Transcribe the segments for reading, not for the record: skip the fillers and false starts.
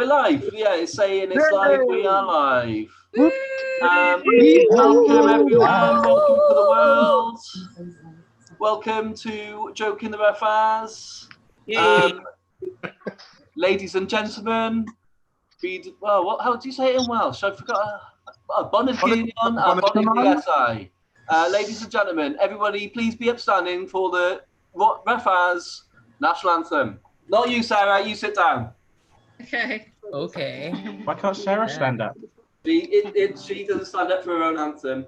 live. Yeah, it's saying it's live. We are live. Welcome everyone. Welcome to the world. Welcome to Joking the Ref As. Ladies and gentlemen, how do you say it in Welsh? I forgot. Ladies and gentlemen, everybody, please be upstanding for the Ref As national anthem. Not you, Sarah. You sit down. Okay. Why can't Sarah stand up? She doesn't stand up for her own anthem.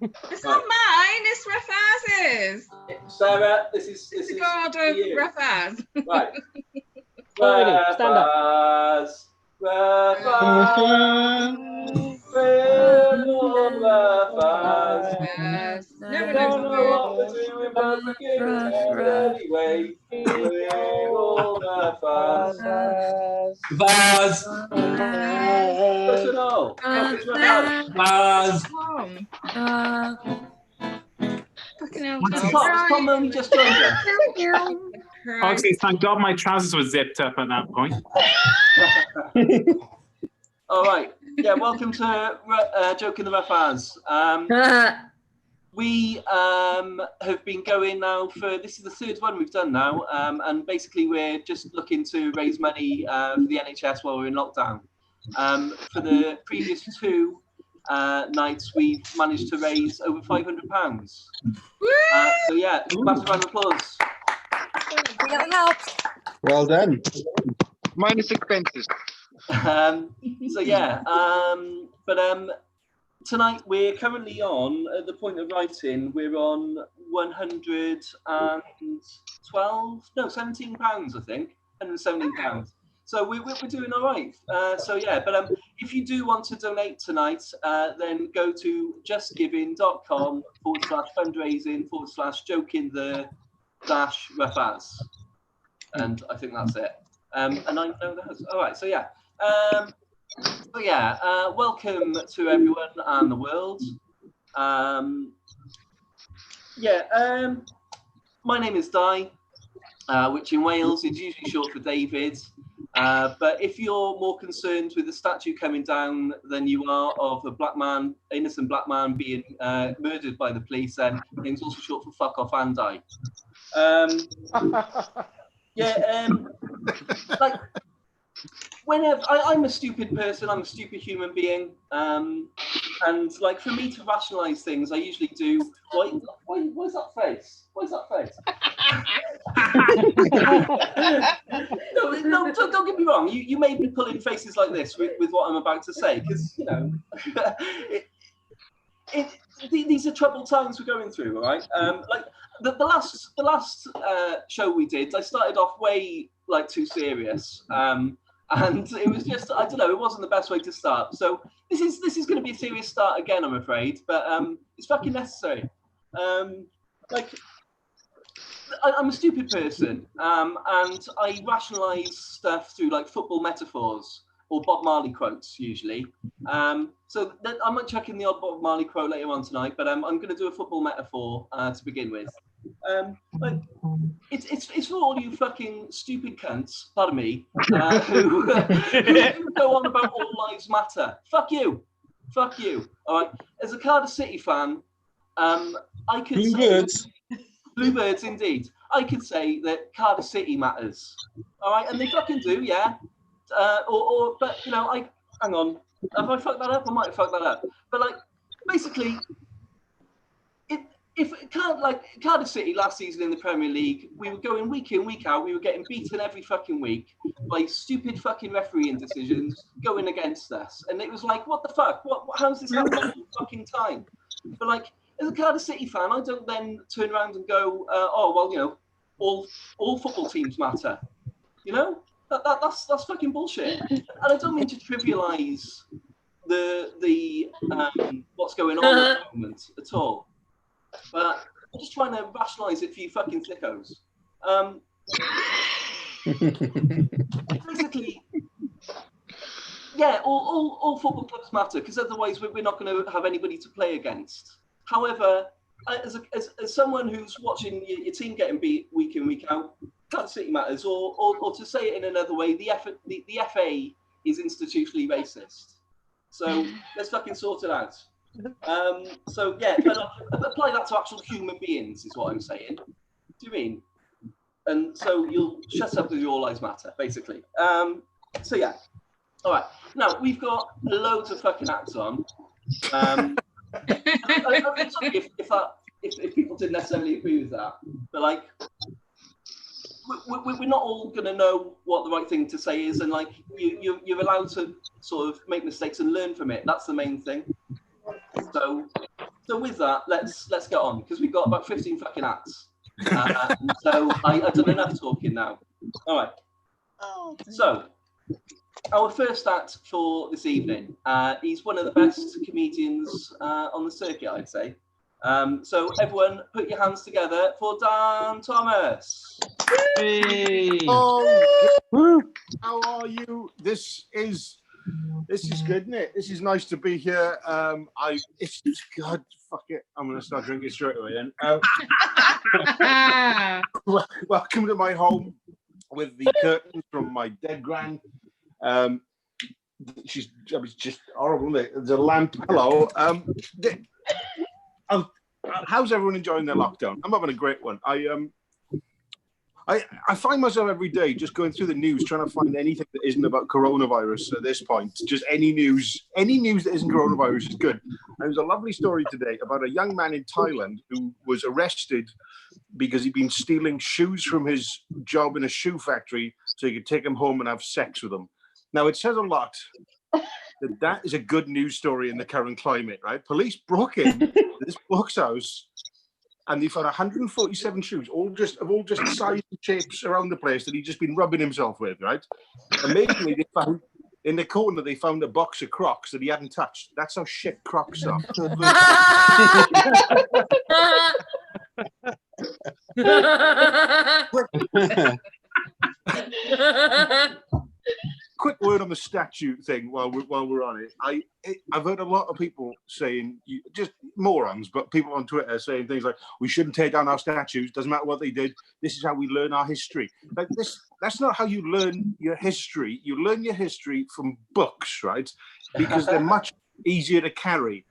It's not mine. It's Ref As's. Sarah, this is God of Ref As. Right. Stand up. Ref As. Never Don't know knows what we're doing, but we're giving it anyway. We're all Ref As. Vaz. Listen all. Vaz. Fucking hell, Tom only just joined us. Honestly, thank God my trousers were zipped up at that point. All right. Yeah, welcome to Joking the Ref As. We have been going now this is the third one we've done now, and basically we're just looking to raise money for the NHS while we're in lockdown. For the previous two nights, we've managed to raise over £500. So yeah, massive round of applause. That helps. Well done. Minus expenses. So yeah, tonight we're currently on, at the point of writing, we're on £17, I think, £117. So we're doing all right. So yeah, but if you do want to donate tonight, then go to justgiving.com/fundraising/joking-the-Ref As. And I think that's it. And I know that. All right, so yeah. Welcome to everyone and the world. My name is Di, which in Wales is usually short for David. But if you're more concerned with the statue coming down than you are of a innocent black man being murdered by the police, then it's also short for fuck off and die. Whenever I'm a stupid person, I'm a stupid human being, and like for me to rationalise things, I usually do. What's that face? What's that face? No, don't get me wrong. You may be pulling faces like this with what I'm about to say, because you know, these are troubled times we're going through. All right, like the last show we did, I started off way too serious. And it was just, I don't know, it wasn't the best way to start. So this is going to be a serious start again, I'm afraid, but it's fucking necessary. I'm a stupid person, and I rationalise stuff through football metaphors or Bob Marley quotes usually. So I might chuck in the odd Bob Marley quote later on tonight, but I'm going to do a football metaphor to begin with. It's for all you fucking stupid cunts, pardon me, who go on about all lives matter. Fuck you. All right. As a Cardiff City fan, I could Bluebirds. Bluebirds, indeed. I could say that Cardiff City matters. All right, and they fucking do, yeah. But you know, hang on. Have I fucked that up? I might have fucked that up. But basically. If Cardiff City last season in the Premier League, we were going week in, week out. We were getting beaten every fucking week by stupid fucking refereeing decisions going against us, and it was like, what the fuck? How's this happening all the fucking time? But as a Cardiff City fan, I don't then turn around and go, oh well, you know, all football teams matter. You know, that's fucking bullshit. And I don't mean to trivialise the what's going on at the moment at all. But I'm just trying to rationalise it for you fucking sickos. Basically, yeah, all football clubs matter, because otherwise we're not going to have anybody to play against. However, as someone who's watching your team getting beat week in, week out, Cardiff City matters. Or to say it in another way, the FA is racist. So let's fucking sort it out. So yeah, but apply that to actual human beings is what I'm saying. Do you mean? And so you'll shut up with your All Lives Matter, basically. So yeah. All right. Now we've got loads of fucking acts on. I'm sorry if people didn't necessarily agree with that, but like we're not all going to know what the right thing to say is, and like you're allowed to sort of make mistakes and learn from it. That's the main thing. So with that, let's get on, because we've got about 15 fucking acts. So I've done enough talking now. All right. So our first act for this evening, he's one of the best comedians on the circuit, I'd say. So everyone, put your hands together for Dan Thomas. Hey. Oh, how are you? This is good, isn't it? This is nice to be here. It's God, fuck it. I'm gonna start drinking straight away then. Welcome to my home with the curtains from my dead gran. She's just horrible, isn't it? There's a lamp. Hello. How's everyone enjoying their lockdown? I'm having a great one. I find myself every day just going through the news, trying to find anything that isn't about coronavirus at this point. Just any news that isn't coronavirus is good. There was a lovely story today about a young man in Thailand who was arrested because he'd been stealing shoes from his job in a shoe factory so he could take them home and have sex with them. Now, it says a lot that is a good news story in the current climate, right? Police broke into this bloke's house and they found 147 shoes, all just sizes and shapes around the place that he'd just been rubbing himself with, right? Amazingly, they found in the corner they found a box of Crocs that he hadn't touched. That's how shit Crocs are. Quick word on the statue thing while we're on it. I've heard a lot of people saying, just morons, but people on Twitter saying things like, we shouldn't tear down our statues, doesn't matter what they did, this is how we learn our history. Like that's not how you learn your history. You learn your history from books, right? Because they're much easier to carry.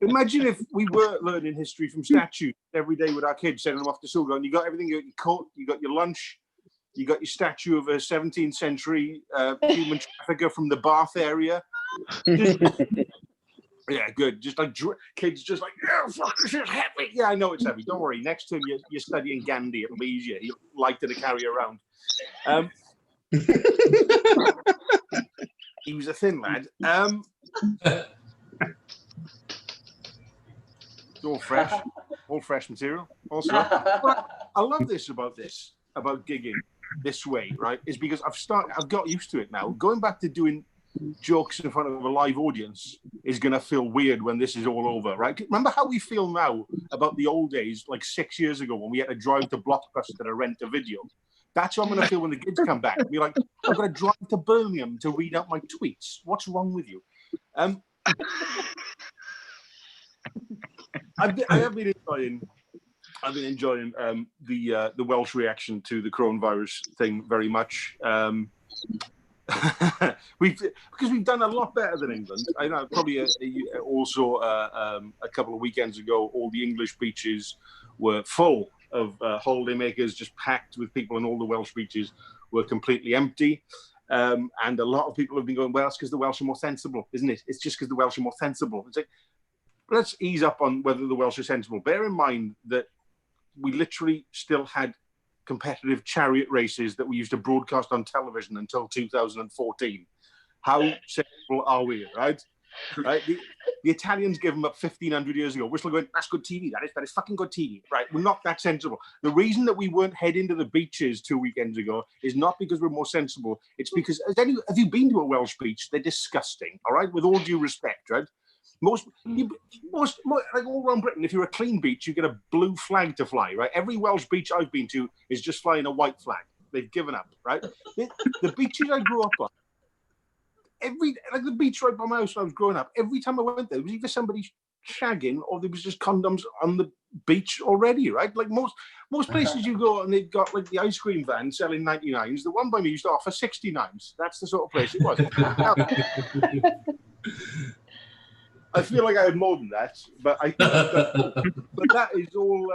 Imagine if we were learning history from statues every day with our kids, sending them off to school, going, you got everything, you got your coat, you got your lunch, you got your statue of a 17th century human trafficker from the Bath area. Yeah, good. Just like kids, just like, oh, fuck, this is heavy. Yeah, I know it's heavy. Don't worry. Next time you're studying Gandhi, it'll be easier. You'll like to carry around. He was a thin lad. It's all fresh material. Also, I love this about gigging this way, right? Is because I've got used to it now. Going back to doing jokes in front of a live audience is going to feel weird when this is all over, right? Remember how we feel now about the old days, like 6 years ago when we had to drive to Blockbuster to rent a video? That's how I'm going to feel when the kids come back. Be like, I've got to drive to Birmingham to read out my tweets. What's wrong with you? I have been enjoying the Welsh reaction to the coronavirus thing very much. Because we've done a lot better than England. I know probably also a couple of weekends ago, all the English beaches were full of holidaymakers, just packed with people, and all the Welsh beaches were completely empty. And a lot of people have been going, well, it's because the Welsh are more sensible, isn't it? It's just because the Welsh are more sensible. It's like, let's ease up on whether the Welsh are sensible. Bear in mind that we literally still had competitive chariot races that we used to broadcast on television until 2014. How sensible are we, right? Right? The Italians gave them up 1,500 years ago. We're still going, that's good TV. That is fucking good TV. Right? We're not that sensible. The reason that we weren't heading to the beaches 2 weekends ago is not because we're more sensible. It's because, have you been to a Welsh beach? They're disgusting. All right? With all due respect, right? Most like all around Britain, if you're a clean beach, you get a blue flag to fly, right? Every Welsh beach I've been to is just flying a white flag. They've given up, right? The beaches I grew up on, like the beach right by my house when I was growing up, every time I went there was either somebody shagging, or there was just condoms on the beach already, right? Like most places you go and they've got like the ice cream van selling 99s. The one by me used to offer 69s. That's the sort of place it was. I feel like I had more than that, but I think but that is all.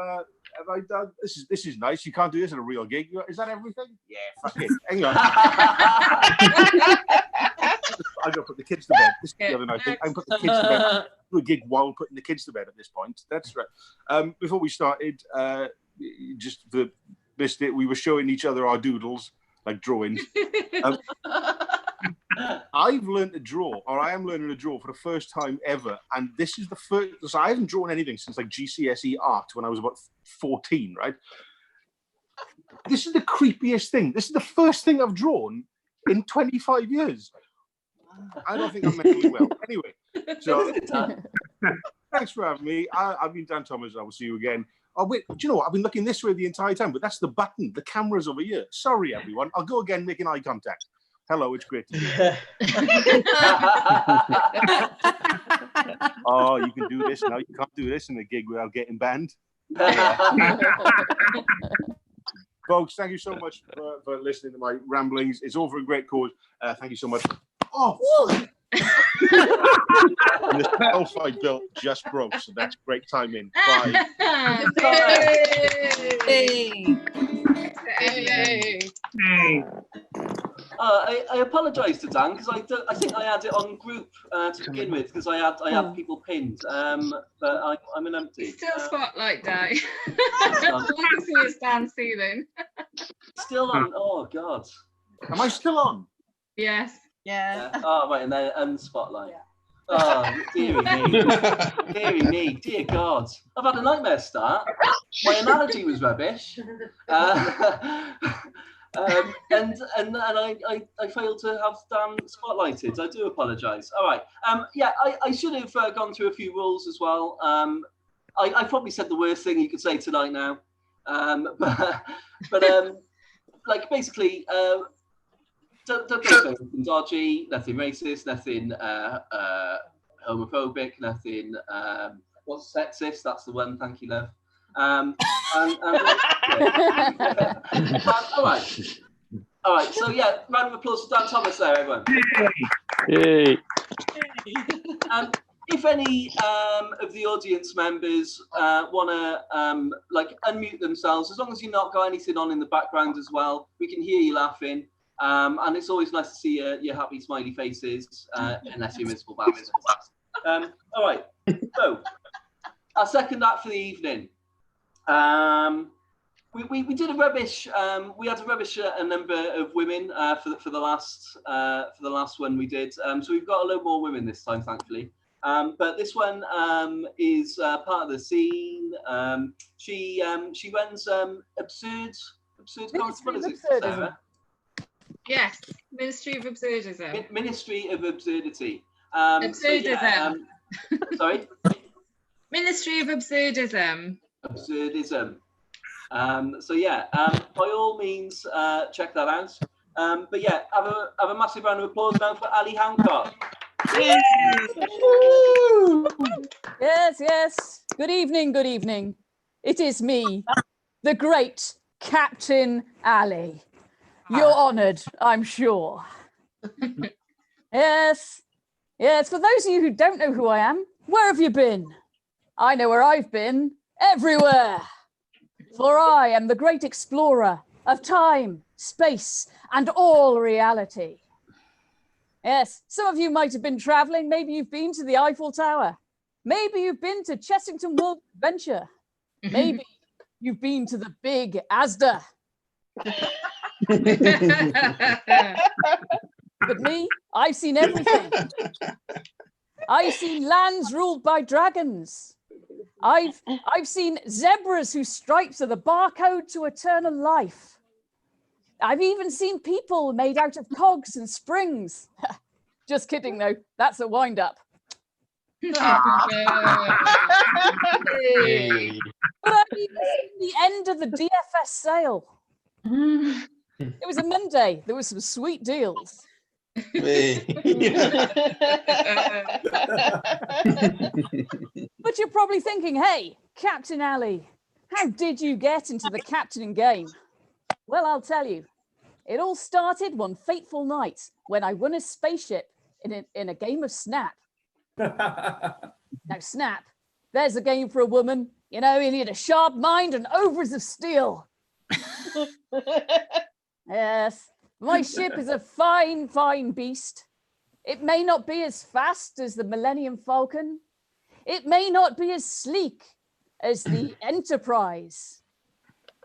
Have I done? This is nice. You can't do this at a real gig. Is that everything? Yeah, fuck it. Hang on. I got to put the kids to bed. This is the other night. I put the kids to bed. Do a gig while putting the kids to bed at this point. That's right. Before we started, just the missed it. We were showing each other our doodles, like drawings. I've learned to draw, or I am learning to draw for the first time ever, and this is the first. So I haven't drawn anything since like GCSE art when I was about 14, right? This is the creepiest thing. This is the first thing I've drawn in 25 years. I don't think I'm mentally well. Anyway, so thanks for having me. I've been Dan Thomas. I will see you again. Oh wait, do you know what? I've been looking this way the entire time, but that's the button. The camera's over here. Sorry, everyone. I'll go again, making eye contact. Hello, it's great to see you. Oh, you can do this now. You can't do this in a gig without getting banned. Folks, thank you so much for listening to my ramblings. It's all for a great cause. Thank you so much. Oh, and the shelf I built just broke, so that's great timing. Bye. I apologise to Dan because I think I had it on group to begin with because I had people pinned, but I'm an empty. Still spotlight day. All I can see is Dan ceiling. Still on. Oh God. Am I still on? Yes. Yeah. Oh right, and then spotlight. Yeah. Oh dearie me, dearie me, dear God! I've had a nightmare start. My analogy was rubbish. And I failed to have Dan spotlighted. I do apologise. All right. Yeah, I should have gone through a few rules as well. I probably said the worst thing you could say tonight now. But like basically, don't say anything dodgy, nothing racist, nothing homophobic, nothing what's sexist. That's the one. Thank you, love. All right. So yeah, round of applause for Dan Thomas there, everyone. Yay. If any of the audience members want to like unmute themselves, as long as you've not got anything on in the background as well, we can hear you laughing. And it's always nice to see your happy smiley faces, unless you're miserable bastards. All right. So our second act for the evening. We did a rubbish. We had a rubbish a number of women for the last one we did. So we've got a lot more women this time, thankfully. But this one is part of the scene. She runs absurd. What is it, Sarah? Yes, Ministry of Absurdism. Ministry of Absurdity. Absurdism. Sorry. Ministry of Absurdism. Absurdism. So yeah, by all means, check that out. But yeah, have a massive round of applause now for Ali Hancock. Yes. Good evening. It is me, the great Captain Ali. You're honoured, I'm sure. Yes. For those of you who don't know who I am, where have you been? I know where I've been. Everywhere. For I am the great explorer of time, space, and all reality. Yes, some of you might have been travelling. Maybe you've been to the Eiffel Tower. Maybe you've been to Chessington World Adventure. Maybe you've been to the big Asda. But me, I've seen everything. I've seen lands ruled by dragons. I've seen zebras whose stripes are the barcode to eternal life. I've even seen people made out of cogs and springs. Just kidding though, that's a wind-up. But I've even seen the end of the DFS sale. It was a Monday, there were some sweet deals. But you're probably thinking, hey, Captain Ali, how did you get into the captaining game? Well, I'll tell you. It all started one fateful night when I won a spaceship in a game of Snap. Now, Snap, there's a game for a woman. You know, you need a sharp mind and ovaries of steel. Yes, my ship is a fine, fine beast. It may not be as fast as the Millennium Falcon. It may not be as sleek as the Enterprise.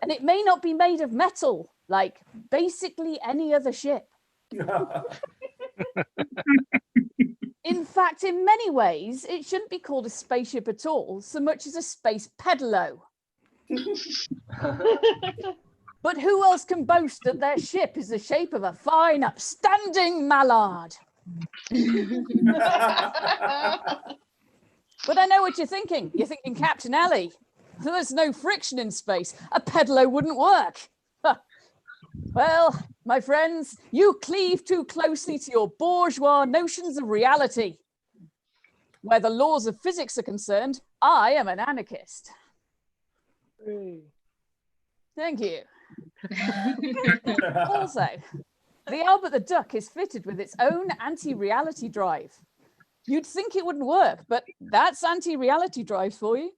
And it may not be made of metal, like basically any other ship. In fact, in many ways, it shouldn't be called a spaceship at all, so much as a space pedalo. But who else can boast that their ship is the shape of a fine, upstanding mallard? But I know what you're thinking. You're thinking, Captain Ali, there's no friction in space. A pedalo wouldn't work. Well, my friends, you cleave too closely to your bourgeois notions of reality. Where the laws of physics are concerned, I am an anarchist. Thank you. Also, the Albert the Duck is fitted with its own anti-reality drive. You'd think it wouldn't work, but that's anti-reality drive for you.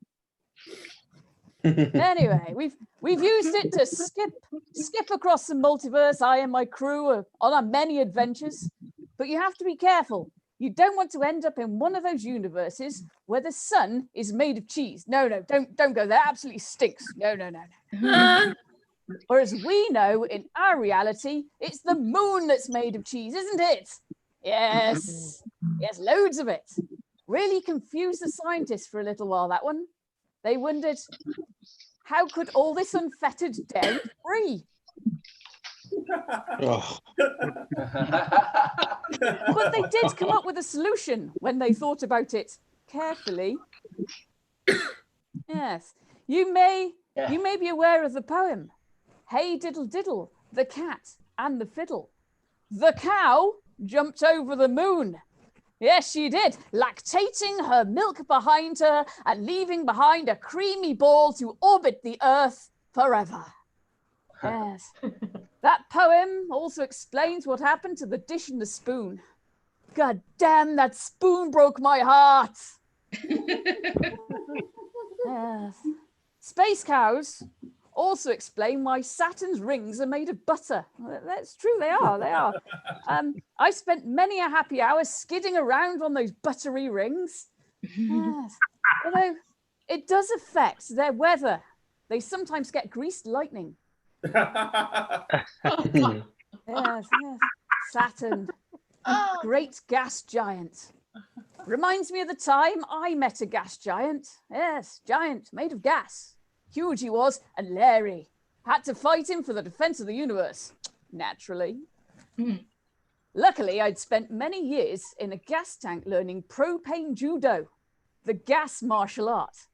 Anyway, we've used it to skip across the multiverse. I and my crew are on our many adventures, but you have to be careful. You don't want to end up in one of those universes where the sun is made of cheese. No, don't go there. Absolutely stinks. No. Or as we know in our reality, it's the moon that's made of cheese, isn't it? Yes, loads of it. Really confused the scientists for a little while, that one. They wondered, how could all this unfettered dairy free? Oh. But they did come up with a solution when they thought about it carefully. Yes, you may be aware of the poem, Hey Diddle Diddle, the cat and the fiddle. The cow jumped over the moon. Yes, she did, lactating her milk behind her and leaving behind a creamy ball to orbit the earth forever. Yes. That poem also explains what happened to the dish and the spoon. God damn, that spoon broke my heart. Yes. Space cows also explain why Saturn's rings are made of butter. That's true, they are. I spent many a happy hour skidding around on those buttery rings. Yes. Although it does affect their weather. They sometimes get greased lightning. Yes. Saturn, great gas giant. Reminds me of the time I met a gas giant. Yes, giant, made of gas. Huge he was and leery. Had to fight him for the defense of the universe. Naturally. Luckily, I'd spent many years in a gas tank learning propane judo, the gas martial art.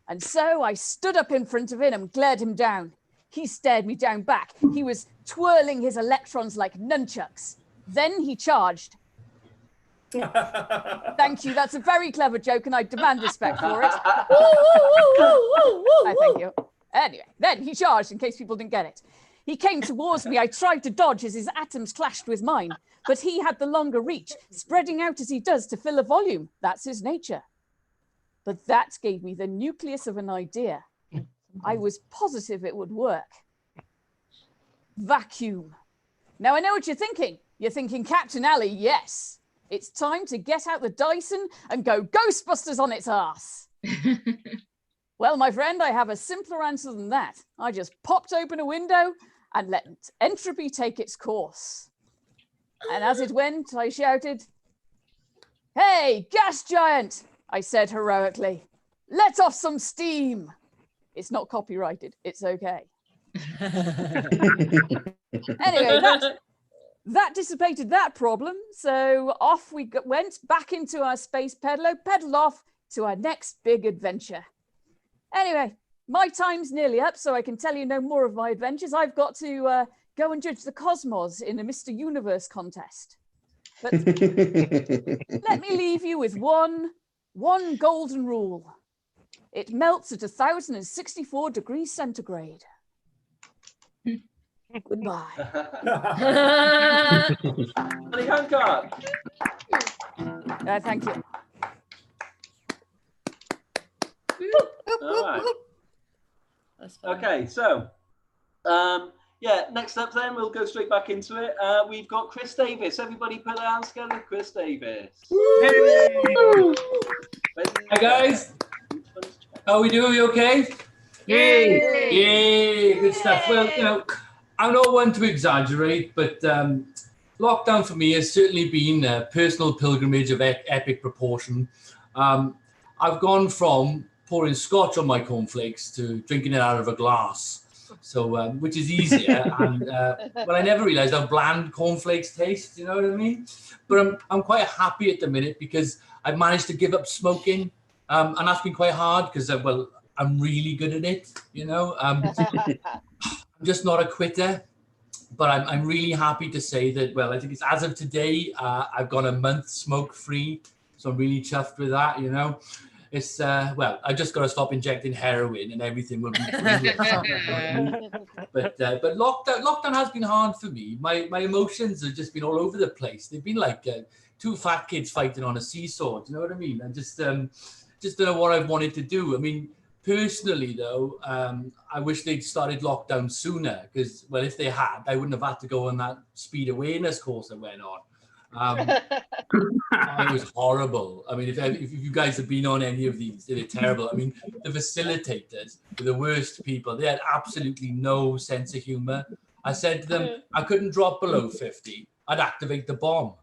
And so I stood up in front of him and glared him down. He stared me down back. He was twirling his electrons like nunchucks. Then he charged. Thank you. That's a very clever joke and I demand respect for it. I thank you. Anyway, then he charged in case people didn't get it. He came towards me. I tried to dodge as his atoms clashed with mine, but he had the longer reach, spreading out as he does to fill a volume. That's his nature. But that gave me the nucleus of an idea. I was positive it would work. Vacuum. Now I know what you're thinking. You're thinking, Captain Ali, yes. It's time to get out the Dyson and go Ghostbusters on its arse. Well, my friend, I have a simpler answer than that. I just popped open a window and let entropy take its course. And as it went, I shouted, "Hey, gas giant," I said heroically, "let off some steam." It's not copyrighted. It's okay. Anyway, that dissipated that problem. So off we went back into our space pedal off to our next big adventure. Anyway, my time's nearly up, so I can tell you no more of my adventures. I've got to go and judge the cosmos in a Mr. Universe contest. But let me leave you with one golden rule. It melts at 1,064 degrees centigrade. Goodbye. Honey Hancock. Thank you. All right. Okay, so yeah, next up then we'll go straight back into it. We've got Chris Davis. Everybody put their hands together. Chris Davis. Hi guys. How are we doing? You okay? Yay! Yay! Good stuff. Well, you know, I'm not one to exaggerate, but lockdown for me has certainly been a personal pilgrimage of epic proportion. I've gone from pouring scotch on my cornflakes to drinking it out of a glass. So, which is easier, and but I never realised how bland cornflakes taste. You know what I mean? But I'm quite happy at the minute because I've managed to give up smoking, and that's been quite hard because well, I'm really good at it. You know, I'm just not a quitter. But I'm really happy to say that. Well, I think it's as of today, I've gone a month smoke free, so I'm really chuffed with that. You know. It's well, I just got to stop injecting heroin and everything will be free. But lockdown has been hard for me. My emotions have just been all over the place. They've been like two fat kids fighting on a seesaw. Do you know what I mean? I just don't know what I've wanted to do. I mean, personally though, I wish they'd started lockdown sooner because, well, if they had, I wouldn't have had to go on that speed awareness course I went on. It was horrible. I mean, if you guys have been on any of these, they're terrible. I mean, the facilitators were the worst people. They had absolutely no sense of humor. I said to them, I couldn't drop below 50. I'd activate the bomb.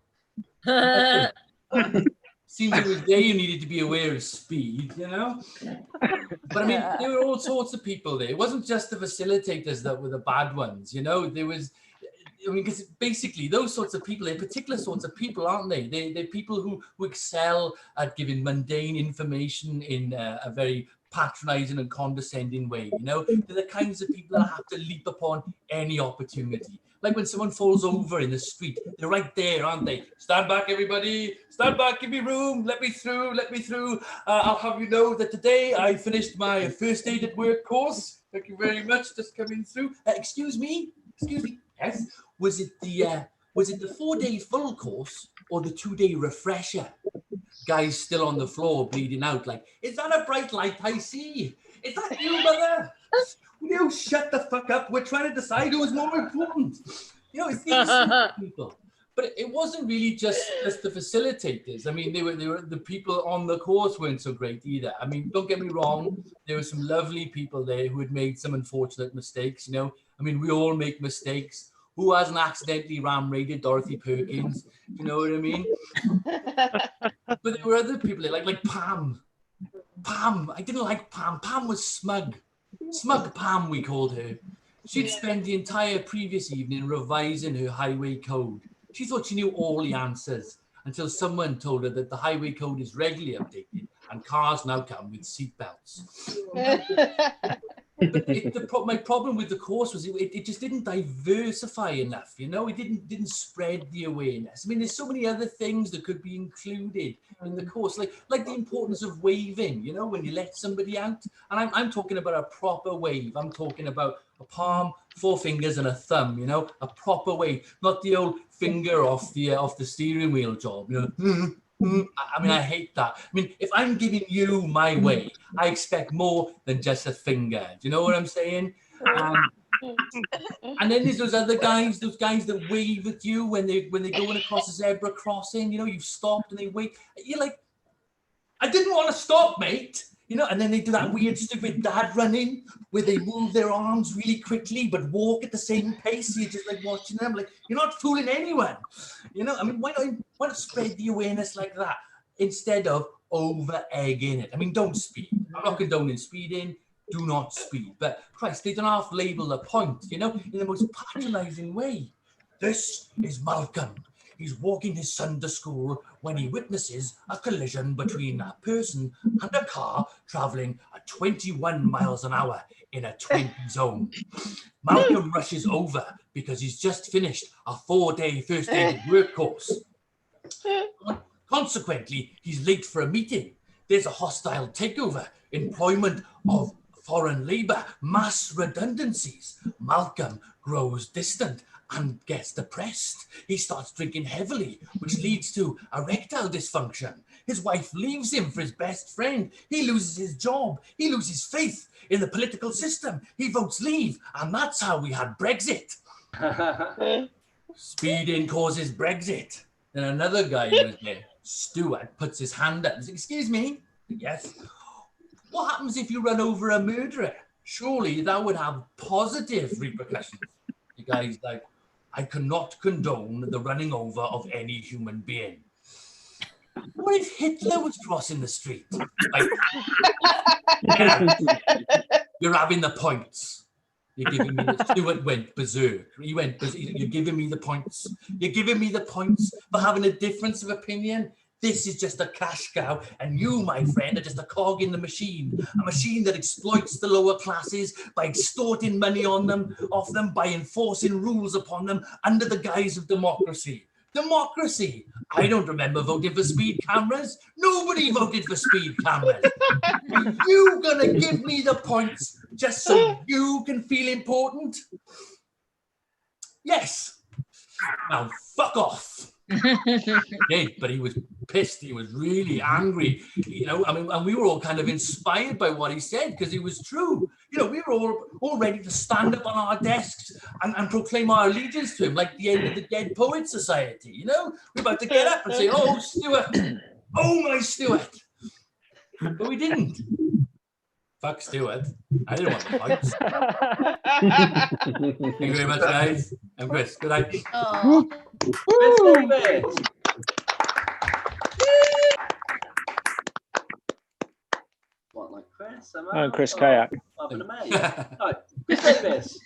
Seems it was there you needed to be aware of speed, you know? But I mean, there were all sorts of people there. It wasn't just the facilitators that were the bad ones, you know? There was... I mean, because basically those sorts of people, they're particular sorts of people, aren't they? They're people who excel at giving mundane information in a very patronizing and condescending way, you know? They're the kinds of people that have to leap upon any opportunity. Like when someone falls over in the street, they're right there, aren't they? Stand back, everybody. Stand back, give me room. Let me through, let me through. I'll have you know that today I finished my first aid at work course. Thank you very much, just coming through. Excuse me. Yes. Was it the 4-day full course or the 2-day refresher? Guys still on the floor bleeding out like, is that a bright light I see? Is that you, mother? Will you shut the fuck up? We're trying to decide who's more important. You know, it's these people. But it wasn't really just the facilitators. I mean, they were the people on the course weren't so great either. I mean, don't get me wrong. There were some lovely people there who had made some unfortunate mistakes. You know, I mean, we all make mistakes. Who hasn't accidentally ram-raided Dorothy Perkins? You know what I mean? But there were other people there, like Pam. Pam, I didn't like Pam. Pam was smug. Smug Pam, we called her. She'd spent the entire previous evening revising her highway code. She thought she knew all the answers until someone told her that the highway code is regularly updated and cars now come with seatbelts. But my problem with the course was it just didn't diversify enough, you know? It didn't spread the awareness. I mean, there's so many other things that could be included in the course, like the importance of waving, you know, when you let somebody out. And I'm talking about a proper wave. I'm talking about a palm, 4 fingers and a thumb, you know, a proper wave, not the old finger off the steering wheel job, you know. I mean, I hate that. I mean, if I'm giving you my way, I expect more than just a finger. Do you know what I'm saying? And then there's those other guys, that wave at you when they're going across a zebra crossing. You know, you've stopped and they wave. You're like, I didn't want to stop, mate. You know, and then they do that weird, stupid dad running where they move their arms really quickly but walk at the same pace. So you're just like watching them, like, you're not fooling anyone. You know, I mean, why not spread the awareness like that instead of over-egging it? I mean, don't speed. I'm not condoning speeding. Do not speed. But Christ, they don't have to label the point, you know, in the most patronizing way. This is Malcolm. He's walking his son to school when he witnesses a collision between a person and a car traveling at 21 miles an hour in a 20 zone. Malcolm rushes over because he's just finished a 4-day first aid work course. Consequently, he's late for a meeting. There's a hostile takeover, employment of foreign labour, mass redundancies. Malcolm grows distant and gets depressed. He starts drinking heavily, which leads to erectile dysfunction. His wife leaves him for his best friend. He loses his job. He loses faith in the political system. He votes leave, and that's how we had Brexit. Speeding causes Brexit. Then another guy who was there, Stuart, puts his hand up and says, "Excuse me." "Yes." "What happens if you run over a murderer? Surely that would have positive repercussions." The guy's like, "I cannot condone the running over of any human being." "What if Hitler was crossing the street?" Like, yeah, you're having the points. You're giving me the Stuart went berserk. He went berserk. You're giving me the points. You're giving me the points for having a difference of opinion. This is just a cash cow, and you, my friend, are just a cog in the machine. A machine that exploits the lower classes by extorting money off them, by enforcing rules upon them under the guise of democracy. Democracy! I don't remember voting for speed cameras. Nobody voted for speed cameras. Are you gonna give me the points just so you can feel important? Yes. Now fuck off. Yeah, but he was pissed. He was really angry. You know, I mean, and we were all kind of inspired by what he said because it was true. You know, we were all ready to stand up on our desks and proclaim our allegiance to him, like the end of the Dead Poets Society. You know, we're about to get up and say, "Oh, Stuart, oh my Stuart," but we didn't. Fuck Stuart. I didn't want the points. Thank you very much, guys. I'm Chris. Good night. Oh. Chris Davis. What, like Chris? Chris Kayak. Having a mate. Right, Chris Davis.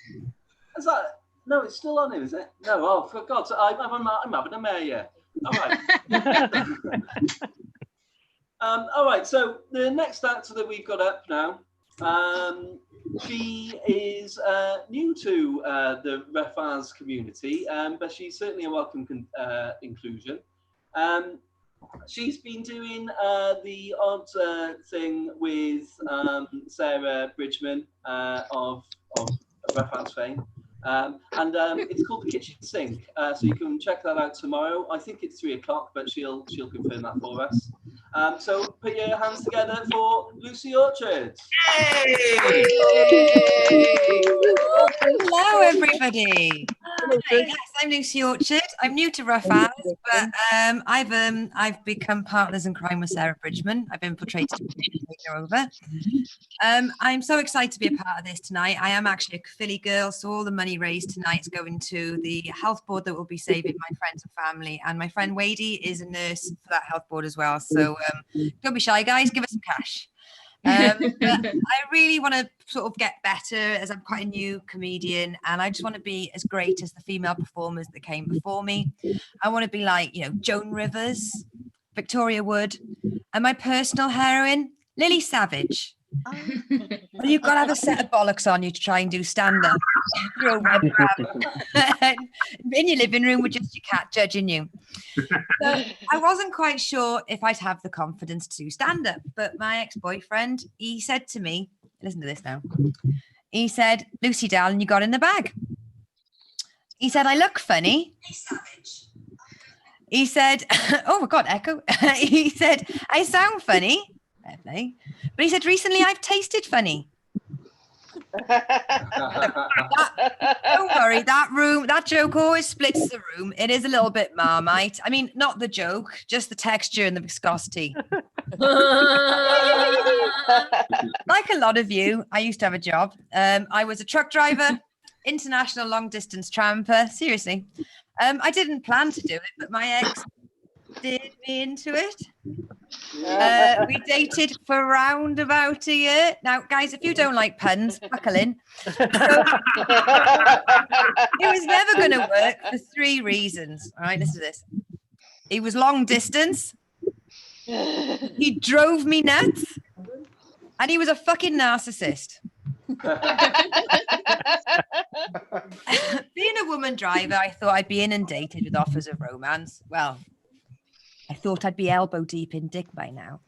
Is that? No, it's still on here, is it? No. Oh, for God's sake, I'm having a mare. Yeah. All right. All right. So the next actor that we've got up now. She is new to the Refaz community, but she's certainly a welcome inclusion. She's been doing the odd thing with Sarah Bridgman of Refaz fame. It's called The Kitchen Sink, so you can check that out tomorrow. I think it's 3 o'clock, but she'll confirm that for us. So put your hands together for Lucy Orchard. Hey! Hello, everybody. Yes, I'm Lucy Orchard. I'm new to Refaz, but I've become partners in crime with Sarah Bridgman. I've been portrayed to take her over. I'm so excited to be a part of this tonight. I am actually a Philly girl, so all the money raised tonight is going to the health board that will be saving my friends and family. And my friend Wadey is a nurse for that health board as well. So don't be shy, guys. Give us some cash. But I really want to sort of get better as I'm quite a new comedian, and I just want to be as great as the female performers that came before me. I want to be like, you know, Joan Rivers, Victoria Wood, and my personal heroine, Lily Savage. Well, you've got to have a set of bollocks on you to try and do stand-up through a webcam in your living room with just your cat judging you. So I wasn't quite sure if I'd have the confidence to do stand-up, but my ex-boyfriend, he said to me, listen to this now, he said, "Lucy, darling, you got in the bag." He said, "I look funny." He said, oh my God, echo. He said, "I sound funny." But he said, "Recently I've tasted funny." Don't worry, that joke always splits the room. It is a little bit Marmite. I mean, not the joke, just the texture and the viscosity. Like a lot of you, I used to have a job. I was a truck driver, international long distance tramper. Seriously. I didn't plan to do it, but my ex did me into it. We dated for around about a year. Now, guys, if you don't like puns, buckle in. So, it was never going to work for 3 reasons. All right, listen to this. He was long distance. He drove me nuts. And he was a fucking narcissist. Being a woman driver, I thought I'd be inundated with offers of romance. Well, I thought I'd be elbow deep in dick by now.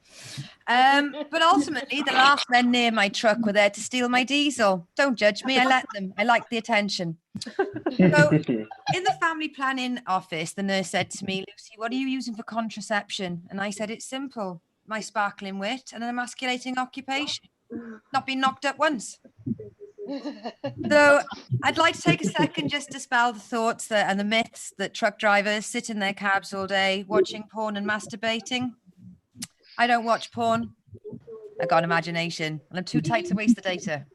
But ultimately, the last men near my truck were there to steal my diesel. Don't judge me. I let them. I like the attention. So in the family planning office, the nurse said to me, Lucy, what are you using for contraception? And I said, it's simple. My sparkling wit and an emasculating occupation. Not been knocked up once. So I'd like to take a second just to dispel the thoughts that, and the myths that truck drivers sit in their cabs all day watching porn and masturbating. I don't watch porn. I got an imagination and I'm too tight to waste the data.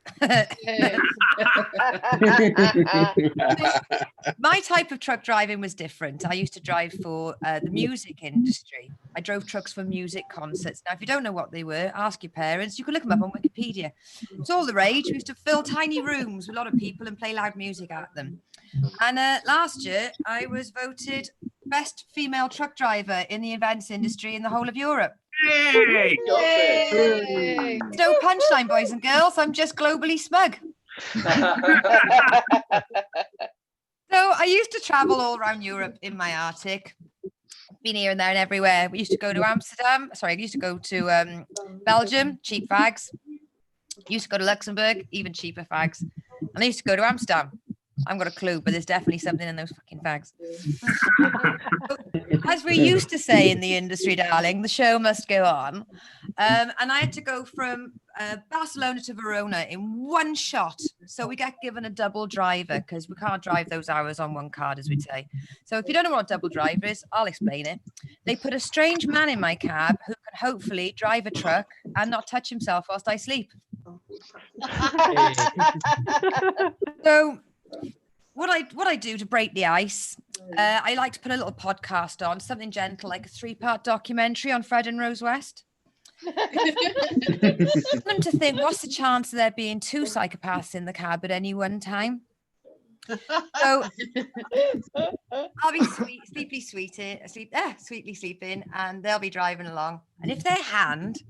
My type of truck driving was different. I used to drive for the music industry. I drove trucks for music concerts. Now, if you don't know what they were, ask your parents. You can look them up on Wikipedia. It's all the rage. We used to fill tiny rooms with a lot of people and play loud music at them. And last year, I was voted best female truck driver in the events industry in the whole of Europe. Yay! Yay. No punchline, boys and girls. I'm just globally smug. So I used to travel all around Europe in my Arctic. Been here and there and everywhere. We used to go to Amsterdam. Sorry, I used to go to Belgium, cheap fags. Used to go to Luxembourg, even cheaper fags. And I used to go to Amsterdam. I haven't got a clue, but there's definitely something in those fucking fags. As we used to say in the industry, darling, the show must go on. And I had to go from Barcelona to Verona in one shot. So we get given a double driver because we can't drive those hours on one card, as we'd say. So if you don't know what a double driver is, I'll explain it. They put a strange man in my cab who can hopefully drive a truck and not touch himself whilst I sleep. So what I do to break the ice, I like to put a little podcast on, something gentle, like a 3-part documentary on Fred and Rose West. Them to think, what's the chance of there being 2 psychopaths in the cab at any one time? So I'll be sweetly sleeping, and they'll be driving along. And if their hand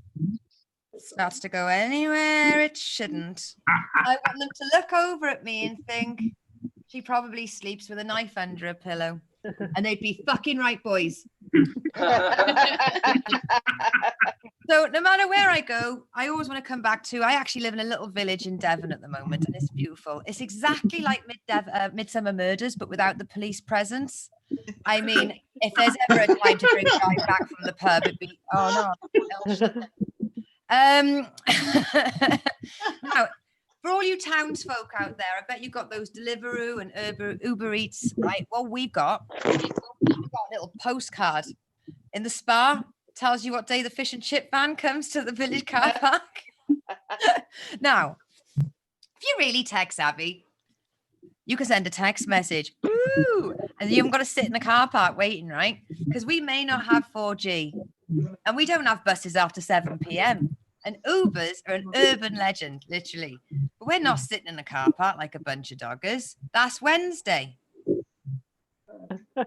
starts to go anywhere it shouldn't, I want them to look over at me and think, she probably sleeps with a knife under a pillow. And they'd be fucking right, boys. So no matter where I go, I always want to come back to, I actually live in a little village in Devon at the moment, and it's beautiful. It's exactly like Midsummer Murders, but without the police presence. I mean, if there's ever a time to bring drive back from the pub, it'd be, oh no. Now, for all you townsfolk out there, I bet you've got those Deliveroo and Uber Eats, right? Well, we've got a little postcard in the Spa. Tells you what day the fish and chip van comes to the village car park. Now, if you're really tech savvy, you can send a text message. Ooh, and you haven't got to sit in the car park waiting, right? Because we may not have 4G and we don't have buses after 7 p.m. And Ubers are an urban legend, literally. But we're not sitting in the car park like a bunch of doggers. That's Wednesday.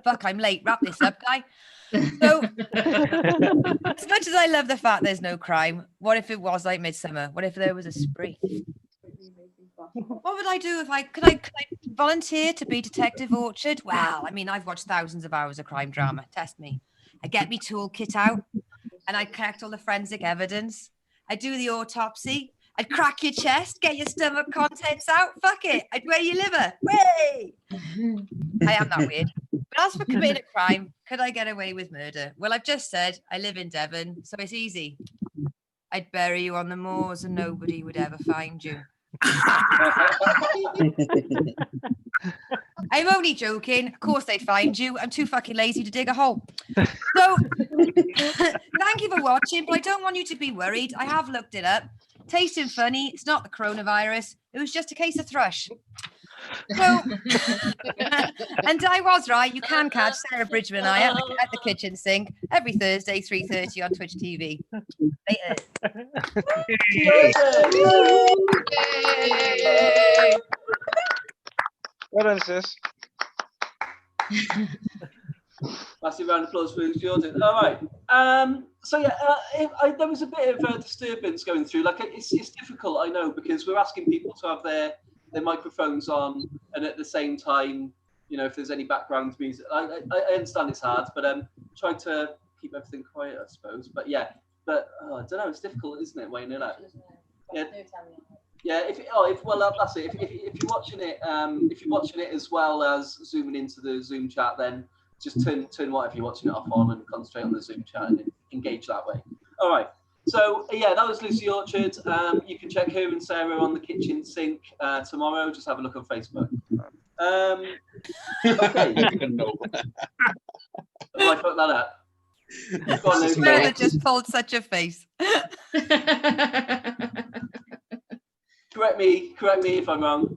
Fuck, I'm late. Wrap this up, guy. So, as much as I love the fact there's no crime, what if it was like Midsummer? What if there was a spree? What would I do if could I volunteer to be Detective Orchard? Well, I mean, I've watched thousands of hours of crime drama. Test me. I get me toolkit out and I collect all the forensic evidence. I do the autopsy. I'd crack your chest, get your stomach contents out. Fuck it. I'd weigh your liver. Way. I am that weird. But as for committing a crime, could I get away with murder? Well, I've just said I live in Devon, so it's easy. I'd bury you on the moors and nobody would ever find you. I'm only joking. Of course they'd find you. I'm too fucking lazy to dig a hole. So, thank you for watching, but I don't want you to be worried. I have looked it up. Tasting funny. It's not the coronavirus. It was just a case of thrush. So, and I was right. You can catch Sarah Bridgman and I at the kitchen sink every Thursday, 3:30 on Twitch TV. Later. Yay. Well done, sis. Massive round of applause for Jordan. All right. So yeah, there was a bit of disturbance going through. Like it's difficult, I know, because we're asking people to have their microphones on, and at the same time, you know, if there's any background music, I understand it's hard, but try to keep everything quiet, I suppose. But yeah, but I don't know. It's difficult, isn't it, Wayne? Yeah. Yeah, that's it. If you're watching it, as well as zooming into the Zoom chat, then just turn whatever you're watching it off on and concentrate on the Zoom chat and engage that way. All right. So yeah, that was Lucy Orchard. You can check her and Sarah on the kitchen sink tomorrow. Just have a look on Facebook. Okay. I put that up. Go on, Lucy. Sarah just pulled such a face. Correct me if I'm wrong.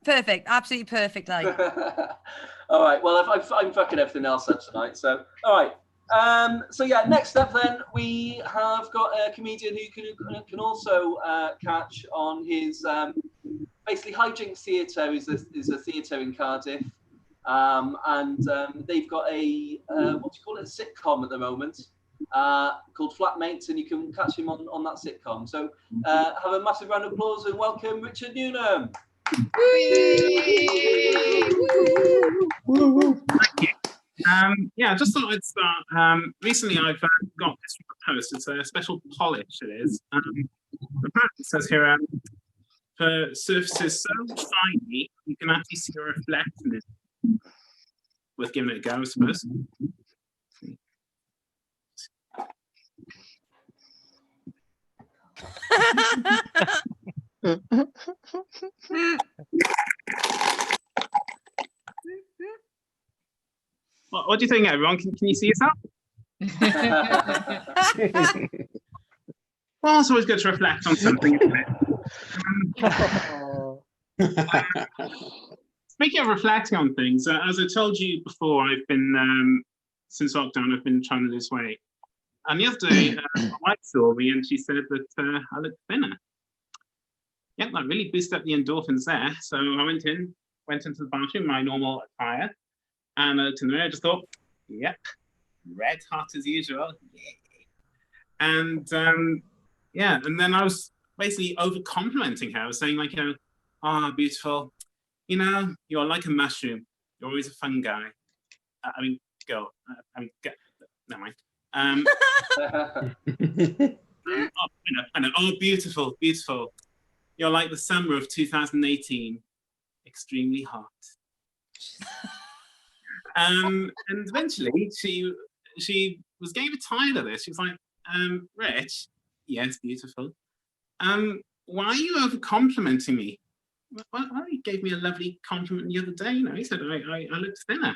Perfect, absolutely perfect. Like. All right. Well, I'm fucking everything else up tonight. So, all right. So yeah, next up then we have got a comedian who can also catch on his basically Hijinks Theatre is a theatre in Cardiff, and they've got a what do you call it, a sitcom at the moment. Called Flatmates, and you can catch him on that sitcom. So have a massive round of applause and welcome Richard Newnham. Thank you. Yeah, I just thought I'd start. Recently, I've got this from the post. It's a special polish. It is. It says here, for surfaces so shiny, you can actually see a reflection in it. Worth giving it a go, I suppose. What do you think, everyone? Can you see yourself? Well, it's always good to reflect on something, isn't it? Speaking of reflecting on things, as I told you before, I've been, since lockdown, I've been trying to lose weight. And the other day, my wife saw me and she said that I looked thinner. Yep, that really boosted up the endorphins there. So I went into the bathroom, my normal attire, and I looked in the mirror, I just thought, yep, red hot as usual. Yeah. And yeah, and then I was basically over complimenting her. I was saying, like, oh, beautiful, you're like a mushroom. You're always a fun guy. Girl. Never mind. I know. Oh, beautiful, beautiful. You're like the summer of 2018, extremely hot. And eventually, she was getting a bit tired of this. She was like, Rich, yes, beautiful. Why are you over complimenting me? Well, you gave me a lovely compliment the other day. He said I looked thinner.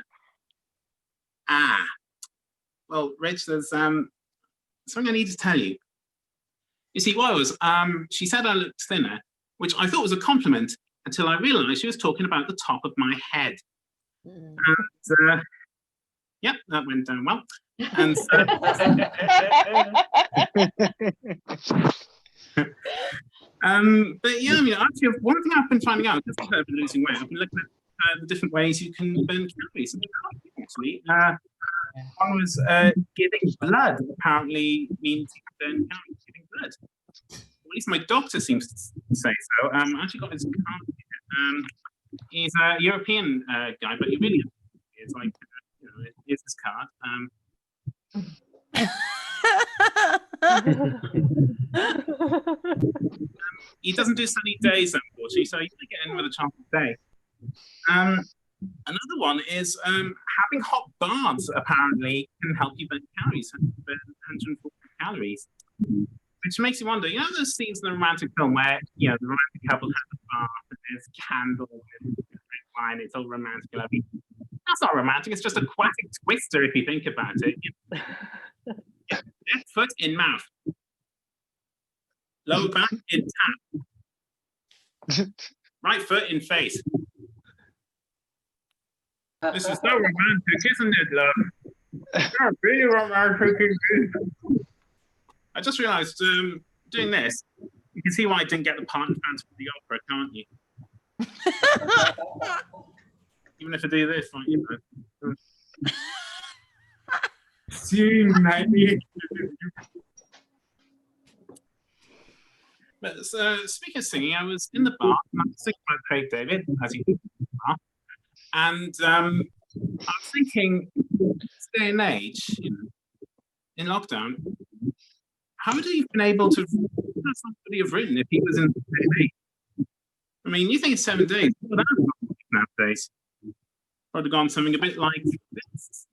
Well, Rich, there's something I need to tell you. You see, what was, she said I looked thinner, which I thought was a compliment until I realized she was talking about the top of my head. And, yep, that went down well. And so, but yeah, actually, one thing I've been finding out, just because I've been losing weight, I've been looking at the different ways you can burn calories. Actually, one was giving blood. Apparently, means you can burn calories giving blood. At least my doctor seems to say so. I actually got his card. He's a European guy, but he really is like, here's his card. He doesn't do sunny days, unfortunately, so you can get in with a chance today. Another one is having hot baths apparently can help you burn calories, burn 140 calories. Which makes you wonder, those scenes in a romantic film where, the romantic couple has a bath and there's candles and wine, it's all romantic and lovely. That's not romantic, it's just aquatic twister if you think about it. Left foot in mouth. Lower back in tap. Right foot in face. This is so romantic, isn't it, love? Yeah, really romantic indeed. I just realised, doing this, you can see why I didn't get the part in France for the opera, can't you? Even if I do this, like, But speaking of singing, I was in the bar, and I was thinking about Craig David, as you do in the bar, and I was thinking, day and age, in lockdown, how would he have been able to? What somebody have written if he was in the same age? I mean, you think it's 7 days? Well, that's not nowadays. I'd have gone something a bit like this.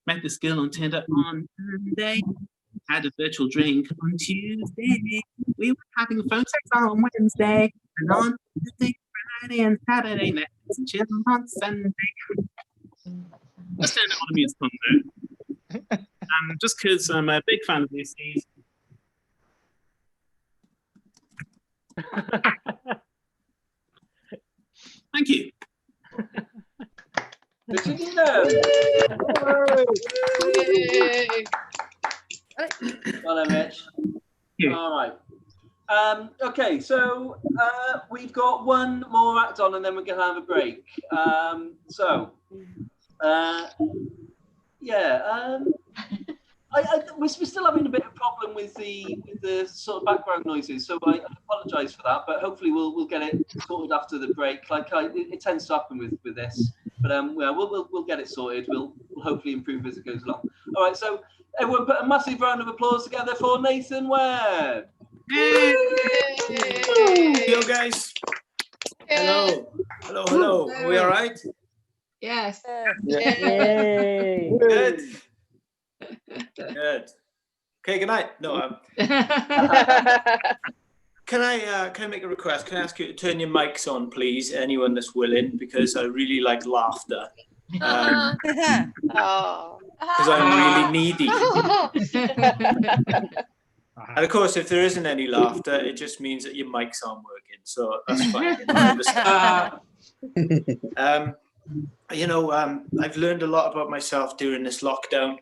Met this girl on Tinder on Monday. Had a virtual drink on Tuesday. We were having phone sex on Wednesday. And on Thursday, Friday, and Saturday, Netflix and chill on Sunday. Just don't want to be as fun though. Just because I'm a big fan of Lucy's. Thank you. Well done, Mitch. Yeah. All right. Okay, so we've got one more act on, and then we're going to have a break. We're still having a bit of a problem with the sort of background noises, so I apologise for that. But hopefully we'll get it sorted after the break. It tends to happen with this, but we'll get it sorted. We'll hopefully improve as it goes along. All right, so everyone, put a massive round of applause together for Nathan Webb. Hello, guys. Hello. Are we all right? Yes. Yay. Good. Good. Okay. Good night. No. Can I make a request? Can I ask you to turn your mics on, please? Anyone that's willing, because I really like laughter. Because I'm really needy. And of course, if there isn't any laughter, it just means that your mics aren't working. So that's fine. I've learned a lot about myself during this lockdown.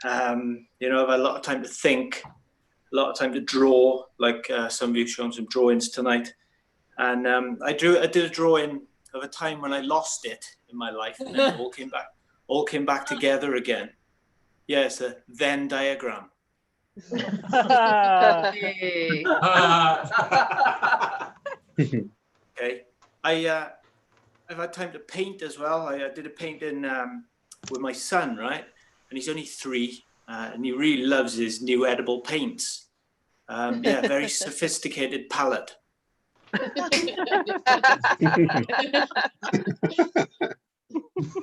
I've had a lot of time to think, a lot of time to draw, like some of you shown some drawings tonight. And I did a drawing of a time when I lost it in my life, and then it all came back together again. Yeah, it's a Venn diagram. Okay. I've had time to paint as well. I did a painting with my son, right? And he's only 3, and he really loves his new edible paints. Very sophisticated palette.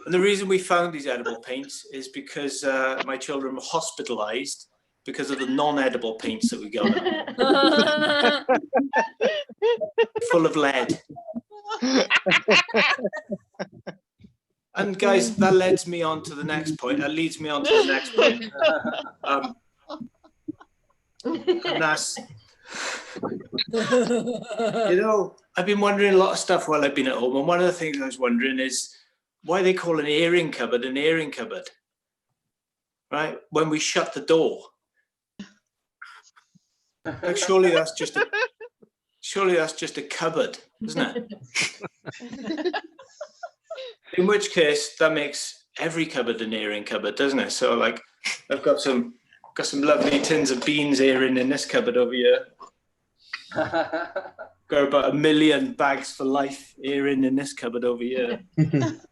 And the reason we found these edible paints is because my children were hospitalized because of the non-edible paints that we got. Full of lead. And guys, that leads me on to the next point. And that's, I've been wondering a lot of stuff while I've been at home. And one of the things I was wondering is why they call an airing cupboard, right? When we shut the door. Like, surely that's just a cupboard, isn't it? In which case, that makes every cupboard an airing cupboard, doesn't it? So, like, I've got some lovely tins of beans airing in this cupboard over here. Got about 1 million bags for life airing in this cupboard over here. And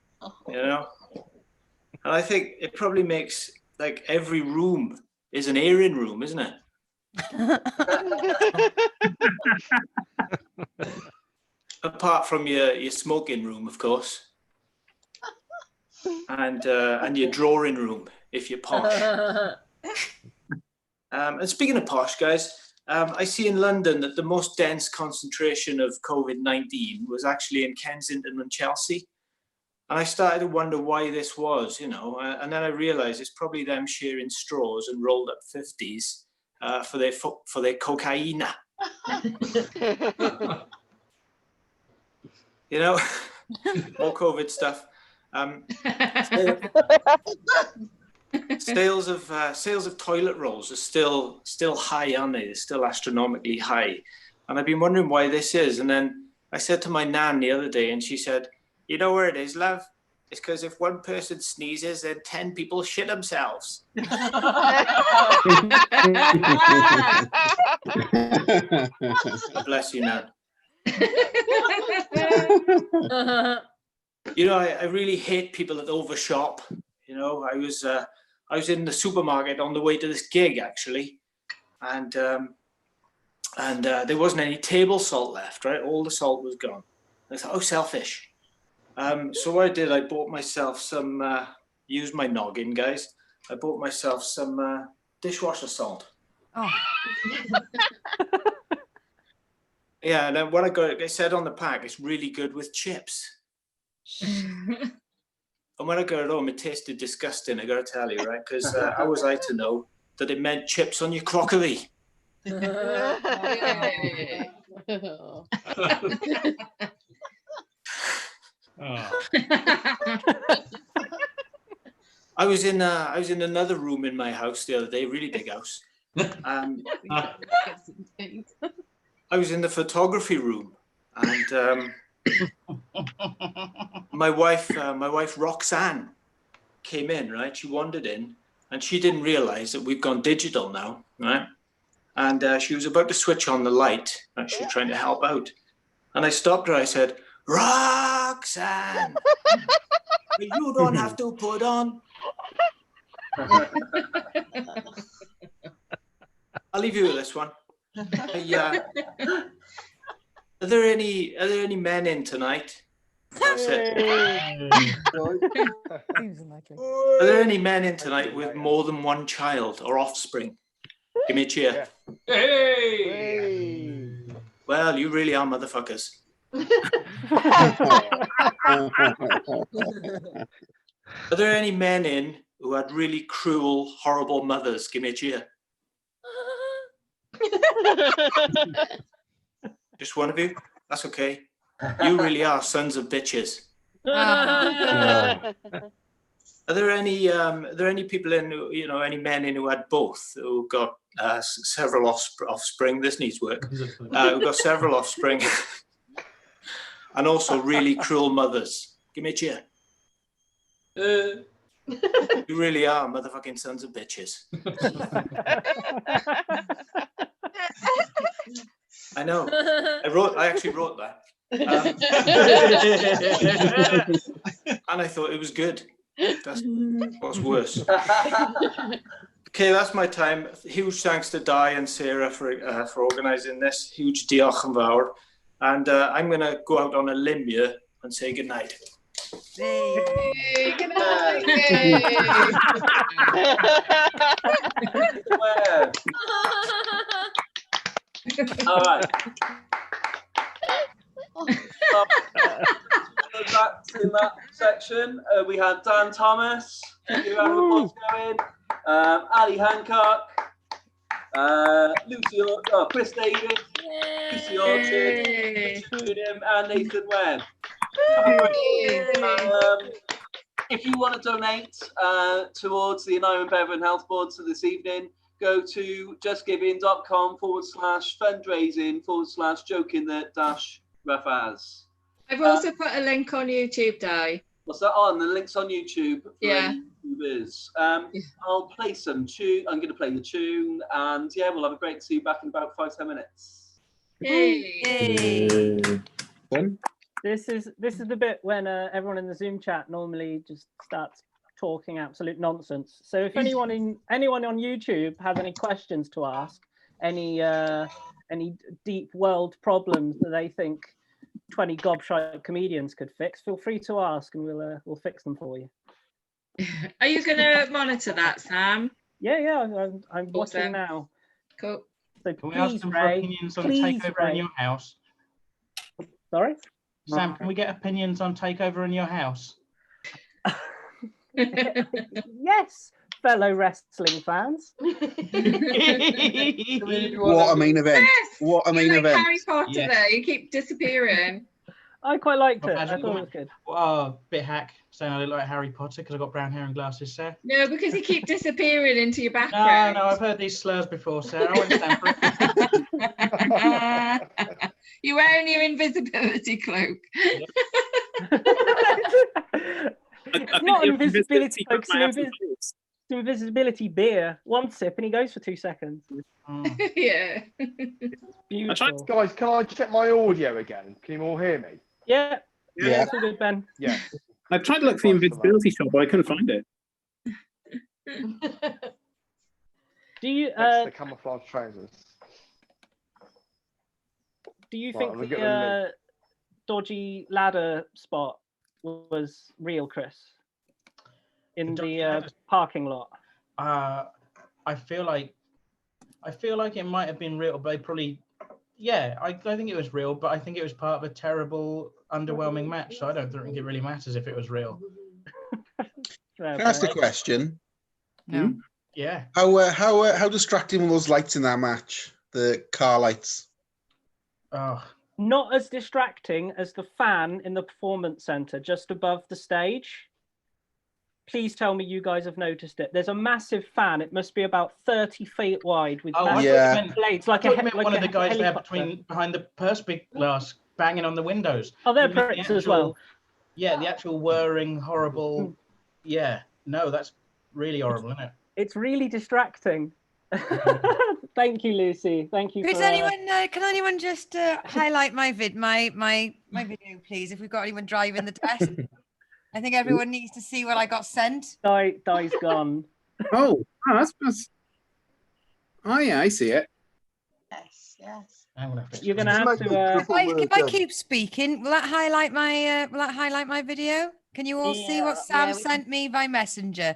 I think it probably makes, like, every room is an airing room, isn't it? Apart from your smoking room, of course, and your drawing room if you're posh. And speaking of posh, guys, I see in London that the most dense concentration of COVID-19 was actually in Kensington and Chelsea. And I started to wonder why this was, and then I realized it's probably them sharing straws and rolled up 50s for their cocaine. More COVID stuff. Sales of toilet rolls are still high, aren't they? They're still astronomically high. And I've been wondering why this is. And then I said to my nan the other day, and she said, "You know where it is, love? It's because if one person sneezes, then 10 people shit themselves." Bless you, Nan. I really hate people that overshop. You know, I was in the supermarket on the way to this gig actually, and there wasn't any table salt left. Right, all the salt was gone. I thought, oh, selfish. So what I did, I bought myself some. Use my noggin, guys. I bought myself some dishwasher salt. Oh. Yeah, and then when I got it, it said on the pack, it's really good with chips. And when I got it home, it tasted disgusting, I gotta tell you, right? Because how was I to know that it meant chips on your crockery? I was in another room in my house the other day, really big house. I was in the photography room, and my wife Roxanne came in, right? She wandered in, and she didn't realize that we've gone digital now, right? And she was about to switch on the light. Actually, trying to help out, and I stopped her. I said, "Roxanne, you don't have to put on." I'll leave you with this one. Are there any men in tonight? That's it. Are there any men in tonight with more than one child or offspring? Give me a cheer. Hey. Well, you really are motherfuckers. Are there any men in who had really cruel, horrible mothers? Give me a cheer. Just one of you? That's okay. You really are sons of bitches. Are there any people in, you know, any men in who had both, who got several offspring? This needs work. Who got several offspring, and also really cruel mothers? Give me a cheer. You really are motherfucking sons of bitches. I know. I actually wrote that. And I thought it was good. That's what's worse. Okay, that's my time. Huge thanks to Di and Sarah for organising this. Huge diolch yn fawr. And I'm going to go out on a limb here and say good night. Hey, good night. All right. Back in that section, we had Dan Thomas, keep your round of applause going, Ali Hancock, Chris Davis, Lucy Orchard, Richard Goodham, and Nathan Webb. If you want to donate towards the Iron Bevan Health Board for this evening, go to justgiving.com/fundraising/joking-rough-as. I've also put a link on YouTube, Di. What's that on? The link's on YouTube. Yeah. YouTubers. I'll play some tune. I'm going to play the tune, and yeah, we'll have a break. See you back in about 5-10 minutes. Yay. This is the bit when everyone in the Zoom chat normally just starts talking absolute nonsense. So if anyone on YouTube has any questions to ask, any deep world problems that they think 20 gobshite comedians could fix, feel free to ask, and we'll fix them for you. Are you going to monitor that, Sam? Yeah, I'm watching now. Cool. So can we ask them for opinions on takeover in your house? Sorry, Sam. Can we get opinions on takeover in your house? Yes, fellow wrestling fans. What a main event! Yes, What a main like event! Harry Potter there, you keep disappearing. I quite liked it. I thought it was good. Oh, bit hack saying I look like Harry Potter because I've got brown hair and glasses, Sarah. No, because you keep disappearing into your background. No, I've heard these slurs before, Sarah. I won't stand for it. You're wearing your invisibility cloak. It's not invisibility cloak, it's invisibility beer. One sip and he goes for 2 seconds. Yeah. Beautiful. Guys, can I check my audio again? Can you all hear me? Yeah. That's all good, Ben. Yeah. I tried to look for the invisibility shot, but I couldn't find it. Do you That's the camouflage trousers. do you Right, think I'm the gonna get dodgy ladder spot was real, Chris? In the parking lot. I feel like it might have been real, but they probably, yeah, I think it was real, but I think it was part of a terrible, underwhelming match. So I don't think it really matters if it was real. Can I ask a question? No. Yeah. How distracting were those lights in that match? The car lights. Oh. Not as distracting as the fan in the performance center just above the stage. Please tell me you guys have noticed it. There's a massive fan. It must be about 30 feet wide with massive blades, like one of the guys there behind the perspex glass banging on the windows. Oh, they're pricks as well. Yeah, the actual whirring, horrible. Yeah, no, that's really horrible, isn't it? It's really distracting. Thank you, Lucy. Thank you. Can For, anyone just highlight my video, please? If we've got anyone driving the test, I think everyone needs to see what I got sent. Di's gone. Oh, that's. Oh yeah, I see it. Yes. You're gonna have to. If I keep speaking, will that highlight my video? Can you all see what Sam sent me by messenger?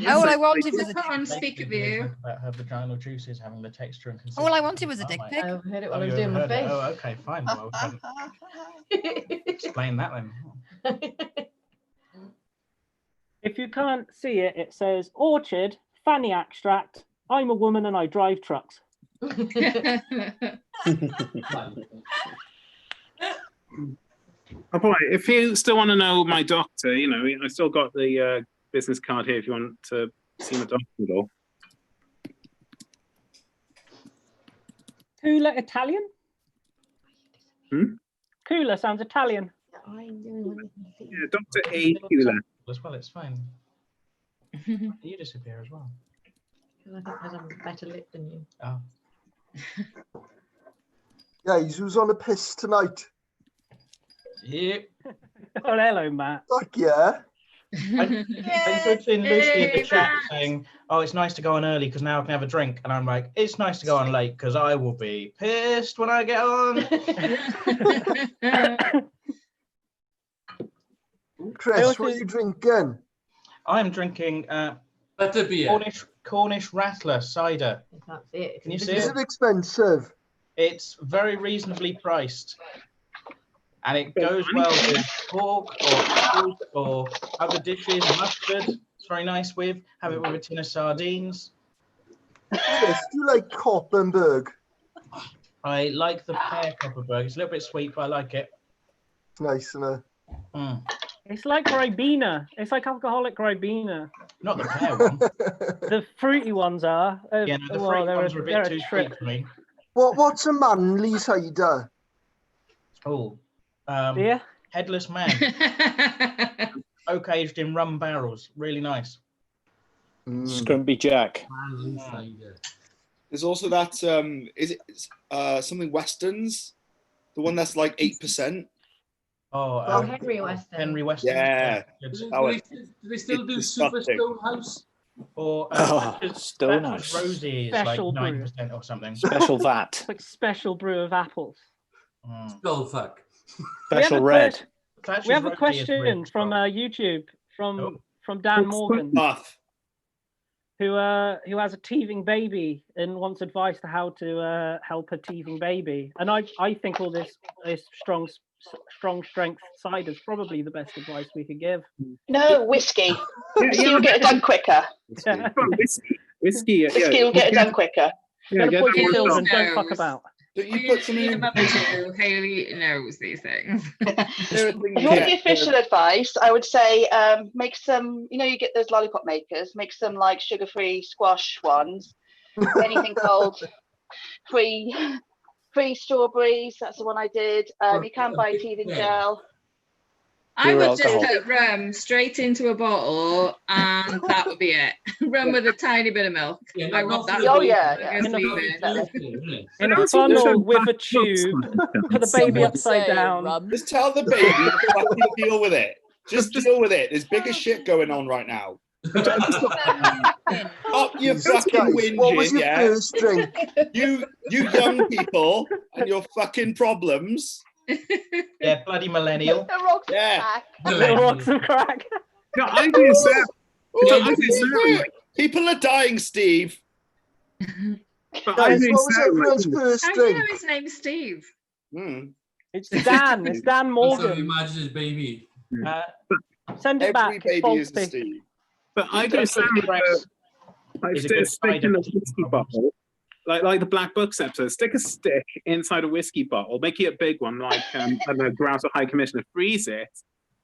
All I wanted was a dick on speaker view. About her vaginal juices having the texture and consistency. All I wanted was a dick pic. I heard it while I was doing my face. Oh, okay, fine. Well, explain that then. If you can't see it, it says Orchard, Fanny Extract. I'm a woman and I drive trucks. Oh boy, if you still want to know my doctor, you know, I still got the business card here if you want to see my doctor at all. Cooler Italian? Hmm? Cooler sounds Italian. Yeah, Dr. A. Cooler. As well, it's fine. You disappear as well. I think because I'm better lit than you. Oh. Guys, who's on a piss tonight? Yep. Oh, hello, Matt. Fuck yeah. I put in Lucy in the chat saying, "Oh, it's nice to go on early because now I can have a drink," and I'm like, "It's nice to go on late because I will be pissed when I get on." Chris, what are you drinking? I'm drinking butterbeer. Cornish Rattler cider. I can't see it. Can you see Is it? it expensive? It's very reasonably priced. And it goes well with pork or apples or other dishes, mustard. It's very nice with. Have it with a tin of sardines. Yes, do you like Koppenberg? I like the pear Koppenberg. It's a little bit sweet, but I like it. It's nice, isn't it? Mm. It's like Ribena. It's like alcoholic Ribena. Not the pear one. The fruity ones are. Yeah, no, the fruity ones are a bit too sweet for me. What's a manly cider? Oh. Yeah. Headless Man. Oak aged in rum barrels. Really nice. Scrumpy Jack. There's also that, is it something Westerns? The one that's like 8%? Oh, Henry Weston. Henry Weston. Yeah. Do they still do Super Stonehouse? Or Stonehouse. Rosie is like 9% or something. Special VAT. Like special brew of apples. Skullfuck. Special red. We have a question from YouTube from Dan Morgan, who has a teething baby and wants advice to how to help a teething baby. And I think all this strong strength cider is probably the best advice we could give. No, whiskey. Whiskey will get it done quicker. Whiskey will get it done quicker. Yeah, get that one And don't fuck about. Don't you put some in? Haley knows these things. If you want the official advice, I would say make some, you get those lollipop makers, make some like sugar-free squash ones, anything cold, free strawberries, that's the one I did. You can buy teething gel. I would just put rum straight into a bottle and that would be it. Rum with a tiny bit of milk. I want that. Oh yeah. In a funnel with a tube, put the baby upside down. Just tell the baby to fucking deal with it. Just deal with it. There's bigger shit going on right now. Up your Jesus, fucking guys, what was whinging, your yeah? first drink? You young people and your fucking problems. Yeah, bloody millennial. The rocks Yeah. Little rocks of crack. No, I do say. Ooh, I do say. people are dying, Steve. But I Guys, do what was say. everyone's first How do you know drink? his name's Steve? It's Dan. It's Dan Also, Morgan. imagine his baby. Send it Every back. baby is a Steve. But I do say. Like, Is a good stick in a whiskey bottle. Like the Black Books episode, stick a stick inside a whiskey bottle, make it a big one, like I don't know, Grouse or High Commissioner, freeze it,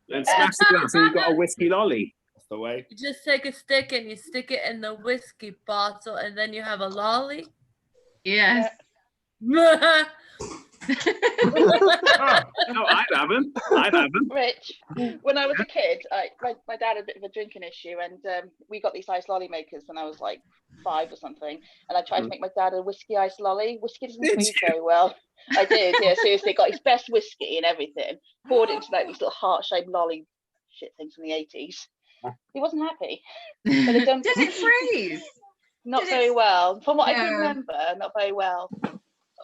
and smash the glass, and you've got a whiskey lolly. That's the way. You just take a stick and you stick it in the whiskey bottle, and then you have a lolly. Yes. No, I'd have him. I'd have him. Rich, when I was a kid, my dad had a bit of a drinking issue, and we got these ice lolly makers when I was like 5 or something, and I tried to make my dad a whiskey ice lolly. Whiskey doesn't freeze very well. I did, yeah, seriously. Got his best whiskey and everything, poured it into like these little heart-shaped lolly shit things from the 80s. He wasn't happy. But it don't, Did it freeze? Not very well. From what I can remember, not very well.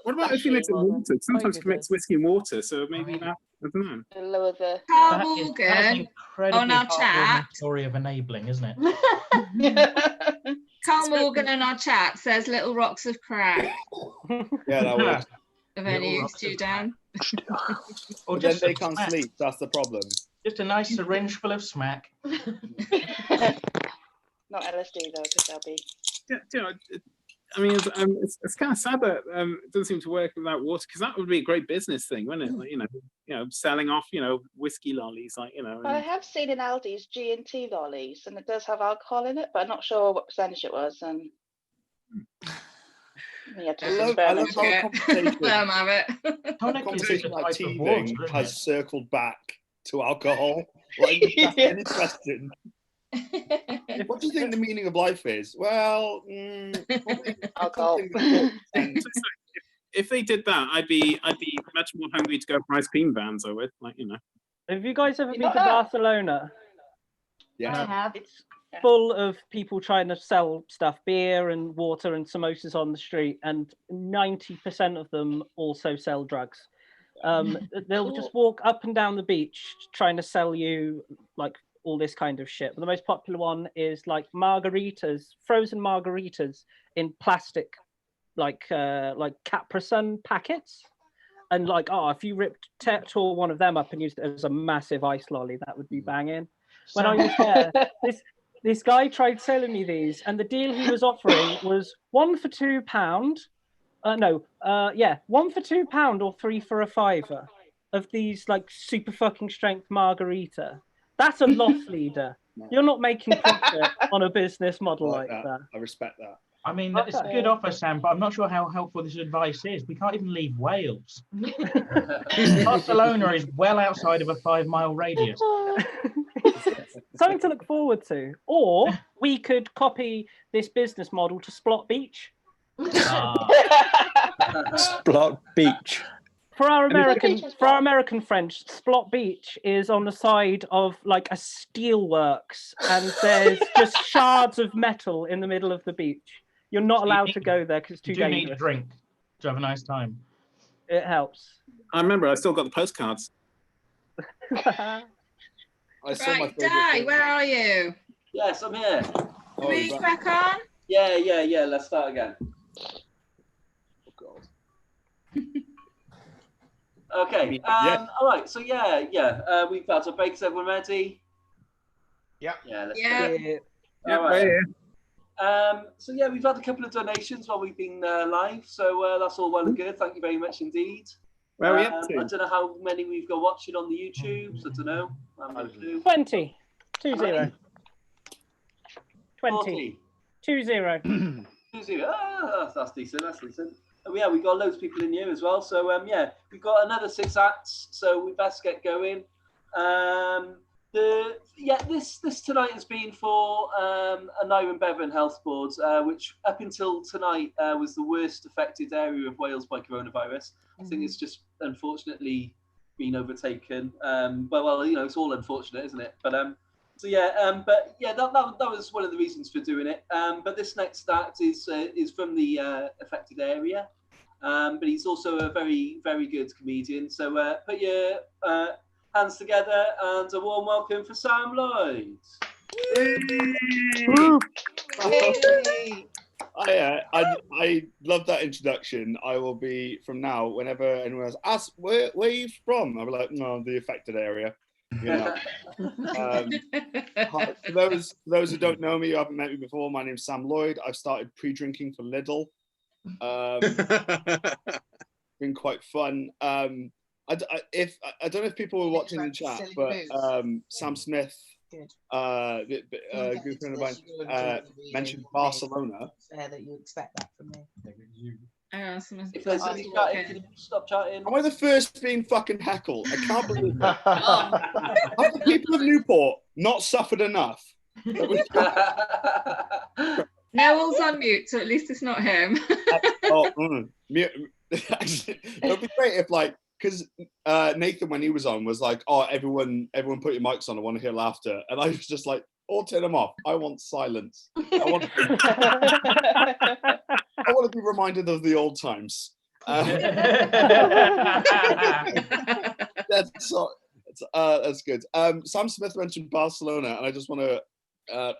What about if you mix it in water? Sometimes you can mix whiskey and water, so maybe that, I don't know. To lower the... Carl That is an Morgan incredibly on our heartwarming chat. story of enabling, isn't it? Carl Morgan in our chat says little rocks of crack. Yeah, that works. Of any use to you, Dan? Or Then just they some can't smack. sleep. That's the problem. Just a nice syringe full of smack. Not LSD though, because they'll be... I mean, it's kind of sad that it doesn't seem to work without water, because that would be a great business thing, wouldn't it? Like, selling off, whiskey lollies, like, Well, I have seen in Aldi's G&T lollies, and it does have alcohol in it, but I'm not sure what percentage it was. And we had to I love how Okay. conversation, Let 'em have it. conversation like type of teething water, isn't has it? circled back to alcohol. Like, that's any question. What do you think the meaning of life is? Well, alcohol. If they did that, I'd be much more hungry to go for ice cream vans. I would, Have you guys ever been to Barcelona? Yeah. I have. It's full of people trying to sell stuff, beer and water and samosas on the street, and 90% of them also sell drugs. They'll just walk up and down the beach trying to sell you like all this kind of shit. But the most popular one is like margaritas, frozen margaritas in plastic, like Capri Sun packets. And like, if you tore one of them up and used it as a massive ice lolly, that would be banging. When I was there, this guy tried selling me these, and the deal he was offering was 1 for £2. 1 for £2 or 3 for a £5 of these like super fucking strength margarita. That's a loss leader. You're not making profit on a business model like that. I respect that. I mean, it's a good offer, Sam, but I'm not sure how helpful this advice is. We can't even leave Wales. Barcelona is well outside of a 5-mile radius. Something to look forward to. Or we could copy this business model to Splot Beach. Splot Beach. For our American French, Splot Beach is on the side of like a steelworks, and there's just shards of metal in the middle of the beach. You're not allowed to go there because it's too You do dangerous. need a drink to have a nice time. It helps. I remember I still got the postcards. I saw my Right, Di, where are you? Yes, I'm here. Can we crack on? Yeah. Let's start again. Oh God. Okay. All right. So we've had our breaks. Everyone ready? Yeah. Yeah. Let's Yeah. go. All right. We've had a couple of donations while we've been live, so that's all well and good. Thank you very much indeed. Where are we up to? I don't know how many we've got watching on the YouTubes. I don't know. 20. 20. 40. 20. 20. That's decent. That's decent. Oh, yeah, we've got loads of people in here as well. So we've got another 6 acts. So we best get going. This tonight has been for Aneurin and Bevan Health Board, which up until tonight was the worst affected area of Wales by coronavirus. I think it's just unfortunately been overtaken. It's all unfortunate, isn't it? But So yeah, but yeah, that was one of the reasons for doing it. But this next act is from the affected area, but he's also a very, very good comedian. So put your hands together and a warm welcome for Sam Lloyd. I love that introduction. I will be from now. Whenever anyone asks, where are you from? I'll be like, no, the affected area. You know. For those who don't know me, who haven't met me before, my name's Sam Lloyd. I've started pre-drinking for Lidl. Been quite fun. I don't know if people were watching the chat, but Sam Smith, a good friend of mine, mentioned Barcelona. Fair that you expect that from me. If there's any chatting, can you stop chatting? Am I the first being fucking heckled? I can't believe it. Have the people of Newport not suffered enough? Noel's on mute, so at least it's not him. Actually, it would be great if, like, because Nathan, when he was on, was like, "Oh, everyone put your mics on. I want to hear laughter," and I was just like, "All turn them off. I want silence. I want to be reminded of the old times." That's good. Sam Smith mentioned Barcelona, and I just want to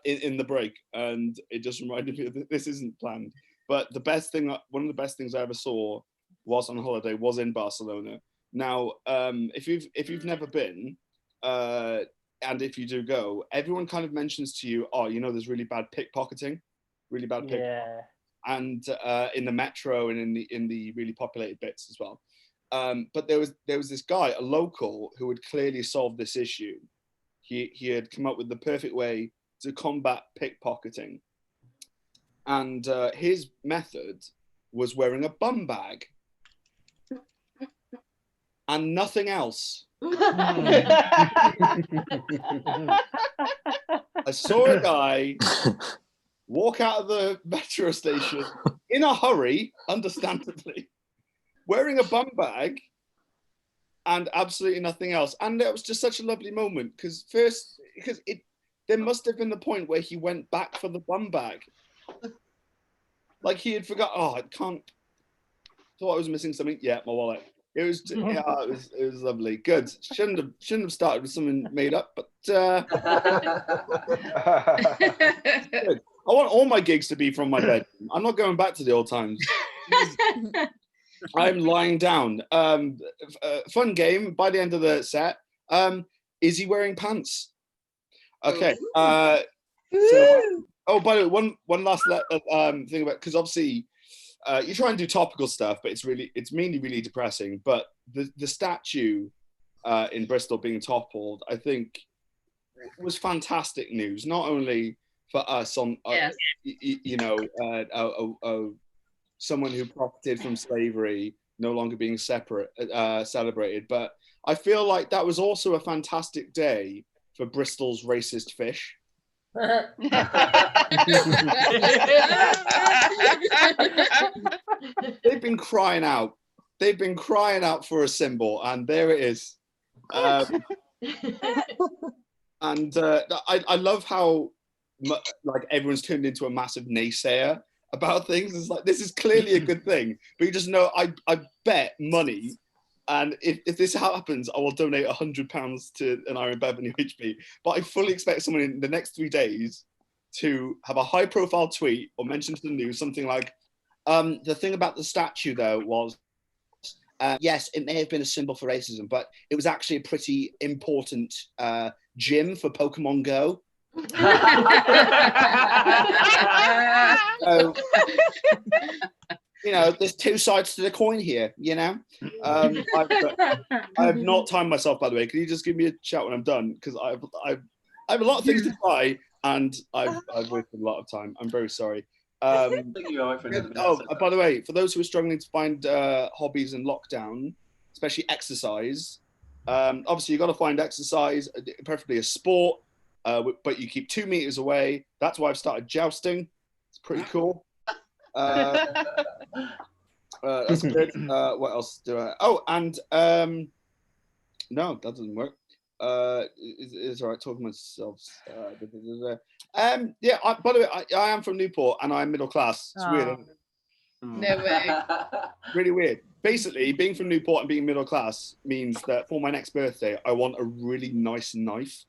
in the break, and it just reminded me that this isn't planned. But one of the best things I ever saw whilst on holiday was in Barcelona. Now, if you've never been, and if you do go, everyone kind of mentions to you, "Oh, you know, there's really bad pickpocketing, really bad pickpocketing." Yeah. And in the metro and in the really populated bits as well. But there was this guy, a local, who had clearly solved this issue. He had come up with the perfect way to combat pickpocketing, and his method was wearing a bum bag and nothing else. I saw a guy walk out of the metro station in a hurry, understandably, wearing a bum bag and absolutely nothing else. And it was just such a lovely moment because there must have been the point where he went back for the bum bag. Like he had forgot, I can't, thought I was missing something. Yeah, my wallet. It was lovely. Good. Shouldn't have started with something made up, but good. I want all my gigs to be from my bed. I'm not going back to the old times. I'm lying down. Fun game. By the end of the set, is he wearing pants? Okay. By the way, one last thing about, because obviously you try and do topical stuff, but it's mainly really depressing. But the statue in Bristol being toppled, I think, was fantastic news. Not only for us on, someone who profited from slavery no longer being celebrated, but I feel like that was also a fantastic day for Bristol's racist fish. They've been crying out. They've been crying out for a symbol, and there it is. And I love how like everyone's turned into a massive naysayer about things. It's like, this is clearly a good thing, but you just know I bet money. And if this happens, I will donate £100 to an Iron Bevan UHB. But I fully expect someone in the next 3 days to have a high-profile tweet or mention to the news something like, the thing about the statue, though, was, yes, it may have been a symbol for racism, but it was actually a pretty important gym for Pokemon Go. So, you know, there's two sides to the coin here, you know. I have not timed myself, by the way. Can you just give me a shout when I'm done? Because I have a lot of things to try, and I've wasted a lot of time. I'm very sorry. By the way, for those who are struggling to find hobbies in lockdown, especially exercise, obviously you've got to find exercise, preferably a sport, but you keep 2 meters away. That's why I've started jousting. It's pretty cool. That's good. What else do I? Oh, and no, that doesn't work. It's all right talking myself. Yeah. By the way, I am from Newport and I'm middle class. It's weird. Isn't it? No way. Really weird. Basically, being from Newport and being middle class means that for my next birthday, I want a really nice knife.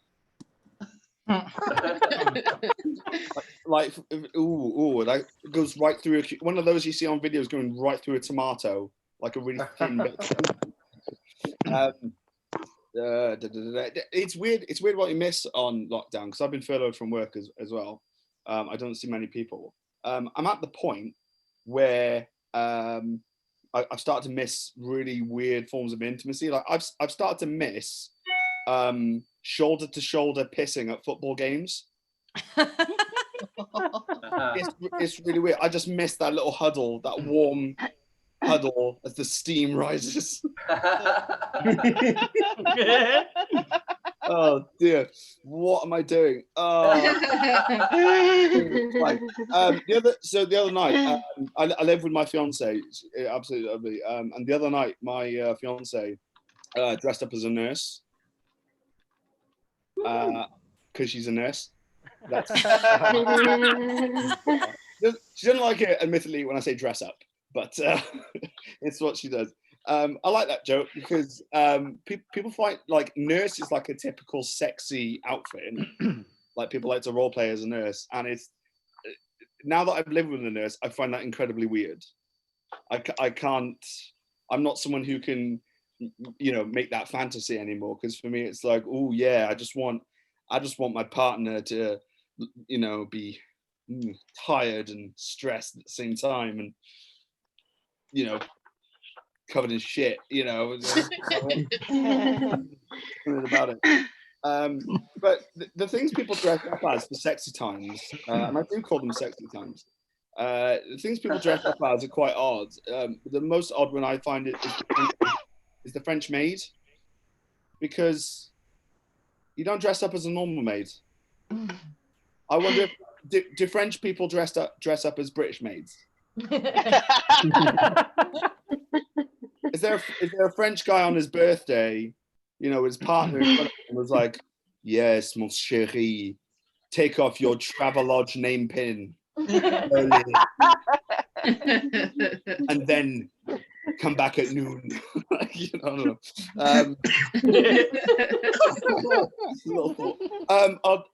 like, that goes right through one of those you see on videos going right through a tomato, like a really thin bit. It's weird. It's weird what you miss on lockdown because I've been furloughed from work as well. I don't see many people. I'm at the point where I've started to miss really weird forms of intimacy. Like I've started to miss shoulder to shoulder pissing at football games. It's really weird. I just miss that little huddle, that warm huddle as the steam rises. Oh dear, what am I doing? The other night, I live with my fiance, absolutely lovely. And the other night, my fiance dressed up as a nurse because she's a nurse. She doesn't like it, admittedly, when I say dress up, but it's what she does. I like that joke because people find like nurse is like a typical sexy outfit. Like people like to role play as a nurse, and it's now that I've lived with a nurse, I find that incredibly weird. I can't. I'm not someone who can, make that fantasy anymore. Because for me, it's like, oh yeah, I just want my partner to, be tired and stressed at the same time, and covered in shit, about it. But the things people dress up as for sexy times, and I do call them sexy times, the things people dress up as are quite odd. The most odd one I find is the French maid, because you don't dress up as a normal maid. I wonder, do French people dress up as British maids? Is there a French guy on his birthday, his partner was like, yes, mon chéri, take off your Travelodge name pin and then come back at noon. I don't know.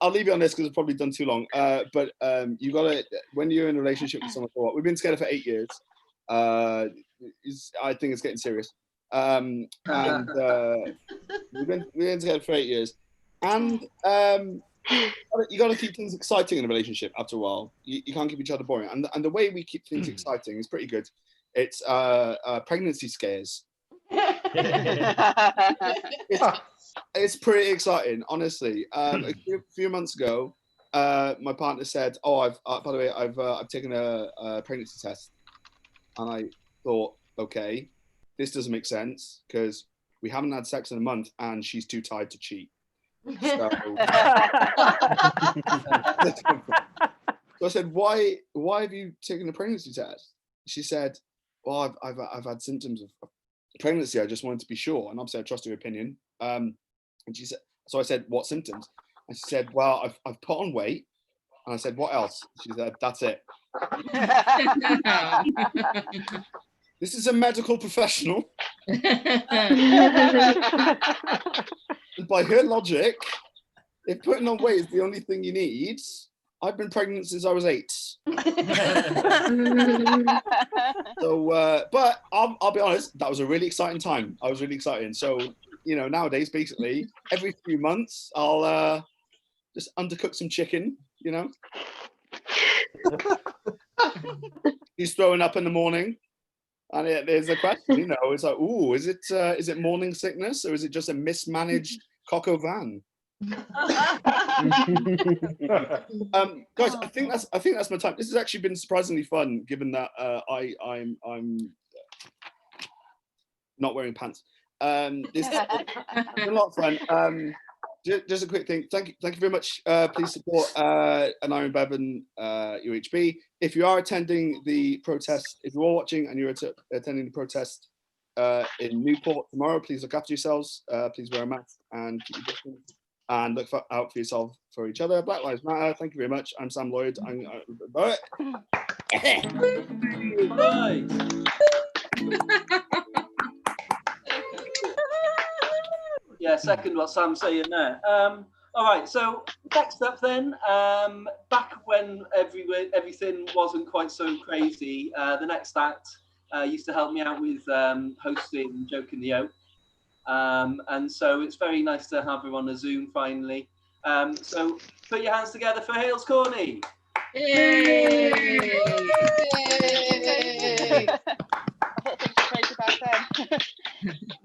I'll leave you on this because it's probably done too long. But you gotta, when you're in a relationship with someone for what? We've been together for 8 years. I think it's getting serious. And we've been together for 8 years, and you got to keep things exciting in a relationship. After a while, you can't keep each other boring. And the way we keep things exciting is pretty good. It's pregnancy scares. It's pretty exciting, honestly. A few months ago, my partner said, "Oh, by the way, I've taken a pregnancy test," and I thought, okay, this doesn't make sense because we haven't had sex in a month and she's too tired to cheat. So I said, why have you taken a pregnancy test? She said, well, I've had symptoms of pregnancy. I just wanted to be sure. And obviously I trust her opinion. And she said, so I said, what symptoms? And she said, well, I've put on weight. And I said, what else? She said, that's it. This is a medical professional. And by her logic, if putting on weight is the only thing you need, I've been pregnant since I was 8. So, but I'll be honest, that was a really exciting time. I was really excited. So, nowadays, basically, every few months, I'll just undercook some chicken, He's throwing up in the morning. And there's a question, it's like, ooh, is it morning sickness or is it just a mismanaged coq au vin? Guys, I think that's my time. This has actually been surprisingly fun, given that I'm not wearing pants. It's been a lot of fun. Just a quick thing. Thank you very much. Please support an Iron Bevan UHB. If you are attending the protest, if you are watching and you're attending the protest in Newport tomorrow. Please look after yourselves. Please wear a mask and keep your distance. And look out for yourself, for each other. Black Lives Matter. Thank you very much. I'm Sam Lloyd. Bye. Bye. Yeah, second what Sam's saying there. All right, so next up then, back when everything wasn't quite so crazy, the next act used to help me out with hosting Joke in the Oak. And so it's very nice to have her on a Zoom finally. So put your hands together for Hales Corney. Yay!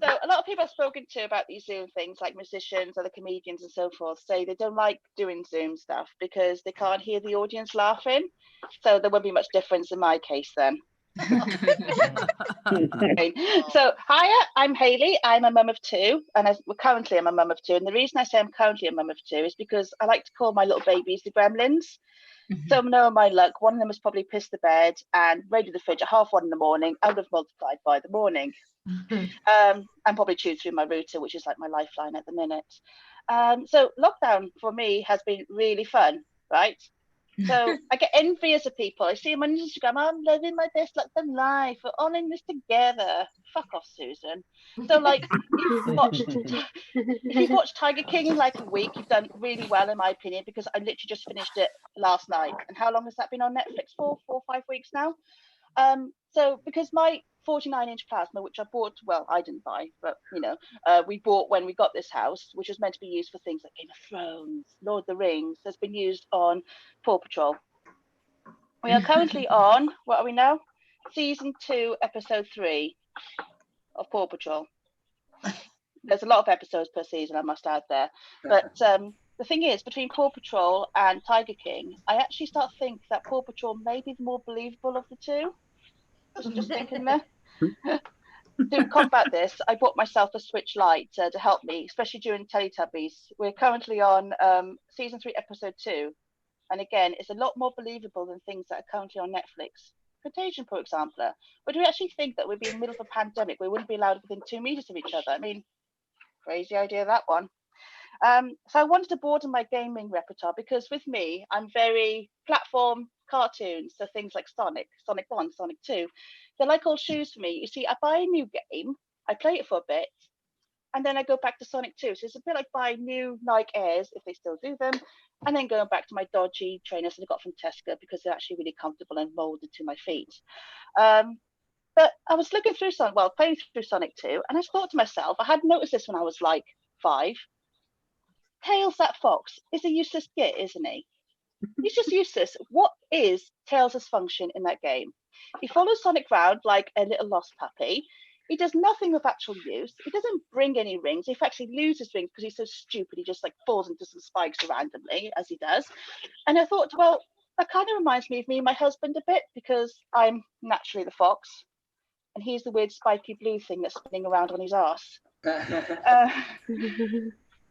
So a lot of people I've spoken to about these Zoom things, like musicians, other comedians and so forth, say they don't like doing Zoom stuff because they can't hear the audience laughing. So there won't be much difference in my case then. Okay. So hiya, I'm Hayley. I'm a mum of two, and currently I'm a mum of two. And the reason I say I'm currently a mum of two is because I like to call my little babies the gremlins. So knowing my luck, one of them has probably pissed the bed and raided the fridge at 1:30 in the morning. I would have multiplied by the morning. And probably chewed through my router, which is like my lifeline at the minute. So lockdown for me has been really fun, right? So I get envious of people. I see them on Instagram. I'm living my best lockdown life. We're all in this together. Fuck off, Susan. So like, if you've watched Tiger King in like a week, you've done really well in my opinion, because I literally just finished it last night. And how long has that been on Netflix for? 4 or 5 weeks now. So because my 49-inch plasma, which I bought, well, I didn't buy, but you know, we bought when we got this house, which was meant to be used for things like Game of Thrones, Lord of the Rings, has been used on Paw Patrol. We are currently on, what are we now? Season 2, episode 3 of Paw Patrol. There's a lot of episodes per season, I must add there. But the thing is, between Paw Patrol and Tiger King, I actually start to think that Paw Patrol may be the more believable of the two. Just thinking there. To combat this, I bought myself a Switch Lite to help me, especially during Teletubbies. We're currently on season 3, episode 2. And again, it's a lot more believable than things that are currently on Netflix. Contagion, for example. But do we actually think that we'd be in the middle of a pandemic? We wouldn't be allowed within 2 meters of each other. I mean, crazy idea, that one. So I wanted to broaden my gaming repertoire because with me, I'm very platform cartoons, so things like Sonic 1, Sonic 2. They're like old shoes for me. You see, I buy a new game, I play it for a bit, and then I go back to Sonic 2. So it's a bit like buying new Nike Airs, if they still do them, and then going back to my dodgy trainers that I got from Tesco because they're actually really comfortable and molded to my feet. But I was looking through playing through Sonic 2, and I thought to myself, I hadn't noticed this when I was like 5. Tails, that fox, is a useless git, isn't he? He's just useless. What is Tails' function in that game? He follows Sonic around like a little lost puppy. He does nothing of actual use. He doesn't bring any rings. He actually loses rings because he's so stupid. He just like falls into some spikes randomly, as he does. And I thought, well, that kind of reminds me of me and my husband a bit because I'm naturally the fox, and he's the weird spiky blue thing that's spinning around on his arse.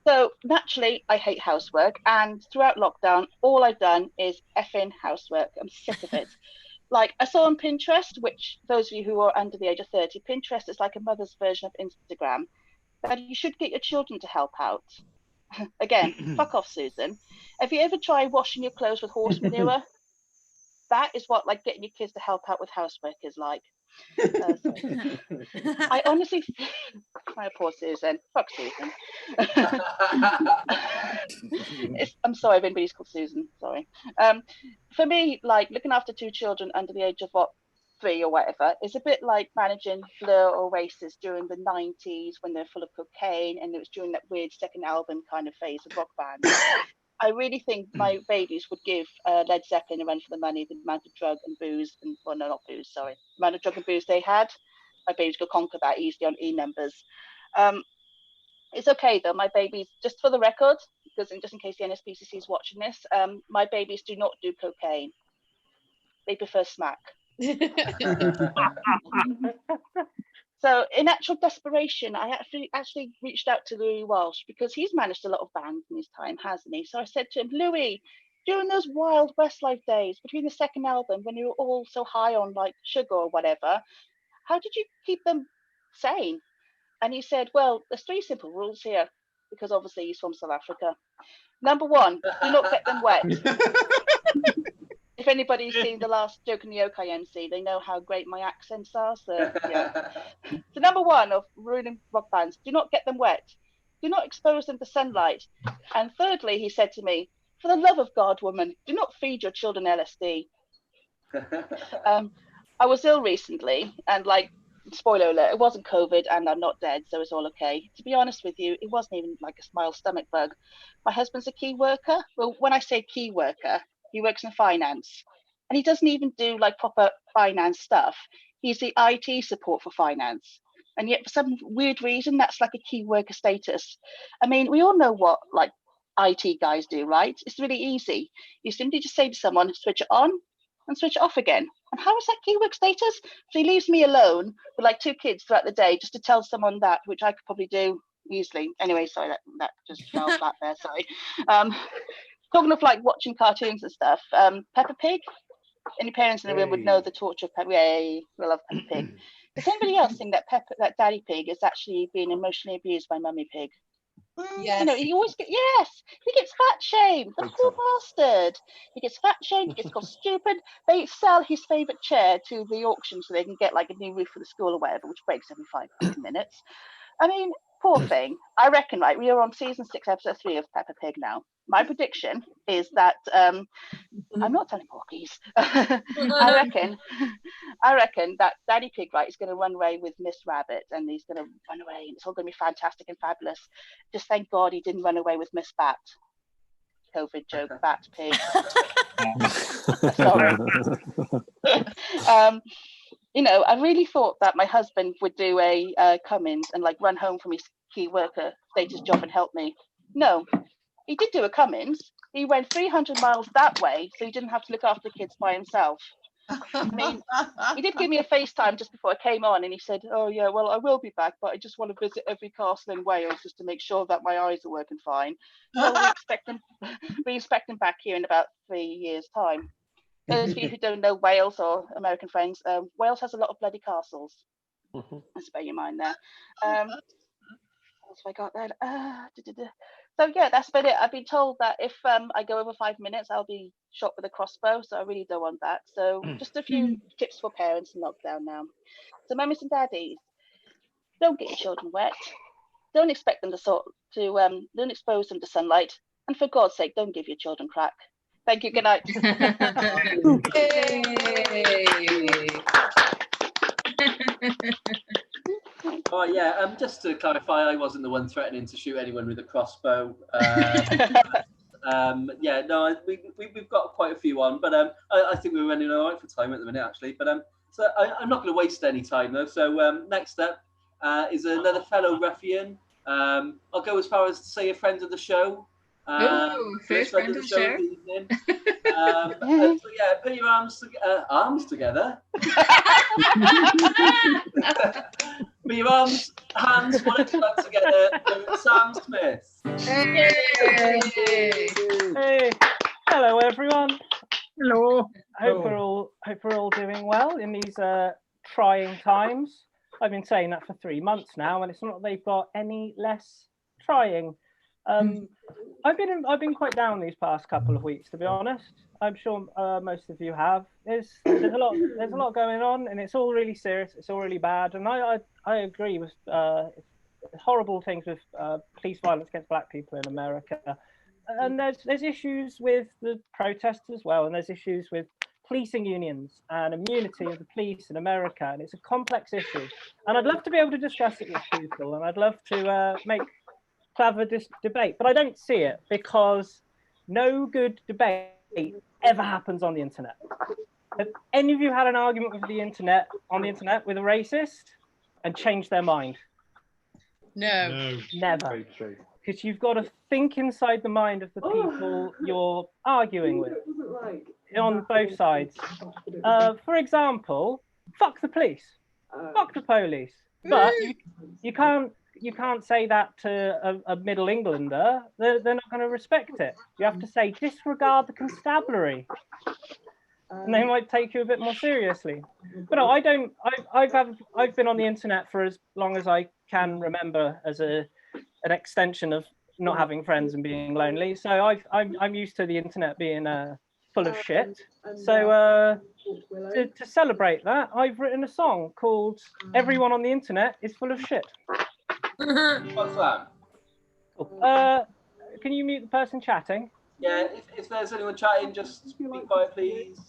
So naturally, I hate housework, and throughout lockdown, all I've done is effing housework. I'm sick of it. Like I saw on Pinterest, which those of you who are under the age of 30, Pinterest is like a mother's version of Instagram, that you should get your children to help out. Again, fuck off, Susan. Have you ever tried washing your clothes with horse manure? That is what like getting your kids to help out with housework is like. I honestly, my poor Susan. Fuck Susan. I'm sorry if anybody's called Susan. Sorry. For me, like looking after 2 children under the age of 3 or whatever is a bit like managing Blur or Oasis during the 90s when they're full of cocaine, and it was during that weird second album kind of phase of rock bands. I really think my babies would give Led Zeppelin a run for the money, the amount of drug and booze, and well, no, not booze, sorry, the amount of drug and booze they had. My babies could conquer that easily on E-numbers. It's okay though, my babies, just for the record, because just in case the NSPCC is watching this, my babies do not do cocaine. They prefer smack. So in actual desperation, I actually reached out to Louis Walsh because he's managed a lot of bands in his time, hasn't he? So I said to him, Louis, during those wild Westlife days between the second album when you were all so high on like sugar or whatever, how did you keep them saying? And he said, well, there's 3 simple rules here, because obviously he's from South Africa. Number 1, do not get them wet. If anybody's seen the last Joke and the Yokai MC, they know how great my accents are. So, yeah. So number 1 of ruining rock bands, do not get them wet. Do not expose them to sunlight. And thirdly, he said to me, for the love of God, woman, do not feed your children LSD. I was ill recently, and like, spoiler alert, it wasn't COVID, and I'm not dead, so it's all okay. To be honest with you, it wasn't even like a mild stomach bug. My husband's a key worker. Well, when I say key worker, he works in finance, and he doesn't even do like proper finance stuff. He's the IT support for finance. And yet for some weird reason, that's like a key worker status. I mean, we all know what like IT guys do, right? It's really easy. You simply just say to someone, switch it on and switch it off again. And how is that key work status? So he leaves me alone with like 2 kids throughout the day just to tell someone that, which I could probably do easily. Anyway, sorry, that just fell flat there, sorry. Talking of like watching cartoons and stuff, Peppa Pig, any parents in the room would know the torture of Peppa. Yay, we love Peppa Pig. Does anybody else think that Daddy Pig is actually being emotionally abused by Mummy Pig? Yes. You know, he always he gets fat shamed. The poor bastard. He gets fat shamed. He gets called stupid. They sell his favourite chair to the auction so they can get like a new roof for the school or whatever, which breaks every 5 minutes. I mean, poor thing. I reckon, right, we are on season 6, episode 3 of Peppa Pig now. My prediction is that I'm not telling porkies. I reckon that Daddy Pig, right, is going to run away with Miss Rabbit, and he's going to run away, and it's all going to be fantastic and fabulous. Just thank God he didn't run away with Miss Bat. COVID joke, Bat Pig. Sorry. You know, I really thought that my husband would do a Cummins and like run home from his key worker status job and help me. No, he did do a Cummins. He went 300 miles that way, so he didn't have to look after the kids by himself. I mean, he did give me a FaceTime just before I came on, and he said, oh yeah, well, I will be back, but I just want to visit every castle in Wales just to make sure that my eyes are working fine. Well, we expect him back here in about 3 years' time. Those of you who don't know Wales or American friends, Wales has a lot of bloody castles. Let's bear your mind there. What else have I got then? So yeah, that's about it. I've been told that if I go over 5 minutes, I'll be shot with a crossbow, so I really don't want that. So just a few tips for parents in lockdown now. So mummies and daddies, don't get your children wet. Don't expect them don't expose them to sunlight. And for God's sake, don't give your children crack. Thank you, good night. Oh yeah, just to clarify, I wasn't the one threatening to shoot anyone with a crossbow. Yeah, no, we've got quite a few on, but I think we're running all right for time at the minute, actually. But so I'm not going to waste any time though. So next up is another fellow ruffian. I'll go as far as to say a friend of the show. First friend of the show. So yeah, put your arms together. Put your hands, whatever you like together. Sam Smith. Hey, hello everyone. Hello. Hope we're all doing well in these trying times. I've been saying that for 3 months now, and it's not that they've got any less trying. I've been quite down these past couple of weeks, to be honest. I'm sure most of you have. There's a lot going on, and it's all really serious. It's all really bad, and I agree with horrible things with police violence against Black people in America. And there's issues with the protests as well, and there's issues with policing unions and immunity of the police in America, and it's a complex issue. And I'd love to be able to discuss it with people, and I'd love to make clever debate, but I don't see it because no good debate ever happens on the internet. Have any of you had an argument with the internet with a racist and changed their mind? No. Never. Because you've got to think inside the mind of the people you're arguing with on both sides. For example, fuck the police, fuck the police, but you can't say that to a Middle Englander. They're not going to respect it. You have to say disregard the constabulary. and they might take you a bit more seriously. But no, I don't. I've been on the internet for as long as I can remember as an extension of not having friends and being lonely. So I'm used to the internet being full of shit. So to celebrate that, I've written a song called "Everyone on the Internet is Full of Shit." What's that? Cool. Can you mute the person chatting? Yeah, if there's anyone chatting, just be quiet, please.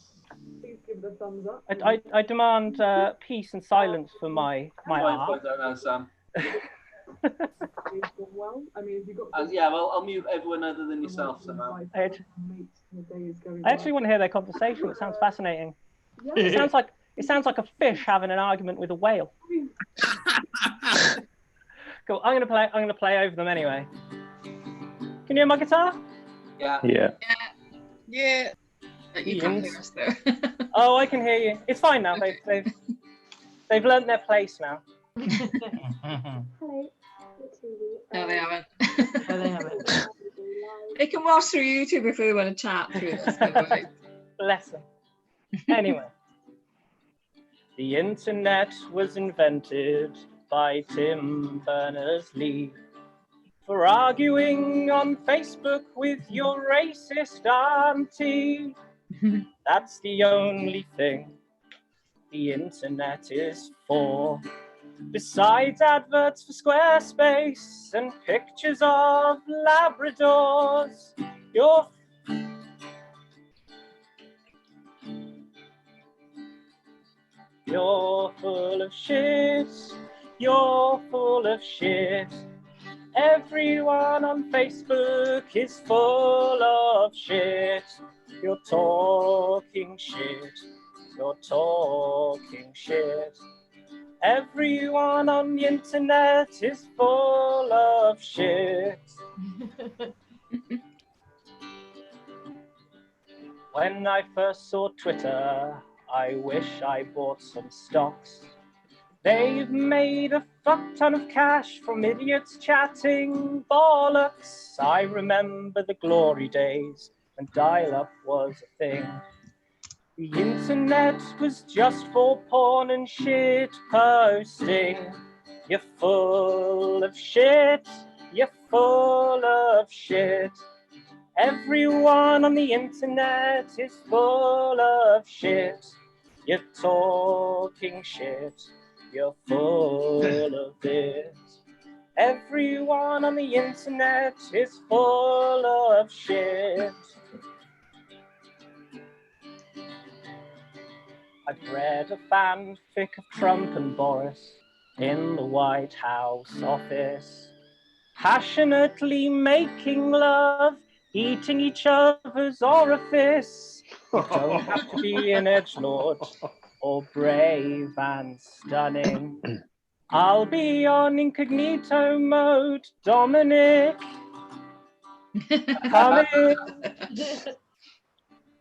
Please give the thumbs up. I demand peace and silence for my art. Point that out, Sam. Well, I mean, if you got. Yeah, well, I'll mute everyone other than yourself somehow. I actually want to hear their conversation. It sounds fascinating. It sounds like a fish having an argument with a whale. Cool. I'm gonna play over them anyway. Can you hear my guitar? Yeah. Yeah. You can't hear us though. Oh, I can hear you. It's fine now. They've learnt their place now. No, they haven't. No, they haven't. They can watch through YouTube if they want to chat through this. By the way. Bless them. Anyway, the internet was invented by Tim Berners-Lee for arguing on Facebook with your racist auntie. That's the only thing the internet is for. Besides adverts for Squarespace and pictures of Labradors, you're full of shit. You're full of shit. Everyone on Facebook is full of shit. You're talking shit. You're talking shit. Everyone on the internet is full of shit. When I first saw Twitter, I wish I bought some stocks. They've made a fuck ton of cash from idiots chatting bollocks. I remember the glory days when dial-up was a thing. The internet was just for porn and shit posting. You're full of shit. You're full of shit. Everyone on the internet is full of shit. You're talking shit. You're full of it. Everyone on the internet is full of shit. I've read a fanfic of Trump and Boris in the White House office, passionately making love, eating each other's orifice. You don't have to be an edgelord or brave and stunning. I'll be on incognito mode, Dominic.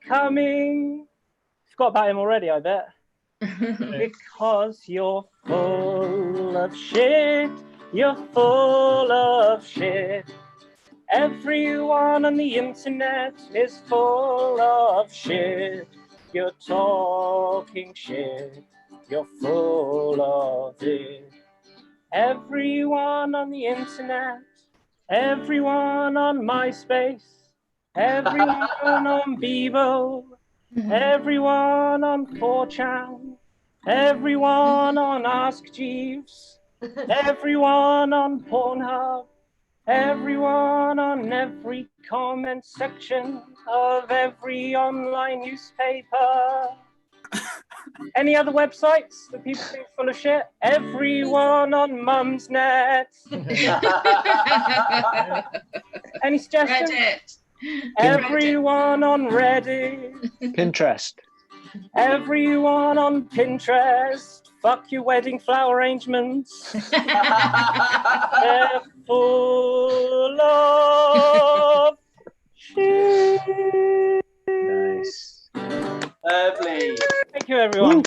Coming. Forgot about him already, I bet. Because you're full of shit. You're full of shit. Everyone on the internet is full of shit. You're talking shit. You're full of it. Everyone on the internet. Everyone on MySpace. Everyone on Bebo. Everyone on 4chan. Everyone on Ask Jeeves. Everyone on Pornhub. Everyone on every comment section of every online newspaper. Any other websites that people think full of shit? Everyone on Mumsnet. Any suggestions? Reddit. Everyone on Reddit. Pinterest. Everyone on Pinterest. Fuck your wedding flower arrangements. They're full of shit. Nice. Lovely. Thank you, everyone.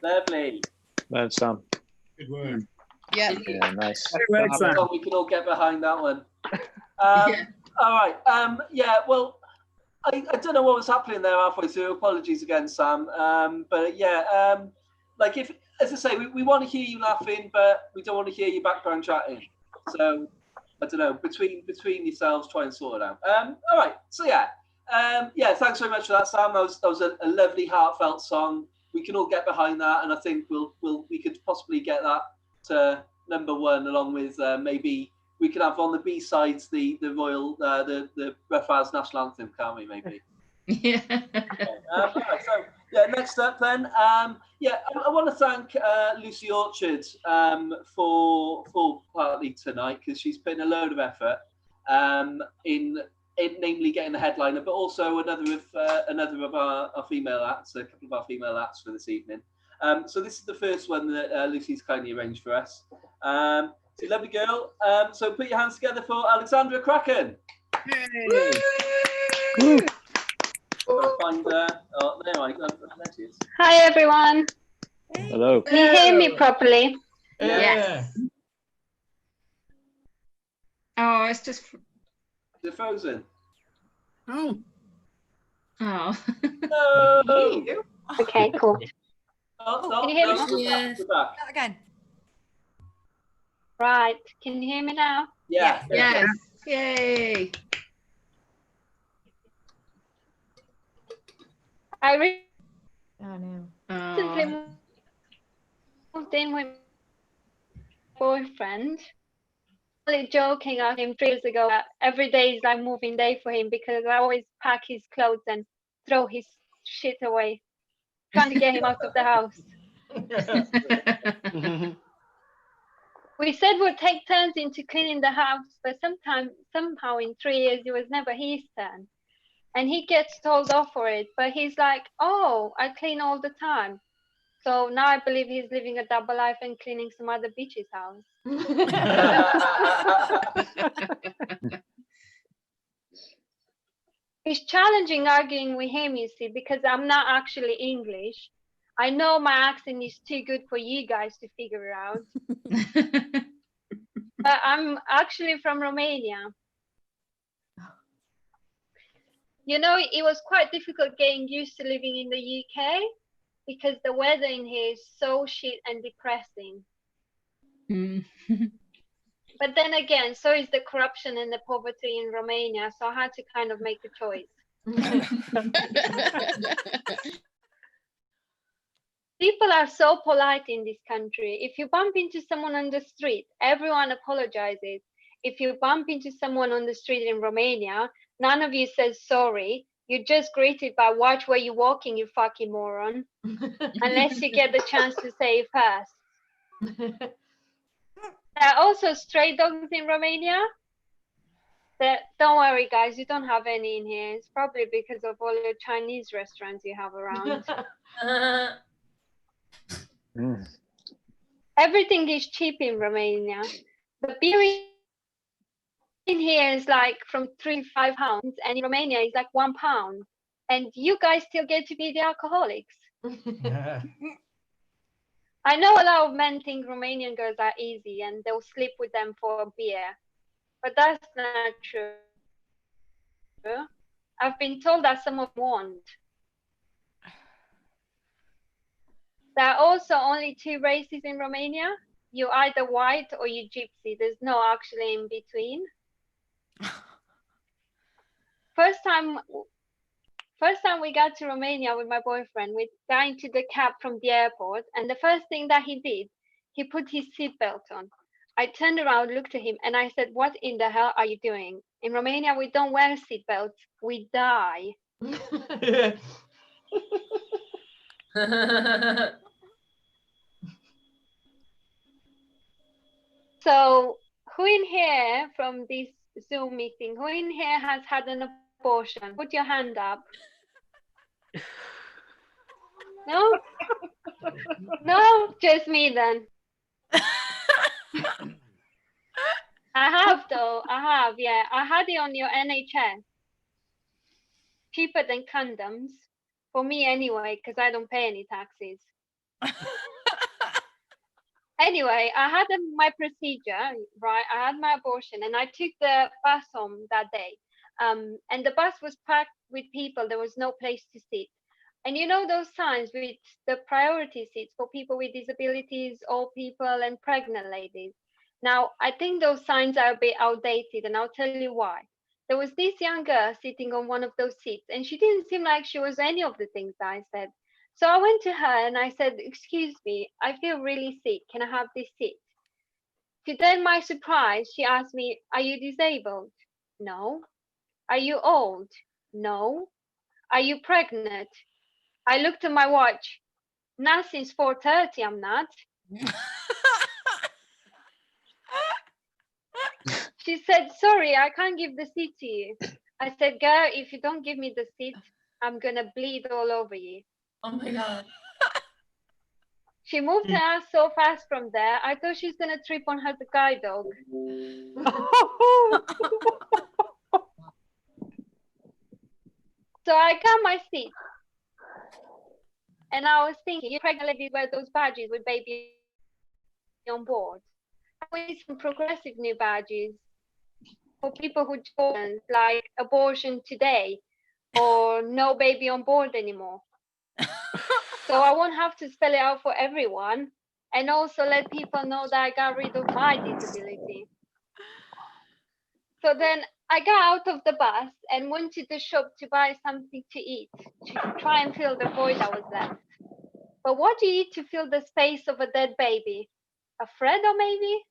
Lovely. Well done. Good work. Yeah. Yeah, nice. We can all get behind that one. All right. Yeah. Well, I don't know what was happening there halfway through. Apologies again, Sam. But yeah, like if, as I say, we want to hear you laughing, but we don't want to hear your background chatting. So I don't know. Between yourselves, try and sort it out. All right. So yeah, yeah. Thanks very much for that, Sam. That was a lovely, heartfelt song. We can all get behind that, and I think we could possibly get that to #1 along with maybe. We could have on the B sides the Royal the Rough House national anthem, can't we? Maybe. Yeah. All right, so yeah, next up then. Yeah, I want to thank Lucy Orchard for partly tonight because she's put in a load of effort in namely getting the headliner, but also another of our female acts, a couple of our female acts for this evening. So this is the first one that Lucy's kindly arranged for us. She's a lovely girl. So put your hands together for Alexandra Kraken. Find oh, there I go. There she is. Hi everyone. Hello. Can you hear me properly? Yes. Oh, it's just. They're frozen. Oh. Oh. No. Okay, cool. Oh, can you hear me? Yes. We're back. Again. Right. Can you hear me now? Yeah. Yes. Yay. I Oh recently moved in with my boyfriend. Only joking at him 3 years ago. Every day is like moving day for him because I always pack his clothes and throw his shit away, trying to get him out of the house. We said we'd take turns into cleaning the house, but somehow in 3 years it was never his turn. And he gets told off for it, but he's like, oh, I clean all the time. So now I believe he's living a double life and cleaning some other bitch's house. It's challenging arguing with him, you see, because I'm not actually English. I know my accent is too good for you guys to figure out. But I'm actually from Romania. You know, it was quite difficult getting used to living in the UK because the weather in here is so shit and depressing. But then again, so is the corruption and the poverty in Romania. So I had to kind of make a choice. People are so polite in this country. If you bump into someone on the street, everyone apologizes. If you bump into someone on the street in Romania, none of you says sorry. You're just greeted by watch where you're walking, you fucking moron. Unless you get the chance to say it first. There are also stray dogs in Romania. Don't worry, guys, you don't have any in here. It's probably because of all the Chinese restaurants you have around. Everything is cheap in Romania. The beer in here is like from £3 to £5, and in Romania is like £1. And you guys still get to be the alcoholics. I know a lot of men think Romanian girls are easy and they'll sleep with them for a beer, but that's not true. I've been told that some of them won't. There are also only 2 races in Romania. You're either white or you gypsy. There's no actually in between. First time we got to Romania with my boyfriend, we got into the cab from the airport, and the first thing that he did, he put his seatbelt on. I turned around, looked at him, and I said, what in the hell are you doing? In Romania, we don't wear seatbelts, we die. So who in here from this Zoom meeting, who in here has had an abortion? Put your hand up. No? No, just me then. I have though, I have, yeah. I had it on your NHS. Cheaper than condoms. For me anyway, because I don't pay any taxes. Anyway, I had my procedure, right? I had my abortion and I took the bus home that day. And the bus was packed with people, there was no place to sit. And you know those signs with the priority seats for people with disabilities, old people and pregnant ladies. Now, I think those signs are a bit outdated, and I'll tell you why. There was this young girl sitting on one of those seats, and she didn't seem like she was any of the things that I said. So I went to her and I said, "Excuse me, I feel really sick. Can I have this seat?" To then my surprise, she asked me, "Are you disabled?" No. "Are you old?" No. "Are you pregnant?" I looked at my watch. "Not since 4:30, I'm not." She said, "Sorry, I can't give the seat to you." I said, "Girl, if you don't give me the seat, I'm gonna bleed all over you." Oh my God. She moved her ass so fast from there, I thought she was gonna trip on her guide dog. So I got my seat. And I was thinking, you pregnant ladies wear those badges with baby on board. We need some progressive new badges for people who join, like abortion today or no baby on board anymore. So I won't have to spell it out for everyone, and also let people know that I got rid of my disability. So then I got out of the bus and went to the shop to buy something to eat, to try and fill the void that was left. But what do you eat to fill the space of a dead baby? A Freddo, maybe?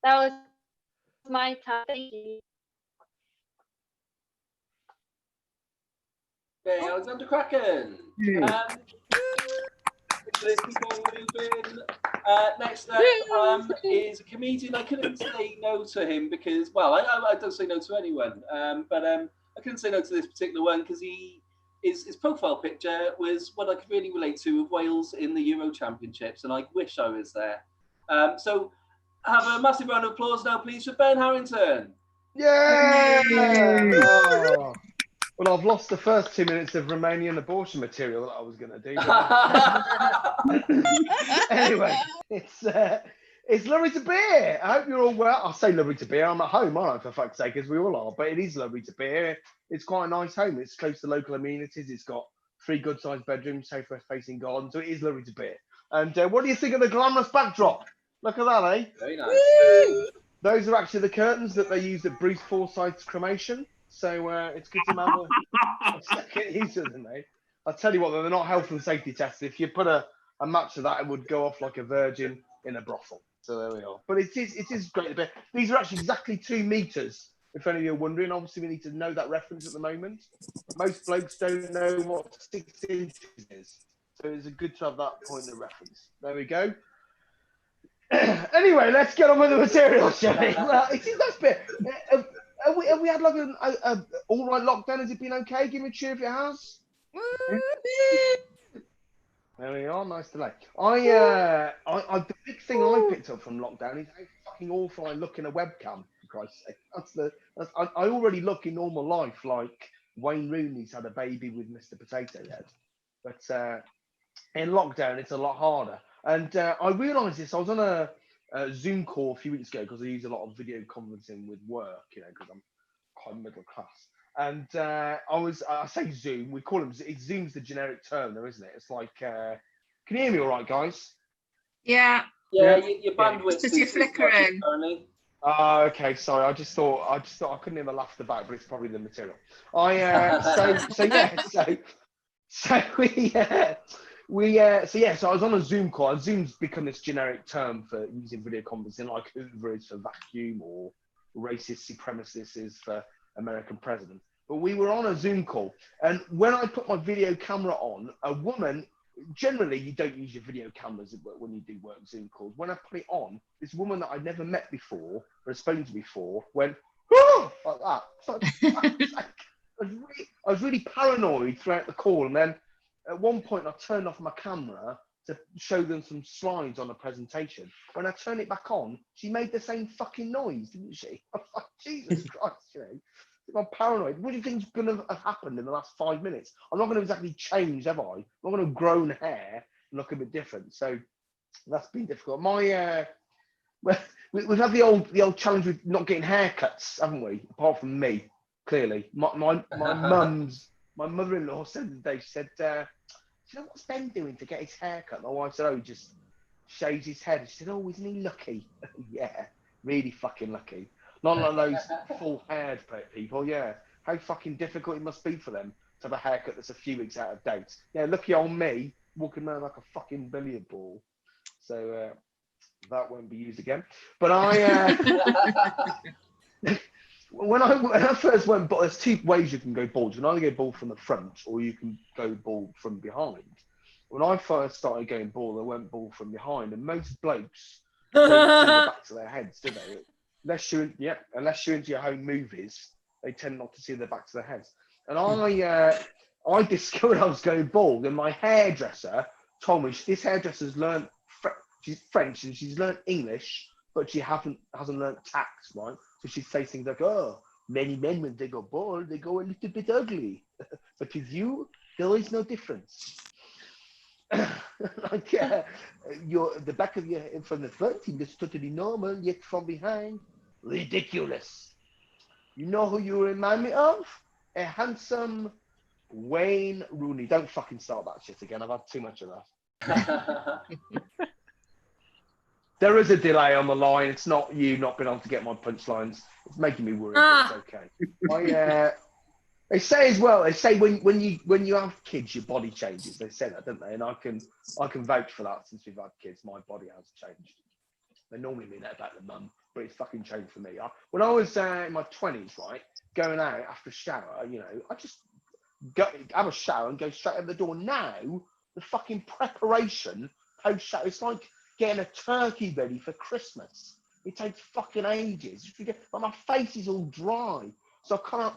That was my time. Thank you. Okay, Alexander Kraken. Let's keep on moving. Next up is a comedian. I couldn't say no to him because, well, I don't say no to anyone, but I couldn't say no to this particular one because his profile picture was what I could really relate to of Wales in the Euro Championships, and I wish I was there. So have a massive round of applause now, please, for Ben Harrington. Yeah! Oh. Well, I've lost the first 2 minutes of Romanian abortion material that I was going to do. But anyway, it's lovely to be here. I hope you're all well. I say lovely to be here. I'm at home, aren't I, for fuck's sake, as we all are. But it is lovely to be here. It's quite a nice home. It's close to local amenities. It's got 3 good-sized bedrooms, southwest-facing garden. So it is lovely to be here. And what do you think of the glamorous backdrop? Look at that, eh? Very nice. Those are actually the curtains that they used at Bruce Forsyth's cremation. So it's good to have a second use of them, mate. I'll tell you what, they're not health and safety tested. If you put a match of that, it would go off like a virgin in a brothel. So there we are. But it is great to be. These are actually exactly 2 meters, if any of you are wondering. Obviously, we need to know that reference at the moment. Most blokes don't know what 6 inches is. So it's good to have that point of reference. There we go. Anyway, let's get on with the material, shall we? Well, it's a nice bit. Have we had like an all right lockdown? Has it been okay? Give me a cheer if it has. There we are. Nice delay. The big thing I picked up from lockdown is how fucking awful I look in a webcam. For Christ's sake, I already look in normal life like Wayne Rooney's had a baby with Mr. Potato Head, but in lockdown it's a lot harder. And I realised this. I was on a Zoom call a few weeks ago because I use a lot of video conferencing with work, because I'm quite middle class. And I say Zoom. We call them. Zoom's the generic term, though, isn't it? It's like, can you hear me all right, guys? Yeah. Yeah, your bandwidth is flickering. Oh, okay. Sorry, I just thought I couldn't hear the laughter back, but it's probably the material. So I was on a Zoom call. Zoom's become this generic term for using video conferencing, like Uber is for vacuum or racist supremacist is for American president. But we were on a Zoom call, and when I put my video camera on, a woman, generally you don't use your video cameras when you do work Zoom calls. When I put it on, this woman that I'd never met before or spoken to before went, "Oh!" like that. I was really paranoid throughout the call, and then at one point I turned off my camera to show them some slides on a presentation. When I turned it back on, she made the same fucking noise, didn't she? I was like, Jesus Christ, I'm paranoid. What do you think's going to have happened in the last 5 minutes? I'm not going to exactly change, have I? I'm not going to have grown hair and look a bit different. So that's been difficult. My we've had the old challenge with not getting haircuts, haven't we? Apart from me, clearly. My mother-in-law said the day, she said, "Do you know what's Ben doing to get his haircut?" My wife said, "Oh, he just shaves his head." She said, "Oh, isn't he lucky?" Yeah, really fucking lucky. Not like those full-haired people. Yeah, how fucking difficult it must be for them to have a haircut that's a few weeks out of date. Yeah, lucky on me, walking around like a fucking billiard ball. So that won't be used again. But when I first went bald, there's two ways you can go bald. You can either go bald from the front or you can go bald from behind. When I first started going bald, I went bald from behind, and most blokes don't see the backs of their heads, do they? Unless you're into your home movies, they tend not to see the backs of their heads. And I discovered I was going bald, and my hairdresser told me this hairdresser's learned she's French and she's learned English, but she hasn't learned tax, right? So she'd say things like, "Oh, many men when they go bald, they go a little bit ugly, but with you, there is no difference." Like the back of your head from the front is totally normal, yet from behind, ridiculous. You know who you remind me of? A handsome Wayne Rooney. Don't fucking start that shit again. I've had too much of that. There is a delay on the line. It's not you not being able to get my punchlines. It's making me worried. But it's okay. They say as well. They say when you have kids, your body changes. They say that, don't they? And I can vouch for that. Since we've had kids, my body has changed. They normally mean that about the mum, but it's fucking changed for me. When I was in my 20s, right, going out after a shower, you know, I just have a shower and go straight out the door. Now the fucking preparation post shower, it's like getting a turkey ready for Christmas. It takes fucking ages. But my face is all dry, so I can't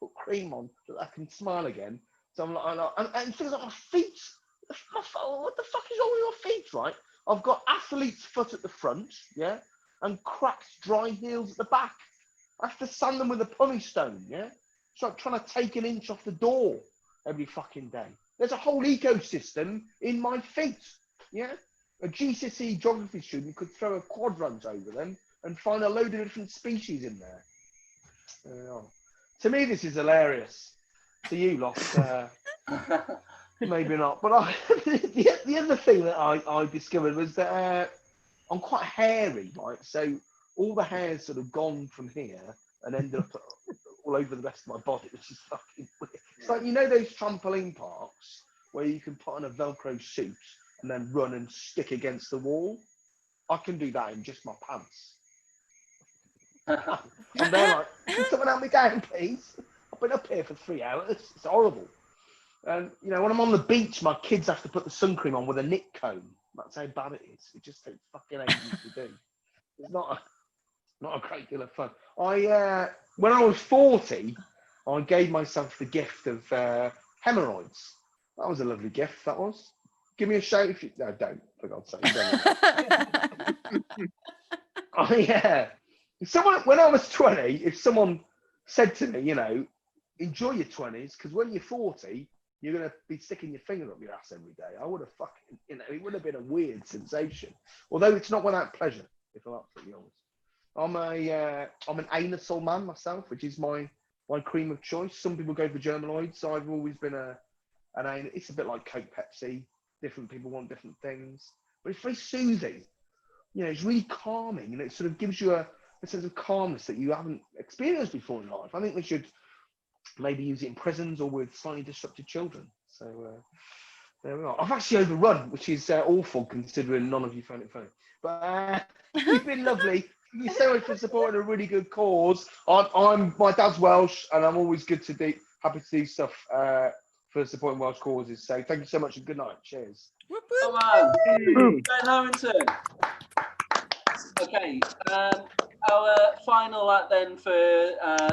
put cream on so that I can smile again. So I'm like, and things like my feet. What the fuck is wrong with my feet, right? I've got athlete's foot at the front, yeah, and cracked dry heels at the back. I have to sand them with a pumice stone, yeah. It's like trying to take an inch off the door every fucking day. There's a whole ecosystem in my feet, yeah. A GCSE geography student could throw a quadrant over them and find a load of different species in there. To me, this is hilarious. To you lot, maybe not. But the other thing that I discovered was that I'm quite hairy, right? So all the hair's sort of gone from here and ended up all over the rest of my body, which is fucking weird. It's like, you know those trampoline parks where you can put on a Velcro suit and then run and stick against the wall? I can do that in just my pants. I'm there like, can someone help me down, please? I've been up here for 3 hours. It's horrible. And, you know, when I'm on the beach, my kids have to put the sun cream on with a knit comb. That's how bad it is. It just takes fucking ages to do. It's not a great deal of fun. When I was 40, I gave myself the gift of hemorrhoids. That was a lovely gift, that was. Give me a shout if you... No, don't, for God's sake. When I was 20, if someone said to me, you know, enjoy your 20s, because when you're 40, you're going to be sticking your finger up your ass every day. I would have fucking, you know, it would have been a weird sensation. Although it's not without pleasure, if I'm absolutely honest. I'm an anusal man myself, which is my cream of choice. Some people go for germanoids, so I've always been an anus. It's a bit like Coke, Pepsi. Different people want different things, but it's very soothing. You know, it's really calming, and it sort of gives you a sense of calmness that you haven't experienced before in life. I think we should maybe use it in prisons or with slightly disrupted children. So there we are. I've actually overrun, which is awful considering none of you found it funny. But you've been lovely. Thank you so much for supporting a really good cause. My dad's Welsh, and I'm always happy to do stuff for supporting Welsh causes. So thank you so much and good night. Cheers. Come on, Ben Harrington. Okay, our final act then for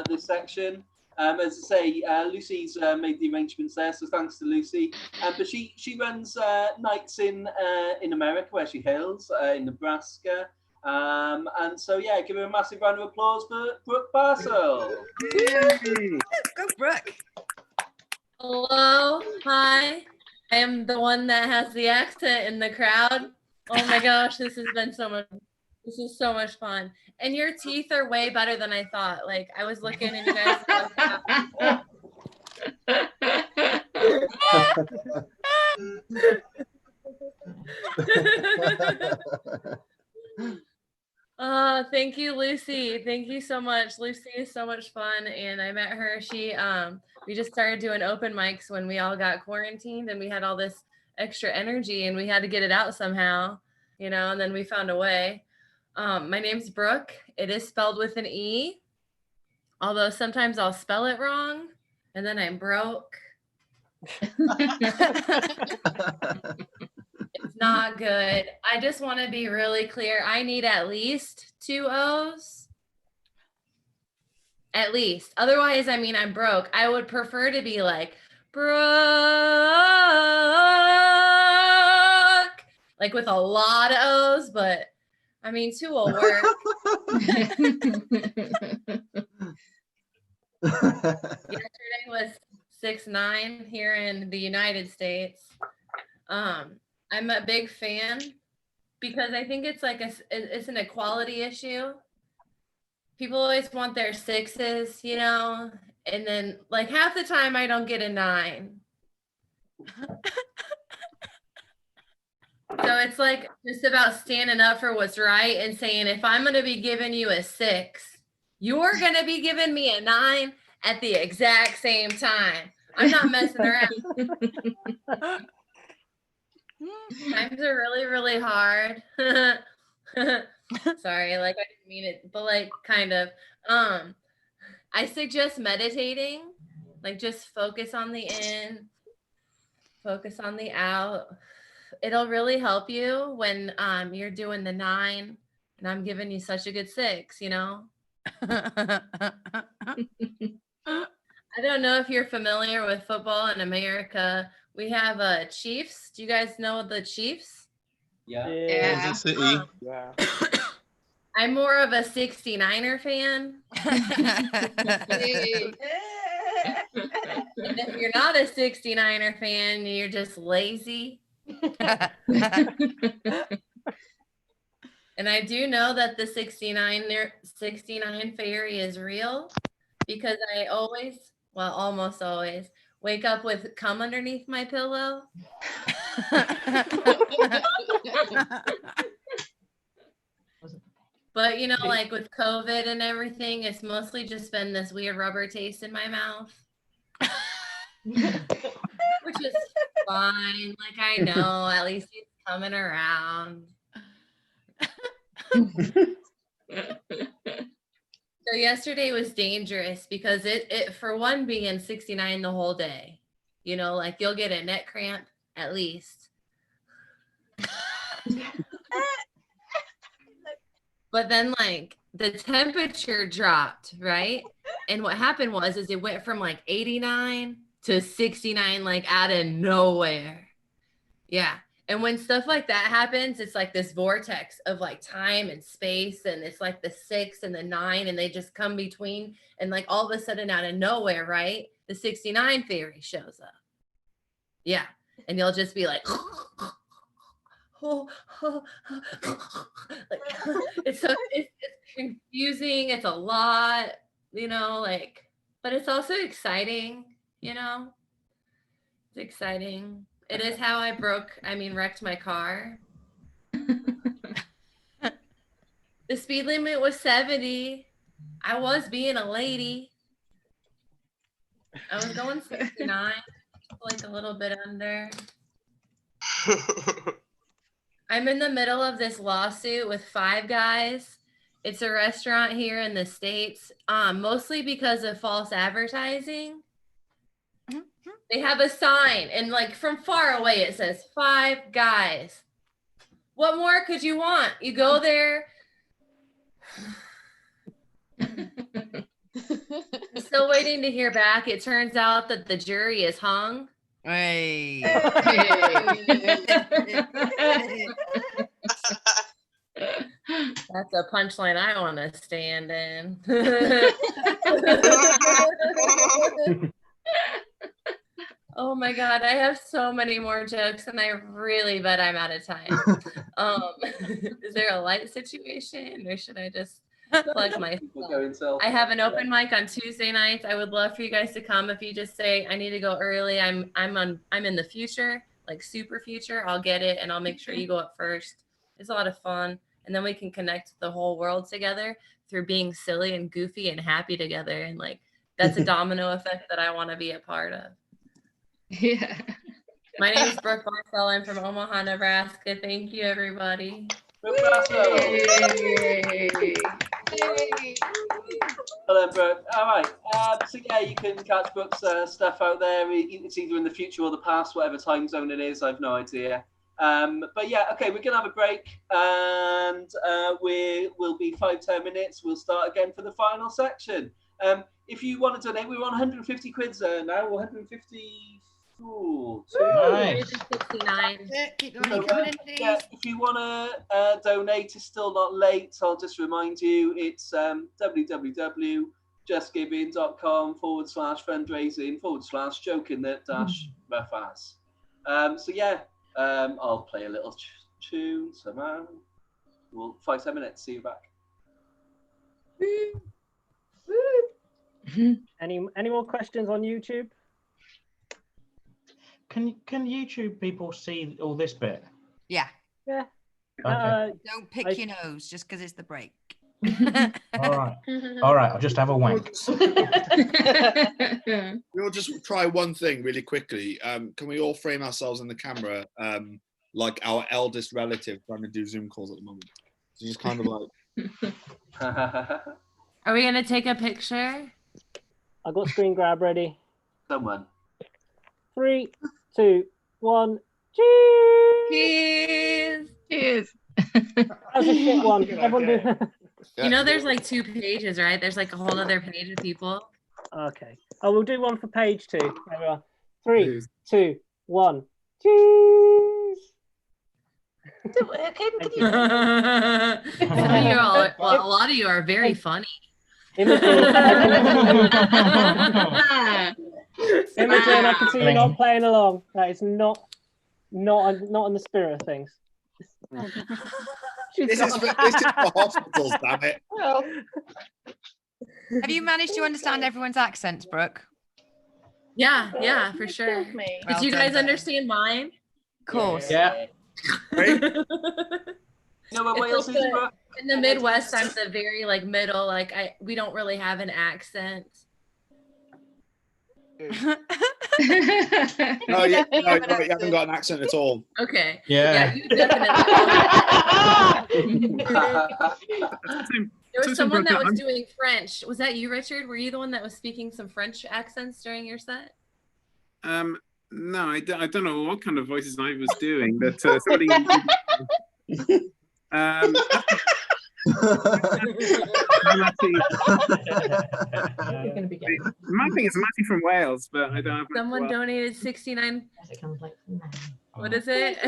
this section. As I say, Lucy's made the arrangements there, so thanks to Lucy. But she runs nights in America, where she hails, in Nebraska. And so, yeah, give her a massive round of applause for Brooke Barcel. Go, Brooke. Hello, hi. I am the one that has the accent in the crowd. Oh my gosh, this has been so much This is so much fun. And your teeth are way better than I thought. Like, I was looking and you guys thank you, Lucy. Thank you so much. Lucy is so much fun. And I met her. We just started doing open mics when we all got quarantined and we had all this extra energy and we had to get it out somehow, and then we found a way. My name's Brooke. It is spelled with an E, although sometimes I'll spell it wrong and then I'm broke. It's not good. I just want to be really clear. I need at least 2 O's. At least. Otherwise, I'm broke. I would prefer to be like, Brooke, like with a lot of O's, but 2 will work. Yesterday was 6'9" here in the United States. I'm a big fan because I think it's like it's an equality issue. People always want their 6s, and then like half the time I don't get a 9. So it's like just about standing up for what's right and saying, if I'm going to be giving you a 6, you're going to be giving me a 9 at the exact same time. I'm not messing around. Times are really, really hard. Sorry, like I didn't mean it, but like kind of. I suggest meditating, like just focus on the in, focus on the out. It'll really help you when you're doing the 9 and I'm giving you such a good 6, I don't know if you're familiar with football in America. We have Chiefs. Do you guys know the Chiefs? Yeah. Kansas City. Yeah. I'm more of a 69er fan. And if you're not a 69er fan, you're just lazy. And I do know that the 69 fairy is real because I almost always wake up with cum underneath my pillow. But like with COVID and everything, it's mostly just been this weird rubber taste in my mouth. Which is fine. Like I know, at least he's coming around. So yesterday was dangerous because it for one being 69 the whole day, like you'll get a neck cramp at least. But then like the temperature dropped, right? And what happened is it went from like 89 to 69 like out of nowhere. Yeah. And when stuff like that happens, it's like this vortex of like time and space, and it's like the 6 and the 9 and they just come between, and like all of a sudden out of nowhere, right? The 69 fairy shows up. Yeah. And you'll just be like like it's confusing, it's a lot, but it's also exciting, it's exciting. It is how I wrecked my car. The speed limit was 70. I was being a lady. I was going 69, like a little bit under. I'm in the middle of this lawsuit with 5 guys. It's a restaurant here in the States, mostly because of false advertising. They have a sign, and like from far away, it says 5 guys. What more could you want? You go there. Still waiting to hear back. It turns out that the jury is hung. Hey. That's a punchline I want to stand in. Oh my God, I have so many more jokes and I really bet I'm out of time. Is there a light situation, or should I just plug my? Go I have an open mic on Tuesday nights. I would love for you guys to come. If you just say I need to go early, I'm in the future, like super future. I'll get it, and I'll make sure you go up first. It's a lot of fun, and then we can connect the whole world together through being silly and goofy and happy together, and like that's a domino effect that I want to be a part of. Yeah. My name is Brooke Barcel. I'm from Omaha, Nebraska. Thank you, everybody. Hello, Brooke. All right. So yeah, you can catch Brooke's stuff out there. It's either in the future or the past, whatever time zone it is. I've no idea. But yeah, okay, we're gonna have a break, and we'll be 5-10 minutes. We'll start again for the final section. If you want to donate, we're on 150 quid now. 150. Ooh, Nice. 69. Keep the money coming in, please. Yeah, if you want to donate, it's still not late. I'll just remind you, it's www.justgiving.com/fundraising/joking-rough-ass. So yeah, I'll play a little tune somehow. Well, 5-10 minutes. See you back. Any more questions on YouTube? Can YouTube people see all this bit? Yeah. Yeah. Okay. Don't pick your nose just because it's the break. All right. All right. I'll just have a wank. We'll just try one thing really quickly. Can we all frame ourselves in the camera like our eldest relative trying to do Zoom calls at the moment? So just kind of like. Are we gonna take a picture? I got screen grab ready. Someone. 3, 2, 1. Cheers! Cheers! Cheers! That was a shit one. Everyone do. You know, there's like 2 pages, right? There's like a whole other page of people. Okay. Oh, we'll do one for page 2. There we are. 3, 2, 1. Cheers! Some of you are, well, a lot of you are very funny. Imogen, I can see you not playing along. That is not in the spirit of things. This is for hospitals, damn it. Have you managed to understand everyone's accents, Brooke? Yeah, for sure. Did you guys understand mine? Of course. Yeah. You know what Wales is, Brooke? In the Midwest, I'm the very like middle. Like we don't really have an accent. No, you haven't got an accent at all. Okay. Yeah. You definitely. There was someone that was doing French. Was that you, Richard? Were you the one that was speaking some French accents during your set? No, I don't know what kind of voices I was doing, but somebody. Matty is Matty from Wales, but I don't have. Someone donated 69. What is it?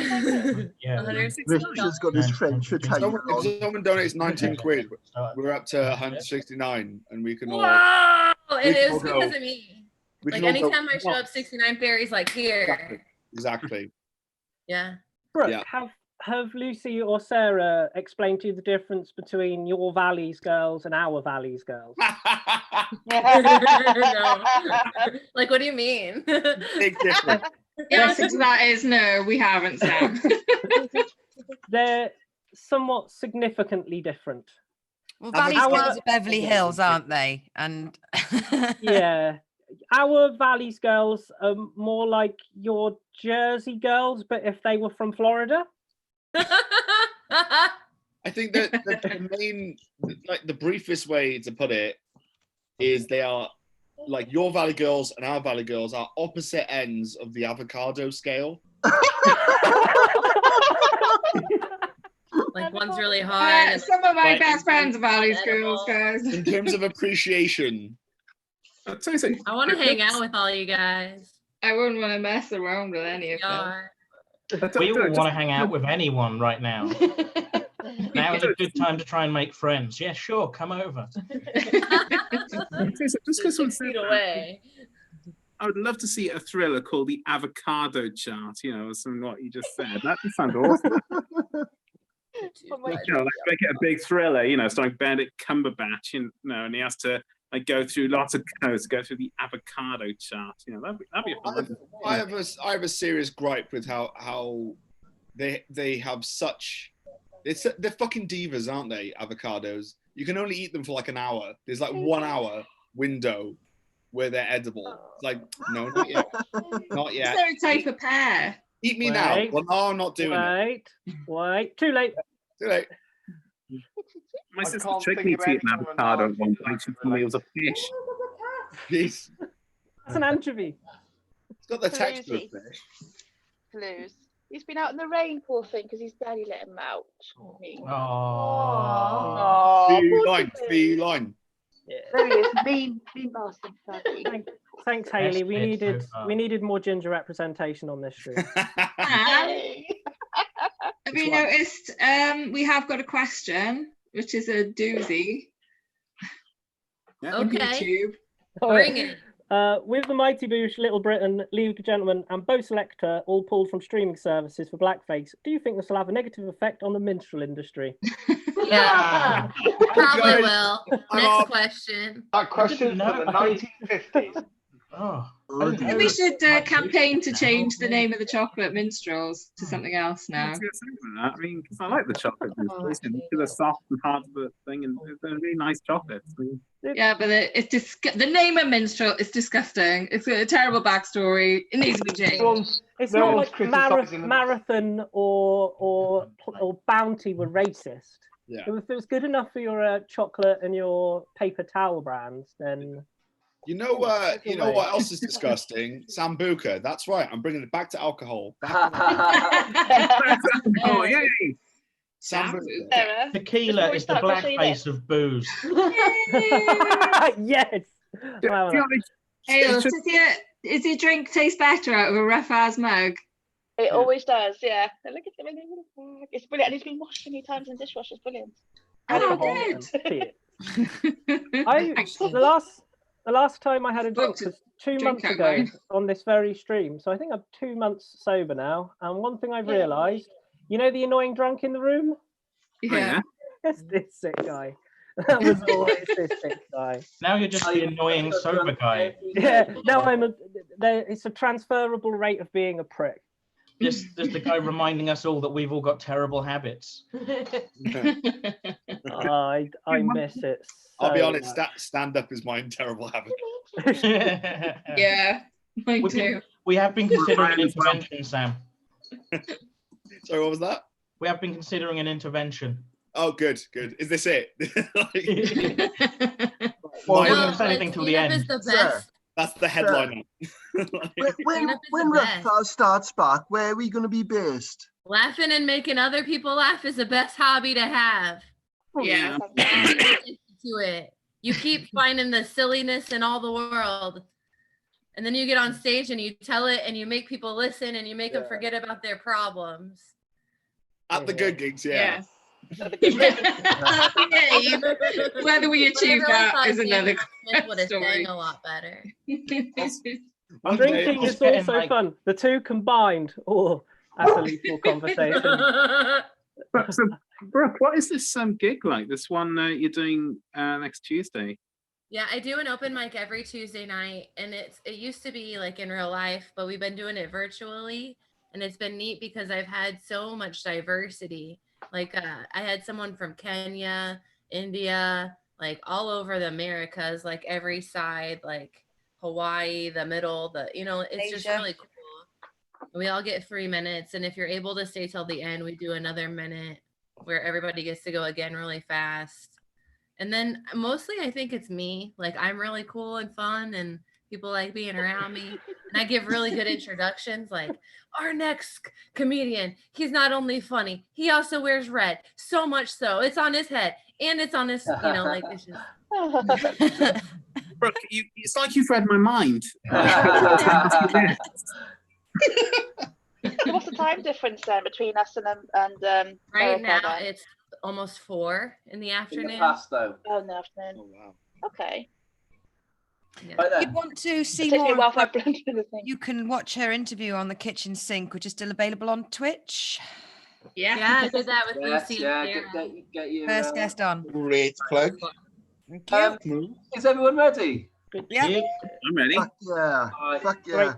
Yeah. Richard's got his French for Someone donates 19 quid. We're up to 169, and we can all. Wow! It is all because go. of me. We Like can all go anytime I show up, 69 Barry's like here. Exactly. Yeah. Brooke, Yeah. have Lucy or Sarah explained to you the difference between your Valley's girls and our Valley's girls? No. Like, what do you mean? Big difference. The answer to that is no, we haven't, Sam. They're somewhat significantly different. Well, Valley's girls are Beverly Hills, aren't they? And yeah. Our Valley's girls are more like your Jersey girls, but if they were from Florida. I think that the main, like the briefest way to put it is they are like your Valley girls and our Valley girls are opposite ends of the avocado scale. Like one's really hard. Some of my best friends are Valley's girls, guys. In terms of appreciation. I want to hang out with all you guys. I wouldn't want to mess around with any of them. We all want to hang out with anyone right now. Now is a good time to try and make friends. Yeah, sure, come over. Just because one said away. I would love to see a thriller called The Avocado Chart, you know, from what you just said. That sounds awesome. Oh my You know, let's make it a big thriller. You know, starring Benedict Cumberbatch. You know, and he has to like go through lots of codes, go through the avocado chart. You know, that'd be a fun. I have a serious gripe with how they have such. They're fucking divas, aren't they? Avocados. You can only eat them for like an hour. There's like 1 hour window where they're edible. It's like, no, not yet. Not Is yet. there a type of pear? Eat me now. Well, no, I'm not doing it. Wait. Too late. Too late. My sister tricked me to eat an avocado at one point. She told me it was a fish. Jeez. It's an anchovy. It's got the texture of fish. Blues. He's been out in the rain, poor thing, because his daddy let him out. Feline. There he is, mean bastard daddy. Thanks, Hayley. We needed more ginger representation on this stream. Have you noticed we have got a question, which is a doozy. On YouTube. Bring it. With the Mighty Boosh, Little Britain, League of Gentlemen, and Bo Selector all pulled from streaming services for blackface, do you think this will have a negative effect on the minstrel industry? Yeah, probably will. Next question. That question for the 1950s. Maybe we should campaign to change the name of the chocolate minstrels to something else now. I mean, because I like the chocolate minstrels. They're soft and hard of the thing, and they're really nice chocolates. Yeah, but the name of minstrel is disgusting. It's got a terrible backstory. It needs to be changed. It's not like Marathon or Bounty were racist. Yeah. If it was good enough for your chocolate and your paper towel brands, then you know what else is disgusting? Sambuca. That's right. I'm bringing it back to alcohol. Oh, yay! Sambuca. Tequila is the blackface of booze. Yes. Hey, does your drink taste better out of a rough ass mug? It always does, yeah. Look at them in the bag. It's brilliant. And it's been washed so many times in the dishwasher. It's brilliant. Oh, good. The last time I had a drink was 2 months ago on this very stream. So I think I'm 2 months sober now. And one thing I've realised, you know the annoying drunk in the room? Yeah. It's this sick guy. That was always this sick guy. Now you're just the annoying sober guy. Yeah, now it's a transferable rate of being a prick. Just the guy reminding us all that we've all got terrible habits. I miss it. I'll be honest, stand-up is my terrible habit. Yeah, mine too. We have been considering an intervention, Sam. Sorry, what was that? We have been considering an intervention. Oh, good. Is this it? Well, I wouldn't say anything till the end. That's the headline. When Rough starts back, where are we going to be based? Laughing and making other people laugh is the best hobby to have. Yeah. To it. You keep finding the silliness in all the world. And then you get on stage and you tell it and you make people listen and you make them forget about their problems. At the good gigs, yeah. Whether we achieve that is another story. A lot better. Drinking is also fun. The two combined, that's a lethal conversation. So, Brooke, what is this gig like? This one you're doing next Tuesday? Yeah, I do an open mic every Tuesday night, and it used to be like in real life, but we've been doing it virtually, and it's been neat because I've had so much diversity. Like I had someone from Kenya, India, like all over the Americas, like every side, like Hawaii, the middle, it's just really cool. We all get 3 minutes, and if you're able to stay till the end, we do another minute where everybody gets to go again really fast. And then mostly I think it's me. Like I'm really cool and fun and people like being around me. And I give really good introductions like our next comedian, he's not only funny, he also wears red. So much so it's on his head and it's on his, like it's just... Brooke, it's like you've read my mind. What's the time difference then between us and right now it's almost 4 in the afternoon. In the past, though. Oh, in the afternoon. Oh, wow. Okay. Yeah. If you want to see more, you can watch her interview on the kitchen sink, which is still available on Twitch. Yeah, I did that with Yes, Lucy. yeah, and get your First guest on. Great plug. Thank you. Is everyone ready? Yeah. I'm ready. Fuck yeah. Alright. Fuck Great, yeah.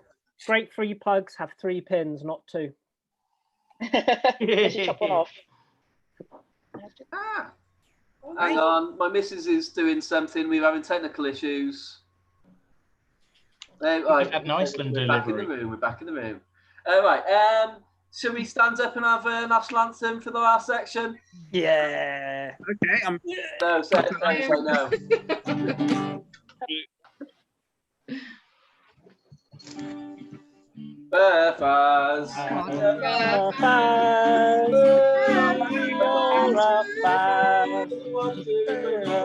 great 3 plugs have 3 pins, not 2. Let's chop one off. Hang on, my missus is doing something. We're having technical issues. We've had an Iceland We're back in the delivery. room. We're back in the room. All right. Shall we stand up and have a national anthem for the last section? Yeah. Okay, I'm. No, say no. Belfast.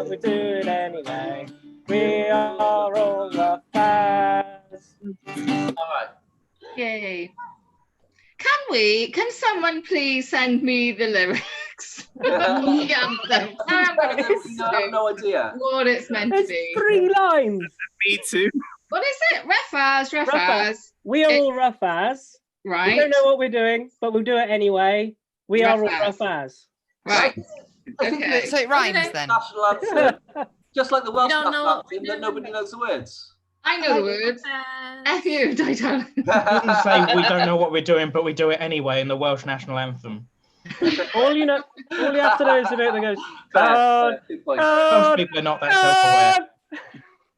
We do it anyway. We are all the fans. All right. Yay. Can someone please send me the lyrics? The anthem. I'm gonna I have no idea what it's meant to be. 3 lines. Me too. What is it? Rough as. We are all rough as. Right. We don't know what we're doing, but we'll do it anyway. We are all Rough rough as. Right. I think Okay. So it rhymes then. national anthem, just like the Welsh don't national know what anthem, that nobody knows the words. I know the words. F you, Titan. You didn't say we don't know what we're doing, but we do it anyway in the Welsh national anthem. all you have to know is the bit that goes. Most people are not that self-aware.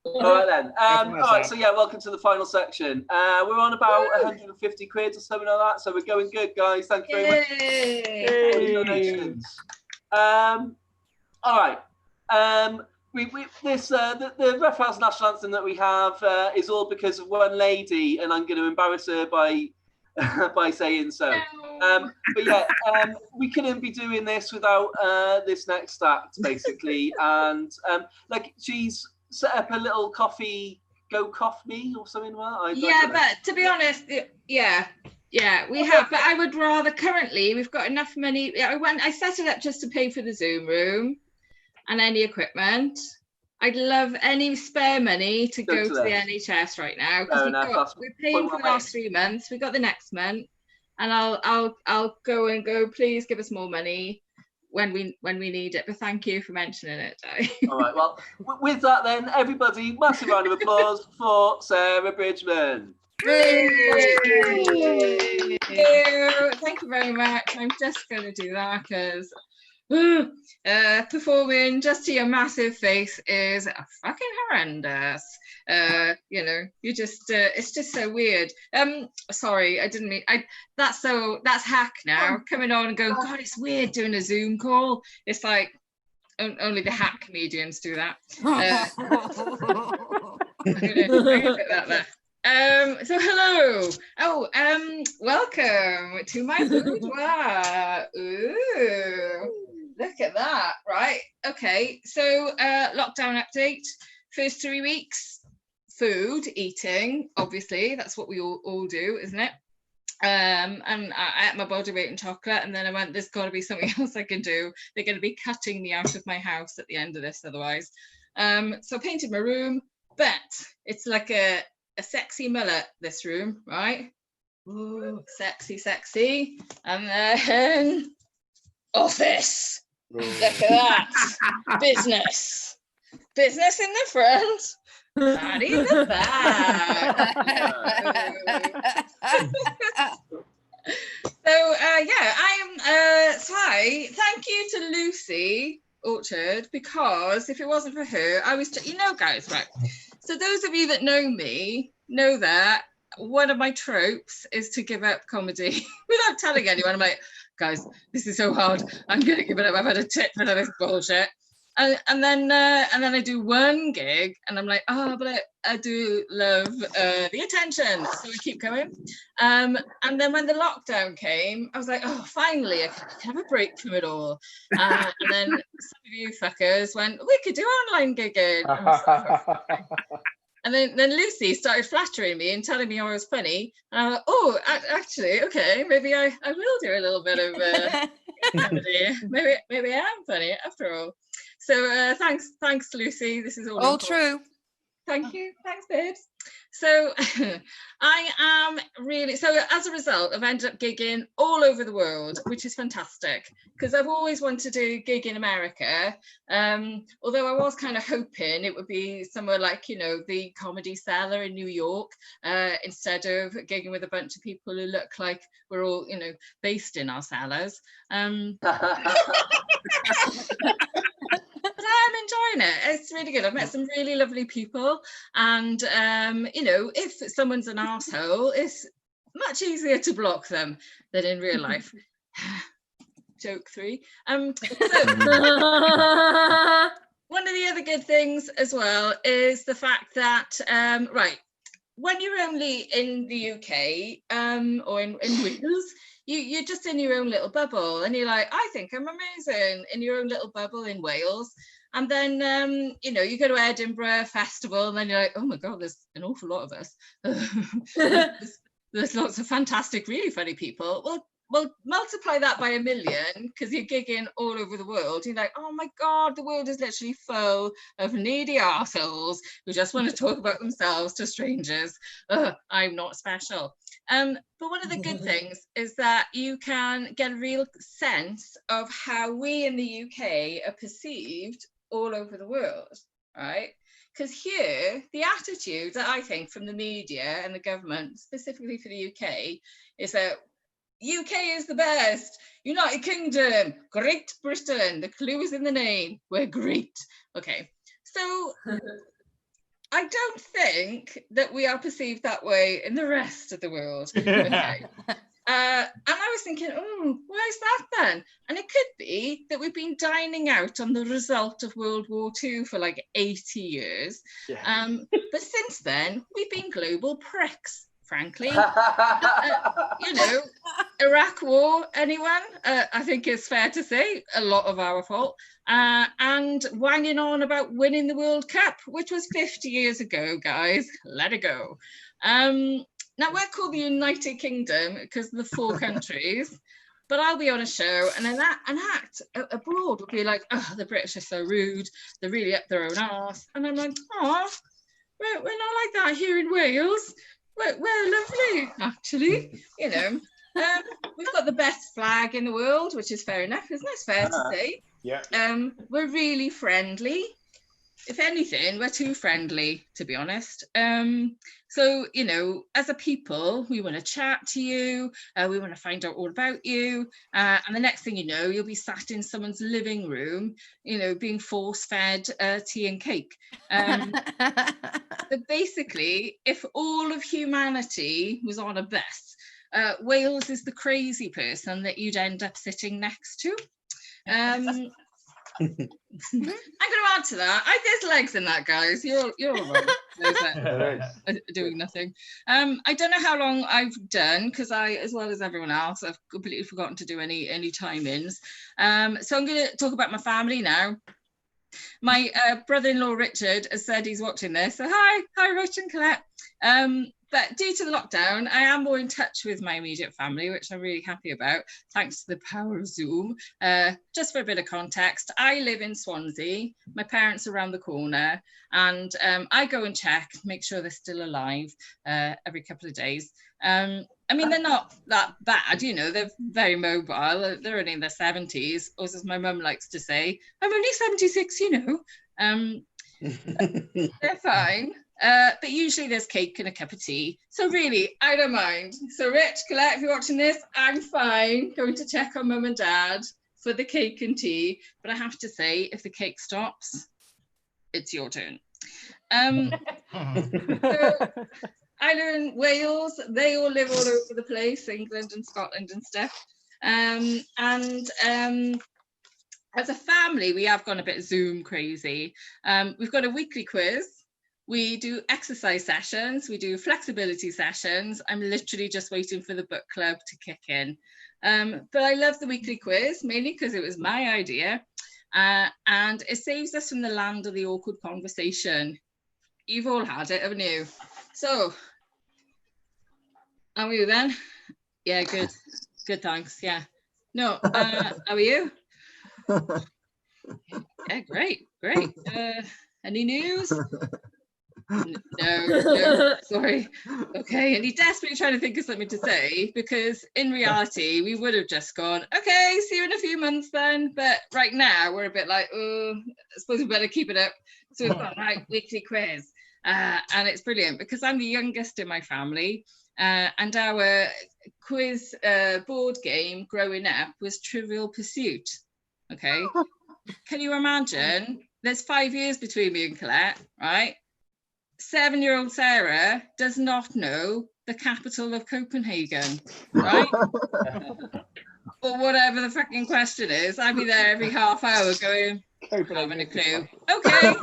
All right then. All right. So yeah, welcome to the final section. We're on about 150 quid or something like that. So we're going good, guys. Thank you very much for the donations. All right. The Rough House national anthem that we have is all because of one lady, and I'm going to embarrass her by by saying so. But yeah, we couldn't be doing this without this next act, basically. And like, she's set up a little coffee, go coffee or something like that. Yeah, but to be honest, yeah, we have. But I would rather currently we've got enough money. I set it up just to pay for the Zoom room and any equipment. I'd love any spare money to go to the NHS right now because we're paying for the last 3 months. We've got the next month, and I'll go and go. Please give us more money when we need it. But thank you for mentioning it. All right. Well, with that then, everybody, massive round of applause for Sarah Bridgman. Thank you very much. I'm just going to do that because performing just to your massive face is fucking horrendous. You just it's just so weird. Sorry, I didn't mean that's hack now coming on and going, God, it's weird doing a Zoom call. It's like only the hack comedians do that. I'm gonna put that there. So hello. Welcome to my boudoir. Ooh, look at that. Right. Okay. So lockdown update. First 3 weeks, food, eating. Obviously, that's what we all do, isn't it? And I ate my body weight in chocolate, and then I went, there's got to be something else I can do. They're going to be cutting me out of my house at the end of this otherwise. So I painted my room, but it's like a sexy mullet, this room, right? Ooh, sexy. And then office. Look at that. Business in the front, party in the back. So Ty, thank you to Lucy Orchard, because if it wasn't for her, I was guys, right? So those of you that know me know that one of my tropes is to give up comedy without telling anyone. I'm like, guys, this is so hard. I'm gonna give it up. I've had a tit for this bullshit. And then I do one gig, and I'm like, but I do love the attention, so we keep going. And then when the lockdown came, I was like, finally, I can have a break from it all. And then some of you fuckers went, we could do online gigging. And then Lucy started flattering me and telling me I was funny. And I was like, actually, okay, maybe I will do a little bit of comedy. Maybe I am funny after all. So thanks, Lucy. This is all true. Thank you. Thanks, babes. So I am really, so as a result, I've ended up gigging all over the world, which is fantastic, because I've always wanted to gig in America. Although I was kind of hoping it would be somewhere like, you know, the Comedy Cellar in New York, instead of gigging with a bunch of people who look like we're all, you know, based in our cellars. But I'm enjoying it. It's really good. I've met some really lovely people, and you know, if someone's an arsehole, it's much easier to block them than in real life. Joke 3. So one of the other good things as well is the fact that right, when you're only in the UK or in Wales, you're just in your own little bubble, and you're like, I think I'm amazing, in your own little bubble in Wales. And then you know, you go to Edinburgh Festival, and then you're like, oh my god, there's an awful lot of us. there's lots of fantastic, really funny people. Well, multiply that by 1 million, because you're gigging all over the world. You're like, oh my god, the world is literally full of needy arseholes who just want to talk about themselves to strangers. I'm not special. But one of the good things is that you can get a real sense of how we in the UK are perceived all over the world, right? Because here, the attitude that I think from the media and the government, specifically for the UK, is that UK is the best, United Kingdom, Great Britain, the clue is in the name, we're great. Okay, so I don't think that we are perceived that way in the rest of the world. Okay. And I was thinking, oh, why is that then? And it could be that we've been dining out on the result of World War II for like 80 years. Yeah. But since then, we've been global pricks, frankly. You know, Iraq War, anyone? I think it's fair to say a lot of our fault. And wanging on about winning the World Cup, which was 50 years ago, guys. Let it go. Now, we're called the United Kingdom because of the 4 countries, but I'll be on a show, and an act abroad will be like, oh, the British are so rude, they're really up their own arse. And I'm like, oh, we're not like that here in Wales. We're lovely, actually, you know. We've got the best flag in the world, which is fair enough, isn't it? It's fair to say. Yeah. We're really friendly. If anything, we're too friendly, to be honest. So, you know, as a people, we want to chat to you. We want to find out all about you. And the next thing you know, you'll be sat in someone's living room, you know, being force-fed tea and cake. But basically, if all of humanity was on a bus, Wales is the crazy person that you'd end up sitting next to. I'm going to add to that. There's legs in that, guys. You're all right. Doing nothing. I don't know how long I've done, because I, as well as everyone else, I've completely forgotten to do any time-ins. So I'm going to talk about my family now. My brother-in-law Richard has said he's watching this. So hi Rich and Colette. But due to the lockdown, I am more in touch with my immediate family, which I'm really happy about, thanks to the power of Zoom. Just for a bit of context, I live in Swansea. My parents are around the corner, and I go and check, make sure they're still alive every couple of days. I mean, they're not that bad, you know, they're very mobile. They're only in their 70s, or as my mum likes to say, I'm only 76, you know. They're fine. But usually there's cake and a cup of tea. So really, I don't mind. So Rich, Colette, if you're watching this, I'm fine going to check on mum and dad for the cake and tea. But I have to say, if the cake stops, it's your turn. So I live in Wales. They all live all over the place, England and Scotland and stuff. As a family, we have gone a bit Zoom crazy. We've got a weekly quiz. We do exercise sessions. We do flexibility sessions. I'm literally just waiting for the book club to kick in. But I love the weekly quiz, mainly because it was my idea. And it saves us from the land of the awkward conversation. You've all had it, haven't you? So, how are you then? Yeah, good. Good, thanks. Yeah. No, how are you? Yeah, great. Any news? No, sorry. Okay, and he's desperately trying to think of something to say, because in reality, we would have just gone, okay, see you in a few months then. But right now, we're a bit like, oh, I suppose we better keep it up. So we've got right weekly quiz. And it's brilliant because I'm the youngest in my family. And our quiz board game growing up was Trivial Pursuit. Okay. Can you imagine? There's 5 years between me and Colette, right? 7-year-old Sarah does not know the capital of Copenhagen, right? Or whatever the fucking question is. I'd be there every half hour going, having a clue. Okay,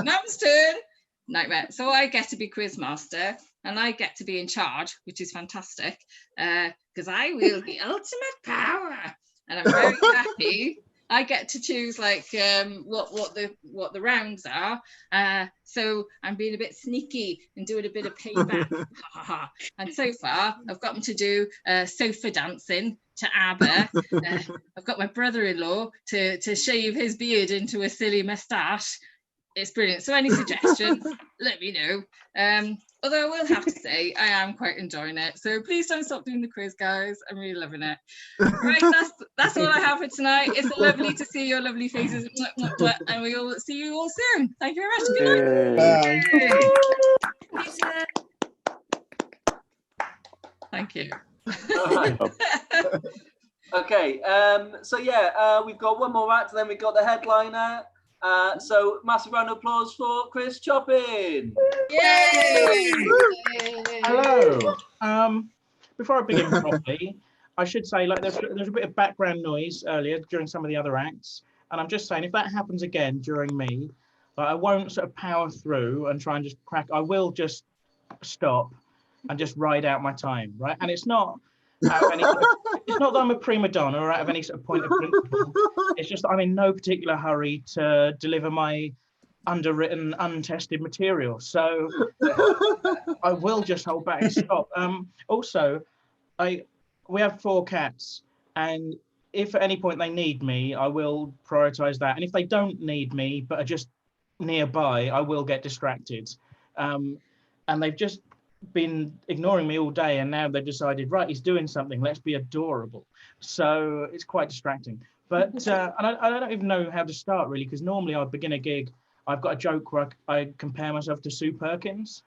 mum's turn. Nightmare. So I get to be quiz master and I get to be in charge, which is fantastic, because I wield the ultimate power, and I'm very happy. I get to choose like what the rounds are. So I'm being a bit sneaky and doing a bit of payback. And so far, I've got them to do sofa dancing to ABBA. I've got my brother-in-law to shave his beard into a silly moustache. It's brilliant. So any suggestions, let me know. Although I will have to say, I am quite enjoying it. So please don't stop doing the quiz, guys. I'm really loving it. Right, that's all I have for tonight. It's lovely to see your lovely faces. And we will see you all soon. Thank you very much. Good night. Thank you. Okay, so yeah, we've got one more act, and then we've got the headliner. So massive round of applause for Chris Choppin. Yay! Hello. Before I begin properly, I should say, like, there's a bit of background noise earlier during some of the other acts, and I'm just saying, if that happens again during me, like, I won't sort of power through and try and just crack. I will just stop and just ride out my time, right? And it's not out of any, it's not that I'm a prima donna or out of any sort of point of principle. It's just that I'm in no particular hurry to deliver my underwritten, untested material. So I will just hold back and stop. Also, we have 4 cats, and if at any point they need me, I will prioritize that. And if they don't need me but are just nearby, I will get distracted. And they've just been ignoring me all day, and now they've decided, right, he's doing something, let's be adorable. So it's quite distracting. But and I don't even know how to start, really, because normally I begin a gig, I've got a joke where I compare myself to Sue Perkins,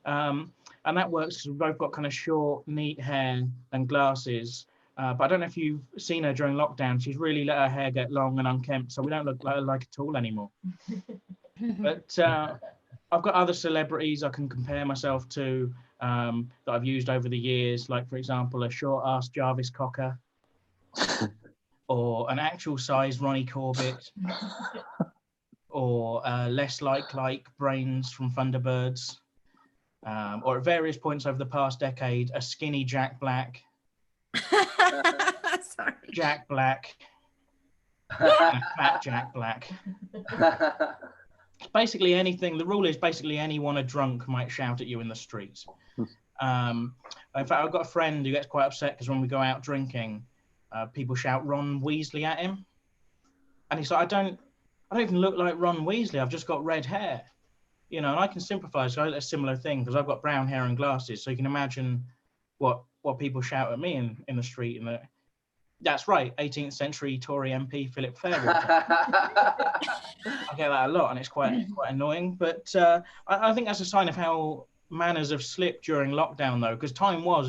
and that works because we've both got kind of short, neat hair and glasses. But I don't know if you've seen her during lockdown. She's really let her hair get long and unkempt, so we don't look like at all anymore. But I've got other celebrities I can compare myself to that I've used over the years, like, for example, a short-ass Jarvis Cocker or an actual-size Ronnie Corbett or less like Brains from Thunderbirds, or at various points over the past decade, a skinny Jack Black, Sorry. Jack Black, and a fat Jack Black. Basically anything. The rule is basically anyone a drunk might shout at you in the streets. In fact, I've got a friend who gets quite upset because when we go out drinking, people shout Ron Weasley at him, and he's like, I don't even look like Ron Weasley. I've just got red hair, you know. And I can sympathise. I a similar thing because I've got brown hair and glasses, so you can imagine what people shout at me in the street. And that's right, 18th century Tory MP Philip Fairwater. I get that a lot, and it's quite annoying. But I think that's a sign of how manners have slipped during lockdown, though, because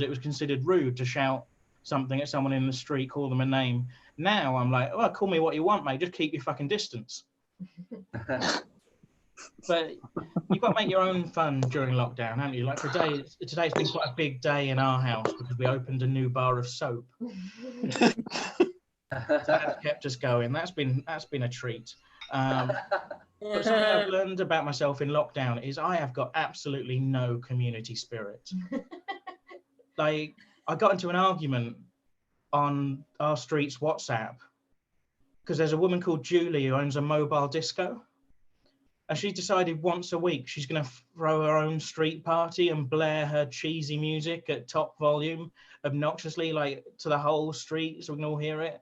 it was considered rude to shout something at someone in the street, call them a name. Now I'm like, oh, call me what you want, mate. Just keep your fucking distance. But you've got to make your own fun during lockdown, haven't you? Like today's been quite a big day in our house because we opened a new bar of soap. So that's kept us going. That's been a treat. But something I've learned about myself in lockdown is I have got absolutely no community spirit. Like, I got into an argument on our street's WhatsApp because there's a woman called Julie who owns a mobile disco. And she decided once a week she's going to throw her own street party and blare her cheesy music at top volume, obnoxiously, like, to the whole street so we can all hear it.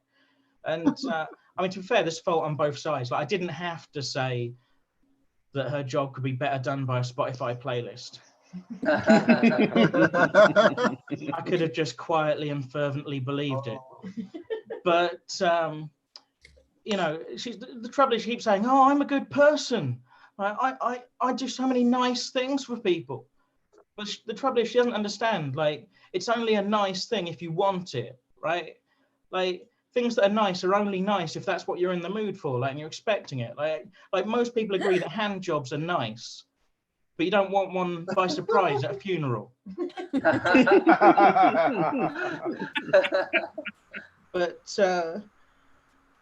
And I mean, to be fair, there's fault on both sides. Like, I didn't have to say, that her job could be better done by a Spotify playlist. I could have just quietly and fervently believed it. But, you know, the trouble is she keeps saying, oh, I'm a good person. I do so many nice things for people. But the trouble is she doesn't understand, like, it's only a nice thing if you want it, right? Like, things that are nice are only nice if that's what you're in the mood for, like, and you're expecting it. Like most people agree that hand jobs are nice, but you don't want one by surprise at a funeral. But,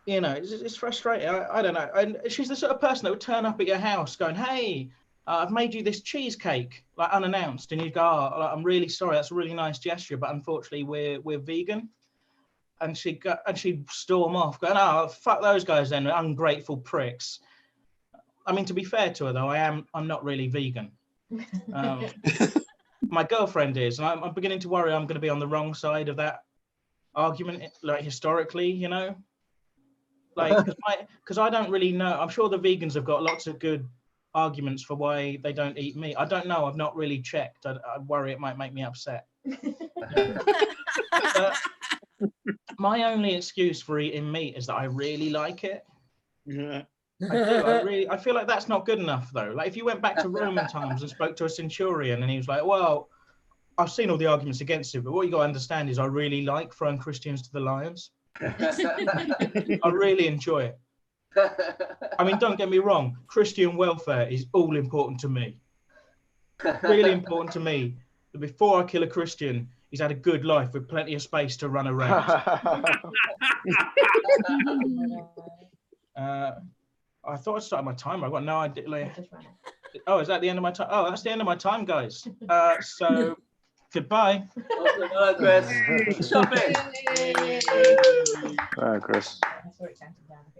you know, it's frustrating. I don't know. And she's the sort of person that would turn up at your house going, hey, I've made you this cheesecake, like unannounced. And you go, oh, I'm really sorry. That's a really nice gesture, but unfortunately we're vegan. And she'd storm off going, oh, fuck those guys then, ungrateful pricks. I mean, to be fair to her, though, I'm not really vegan. My girlfriend is, and I'm beginning to worry I'm going to be on the wrong side of that argument, like historically, you know? Like, because I don't really know. I'm sure the vegans have got lots of good arguments for why they don't eat meat. I don't know. I've not really checked. I worry it might make me upset. My only excuse for eating meat is that I really like it. Yeah. I feel like that's not good enough, though. Like, if you went back to Roman times and spoke to a centurion and he was like, well, I've seen all the arguments against it, but what you got to understand is I really like throwing Christians to the lions. I really enjoy it. I mean, don't get me wrong, Christian welfare is all important to me. Really important to me that before I kill a Christian, he's had a good life with plenty of space to run around. I thought I started my timer. I've got no idea. Like, oh, is that the end of my time? Oh, that's the end of my time, guys. So goodbye. Chris. Stop it. Chris.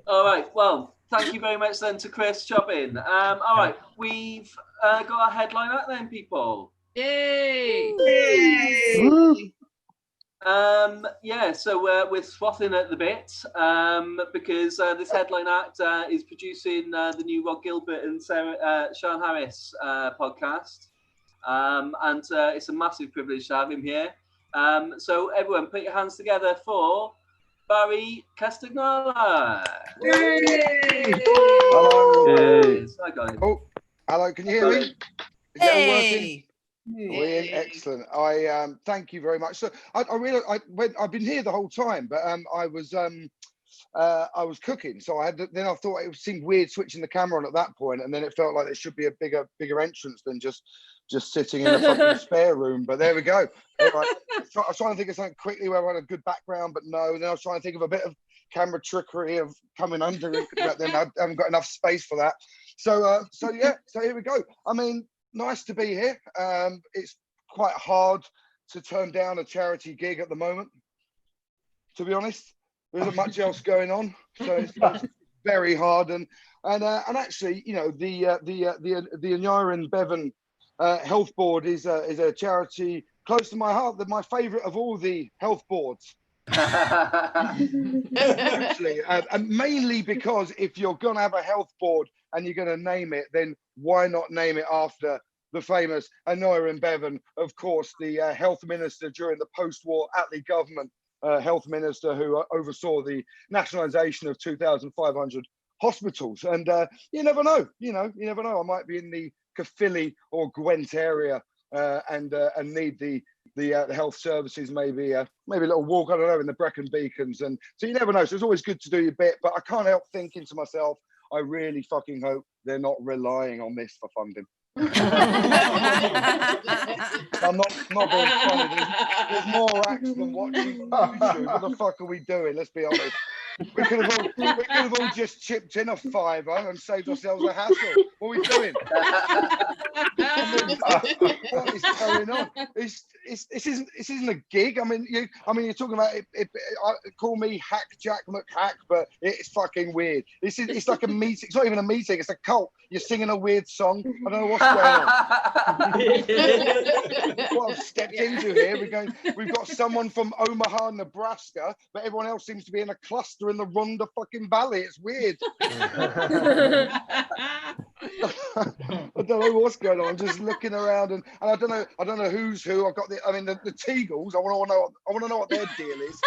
All right. Well, thank you very much then to Chris Choppin. All right, we've got our headline out then, people. Yay! Yay! Yeah, so we're swathing at the bit because this headline act is producing the new Rhod Gilbert and Sean Harris podcast. And it's a massive privilege to have him here. So everyone, put your hands together for Barry Castagnola. Hello. Hi, guys. Oh, hello. Can you hear me? Is it all working? Brilliant, excellent. I thank you very much. So I realized I've been here the whole time, but I was cooking, so then I thought it seemed weird switching the camera on at that point, and then it felt like there should be a bigger entrance than just sitting in a fucking spare room. But there we go. Anyway, I was trying to think of something quickly where I had a good background, but no. Then I was trying to think of a bit of camera trickery of coming under it, but then I haven't got enough space for that. So yeah. So here we go. I mean, nice to be here. It's quite hard to turn down a charity gig at the moment, to be honest. There isn't much else going on, so it's very hard. And actually, you know, the Aneurin Bevan Health Board is a charity close to my heart. They're my favourite of all the health boards. Actually, and mainly because if you're going to have a health board and you're going to name it, then why not name it after the famous Aneurin Bevan, of course, the health minister during the post-war Attlee government, health minister who oversaw the nationalisation of 2,500 hospitals. And you never know, you never know. I might be in the Caerphilly or Gwent area and need the health services, maybe a little walk, I don't know, in the Brecon Beacons. And so you never know. So it's always good to do your bit, but I can't help thinking to myself, I really fucking hope they're not relying on this for funding. I'm not being funny. There's more acts than watching YouTube. What the fuck are we doing? Let's be honest. We could have all just chipped in a £5 and saved ourselves a hassle. What are we doing? What is going on? This isn't a gig. I mean, you're talking about it, call me Hack Jack McHack, but it's fucking weird. It's like a meeting. It's not even a meeting. It's a cult. You're singing a weird song. I don't know what's going on. What I've stepped into here. We've got someone from Omaha, Nebraska, but everyone else seems to be in a cluster in the Rhondda fucking Valley. It's weird. I don't know what's going on. I'm just looking around, and I don't know who's who. I've got the Teagles. I want to know what their deal is.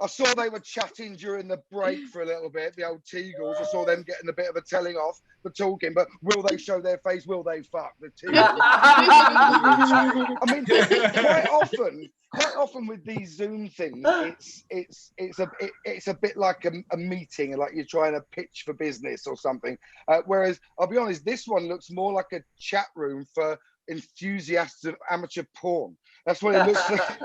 I saw they were chatting during the break for a little bit. The old Teagles. I saw them getting a bit of a telling off for talking. But will they show their face? Will they fuck the Teagles? I mean, quite often with these Zoom things, it's a bit like a meeting, like you're trying to pitch for business or something. Whereas I'll be honest, this one looks more like a chat room for enthusiasts of amateur porn. That's what it looks like.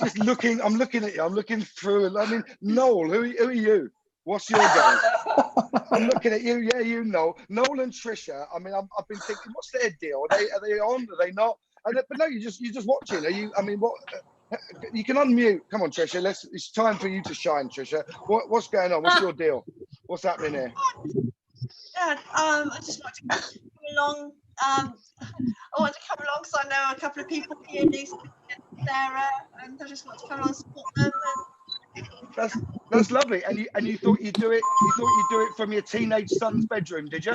I'm looking at you. I'm looking through, and I mean, Noel, who are you? What's your game? I'm looking at you. Yeah, you know, Noel and Trisha. I mean, I've been thinking, what's their deal? Are they on? Are they not? But no, you're just watching. Are you? I mean, what? You can unmute. Come on, Trisha. It's time for you to shine, Trisha. What's going on? What's your deal? What's happening here? Yeah, I just want to come along. I want to come along because I know a couple of people here, Lisa and Sarah, and I just want to come along and support them. That's lovely. And you thought you'd do it. You thought you'd do it from your teenage son's bedroom, did you?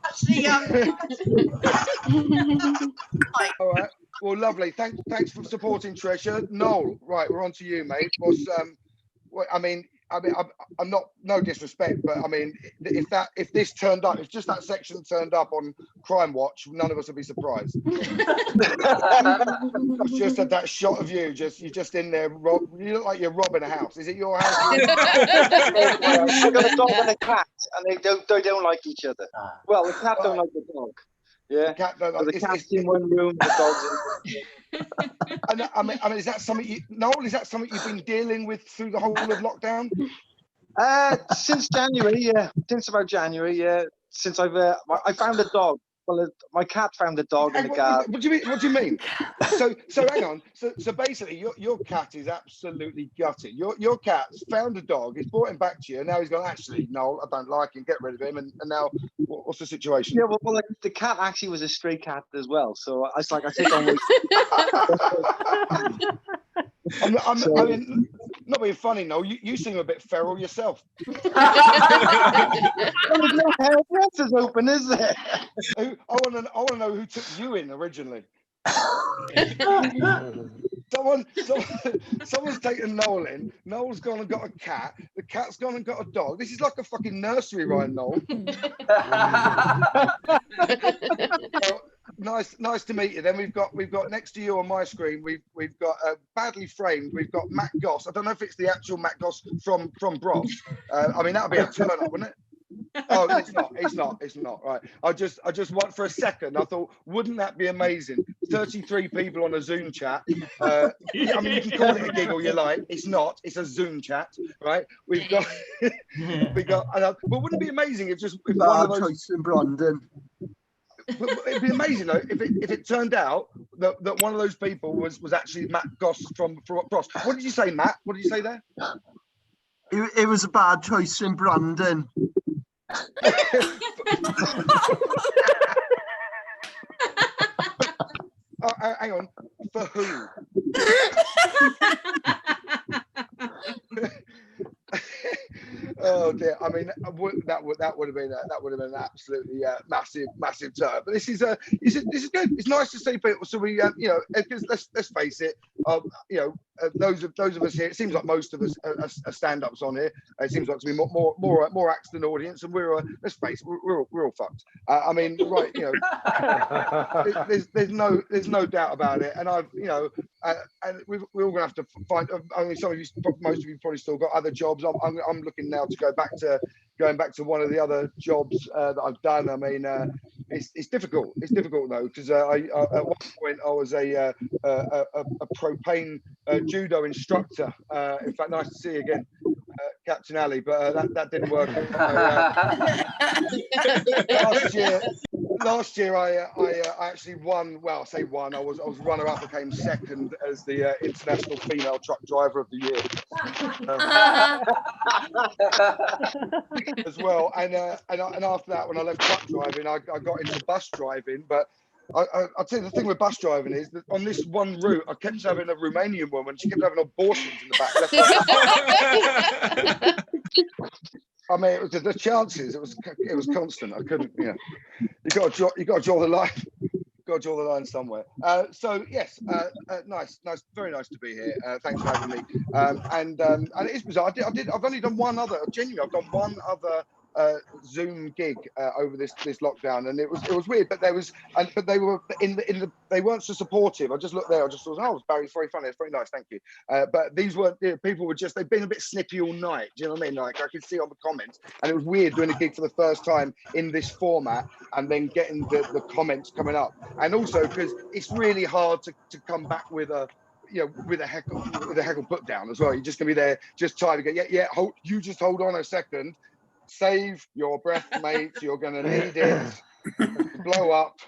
Actually, all right. Well, lovely. Thanks for supporting, Trisha. Noel, right, we're on to you, mate. I'm not, no disrespect, but I mean, if this turned up, if just that section turned up on Crime Watch, none of us would be surprised. I've just had that shot of you, you're just in there, you look like you're robbing a house. Is it your house? I've got a dog and a cat, and they don't like each other. Well, the cat don't like the dog. Yeah, the cat's in one room, the dog's in. And I mean, is that something Noel? Is that something you've been dealing with through the whole of lockdown? Since January, yeah. Since about January, yeah. Since I found a dog. Well, my cat found a dog in the garden. What do you mean? So hang on. So basically, your cat is absolutely gutted. Your cat's found a dog. He's brought him back to you, and now he's gone. Actually, no, I don't like him. Get rid of him. And now, what's the situation? Yeah, well, like, the cat actually was a stray cat as well. So it's like I take on. I mean, not being funny, no. You seem a bit feral yourself. There's no hairdressers open, is there? I want to know who took you in originally. Someone's taken Noel in. Noel's gone and got a cat. The cat's gone and got a dog. This is like a fucking nursery rhyme, Noel. Nice to meet you. Then we've got next to you on my screen. We've got badly framed. We've got Matt Goss. I don't know if it's the actual Matt Goss from Bros. I mean, that would be a turn up, wouldn't it? Oh, it's not. Right. I just want for a second. I thought, wouldn't that be amazing? 33 people on a Zoom chat. I mean, you can call it a giggle you like. It's not. It's a Zoom chat, right? We've got. But wouldn't it be amazing if one of those in Brandon. It'd be amazing though if it turned out that one of those people was actually Matt Goss from Froth. What did you say, Matt? What did you say there? It was a bad choice in Brandon. Hang on. For who? Oh dear! I mean, that would have been an absolutely massive turn. But this is good. It's nice to see people. So we, because let's face it, those of us here. It seems like most of us are stand-ups on here. It seems like to be more acts than audience, and let's face it, we're all fucked. I mean, right? There's no doubt about it. And and we're all gonna have to find. I mean, most of you probably still got other jobs. I'm looking now to going back to one of the other jobs that I've done. I mean, it's difficult. It's difficult though, because at one point I was a propane judo instructor. In fact, nice to see you again, Captain Ali. But that didn't work. Last year I actually won. Well, I say won. I was runner-up. Became second as the international female truck driver of the year. As well, and after that, when I left truck driving, I got into bus driving. But I'll tell you the thing with bus driving is that on this one route, I kept having a Romanian woman. She kept having abortions in the back. Left, right. I mean, it was the chances. It was constant. I couldn't. You got to draw the line. Got to draw the line somewhere. So yes, nice, very nice to be here. Thanks for having me. And it is bizarre. I've only done one other. Genuinely, I've done one other Zoom gig over this lockdown, and it was weird. But but they were they weren't so supportive. I just looked there. I just thought, oh, Barry's very funny. It's very nice, thank you. But these weren't. People were just. They've been a bit snippy all night. Do you know what I mean? Like I could see on the comments, and it was weird doing a gig for the first time in this format, and then getting the comments coming up, and also because it's really hard to come back with a. With a heckle put down as well. You're just gonna be there, just trying to get you just hold on a second. Save your breath, mate. You're going to need it to blow up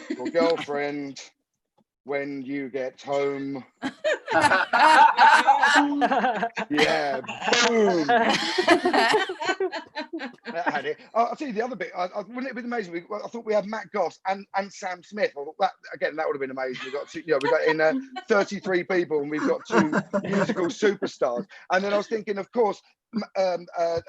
your girlfriend when you get home. Yeah, boom. That had it. I'll tell you the other bit. Wouldn't it have been amazing? I thought we had Matt Goss and Sam Smith. I thought that would have been amazing. We got we got in 33 people, and we've got 2 musical superstars. And then I was thinking, of course,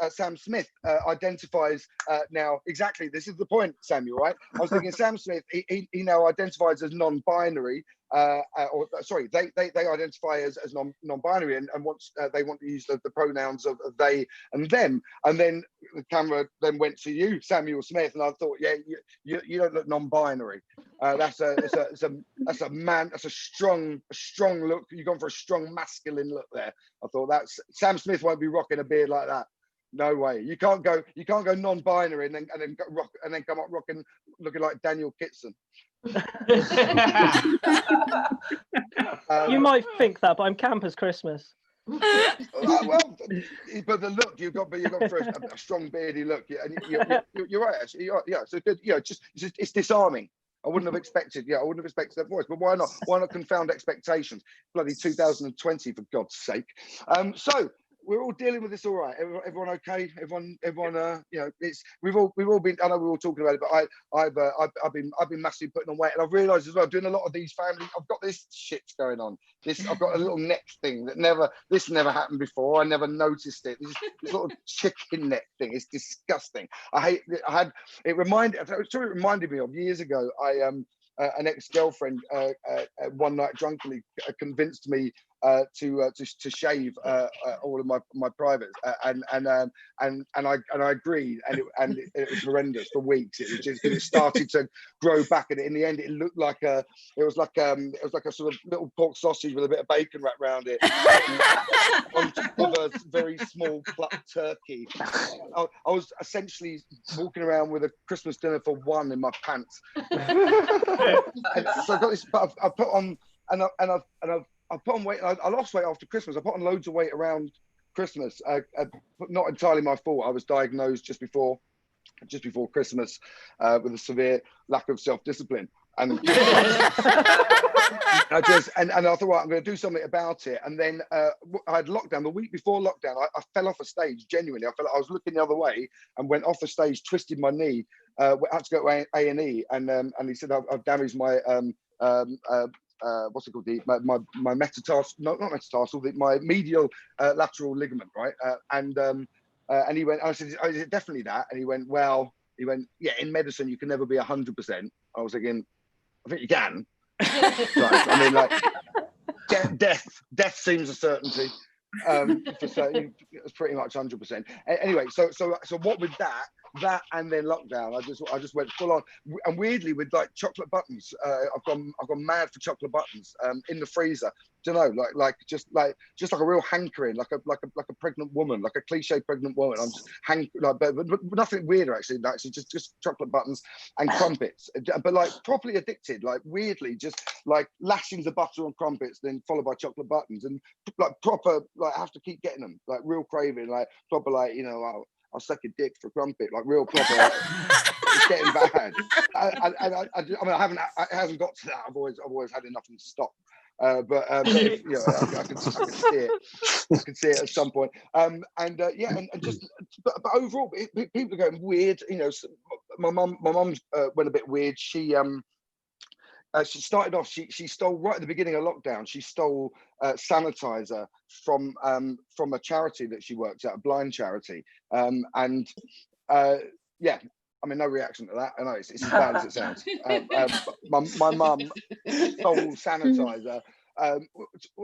Sam Smith identifies now exactly. This is the point, Samuel. Right? I was thinking Sam Smith. He now identifies as non-binary. Or sorry, they identify as non-binary, and they want to use the pronouns of they and them. And then the camera then went to you, Samuel Smith, and I thought, yeah, you don't look non-binary. That's a strong look. You've gone for a strong masculine look there. I thought Sam Smith won't be rocking a beard like that. No way. You can't go non-binary and then come up looking like Daniel Kitson. You might think that, but I'm camp as Christmas. Well, but the look you've got for a strong beardy look, and you're right. Actually, yeah. So good. It's disarming. I wouldn't have expected. I wouldn't have expected that voice. But why not? Why not confound expectations? Bloody 2020, for God's sake. So. We're all dealing with this all right. Everyone okay? Everyone. We've all been. I know we're all talking about it, but I've been massively putting on weight, and I've realised as well doing a lot of these family. I've got this shit going on. I've got a little neck thing that never happened before. I never noticed it. This little chicken neck thing. It's disgusting. I hate. It reminded me of years ago. An ex-girlfriend one night drunkenly convinced me to shave all of my privates, and I agreed, and it was horrendous for weeks. It started to grow back, and in the end, it looked like it was like a sort of little pork sausage with a bit of bacon wrapped around it, on top of a very small plucked turkey. I was essentially walking around with a Christmas dinner for one in my pants. And so I got this, but I put on, and I put on weight. I lost weight after Christmas. I put on loads of weight around Christmas. Not entirely my fault. I was diagnosed just before Christmas with a severe lack of self-discipline, and I thought, right, I'm going to do something about it. And then I had lockdown. The week before lockdown, I fell off a stage. Genuinely, I felt like I was looking the other way and went off a stage, twisted my knee. Had to go to A&E, and he said I've damaged my what's it called? My metatarsal, not metatarsal, my medial lateral ligament, right? And he went. I said, oh, is it definitely that? And he went, yeah. In medicine, you can never be 100%. I was thinking, I think you can. Right. I mean, like death seems a certainty. So it's pretty much 100%. Anyway, so what with that and then lockdown, I just went full on, and weirdly with like chocolate buttons. I've gone mad for chocolate buttons in the freezer. Don't know, like just like a real hankering, like a pregnant woman, like a cliche pregnant woman. I'm just but nothing weirder actually. Just chocolate buttons and crumpets, but like properly addicted, like weirdly, just like lashings of butter on crumpets, then followed by chocolate buttons, and like proper, like I have to keep getting them, like real craving, like proper, like I'll suck a dick for a crumpet, like real proper. Like, it's getting bad. I mean, it hasn't got to that. I've always had enough in stock. But if, I can see it. I can see it at some point. And overall, people are going weird. My mum went a bit weird. She She started off. She stole right at the beginning of lockdown. She stole sanitizer from a charity that she works at, a blind charity. Yeah, I mean, no reaction to that. I know it's as bad as it sounds. My mum stole sanitizer.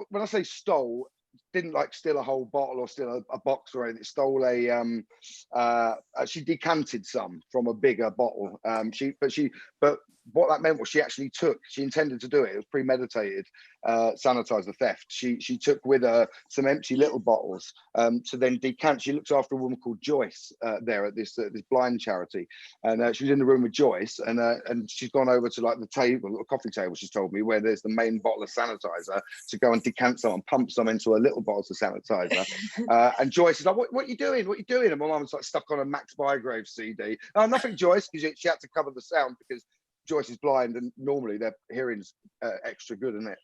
When I say stole, didn't like steal a whole bottle or steal a box or anything. Stole she decanted some from a bigger bottle. But what that meant was she intended to do it. It was premeditated sanitizer theft. She took with her some empty little bottles to then decant. She looks after a woman called Joyce there at this blind charity, and she was in the room with Joyce, and she's gone over to like the table, a coffee table. She's told me where there's the main bottle of sanitizer to go and decant some and pump some into a little bottles of sanitizer. And Joyce is like, "What are you doing? What are you doing?" And my mum's like stuck on a Max Bygrave CD. "Oh, nothing, Joyce," because she had to cover the sound because Joyce is blind and normally their hearing's extra good, isn't it?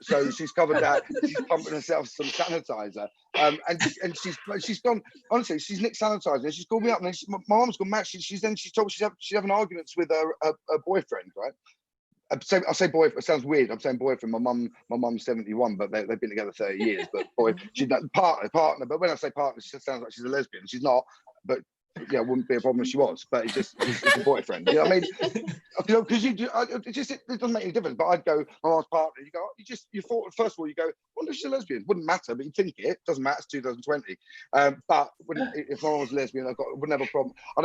So she's covered that. She's pumping herself some sanitizer, and she's gone. Honestly, she's nicked sanitizer. And she's called me up, and my mum's gone mad. She's told she's having arguments with her boyfriend, right? I say boyfriend. It sounds weird. I'm saying boyfriend. My mum's 71, but they've been together 30 years. But she's partner. But when I say partner, she sounds like she's a lesbian. She's not, but. Yeah, it wouldn't be a problem if she was, but it's a boyfriend. You know what I mean? Because it doesn't make any difference. But I'd go, my mom's partner. You go, you thought first of all, you go, wonder if she's a lesbian. Wouldn't matter, but you think it doesn't matter. It's 2020. But if my mom was lesbian, wouldn't have a problem. I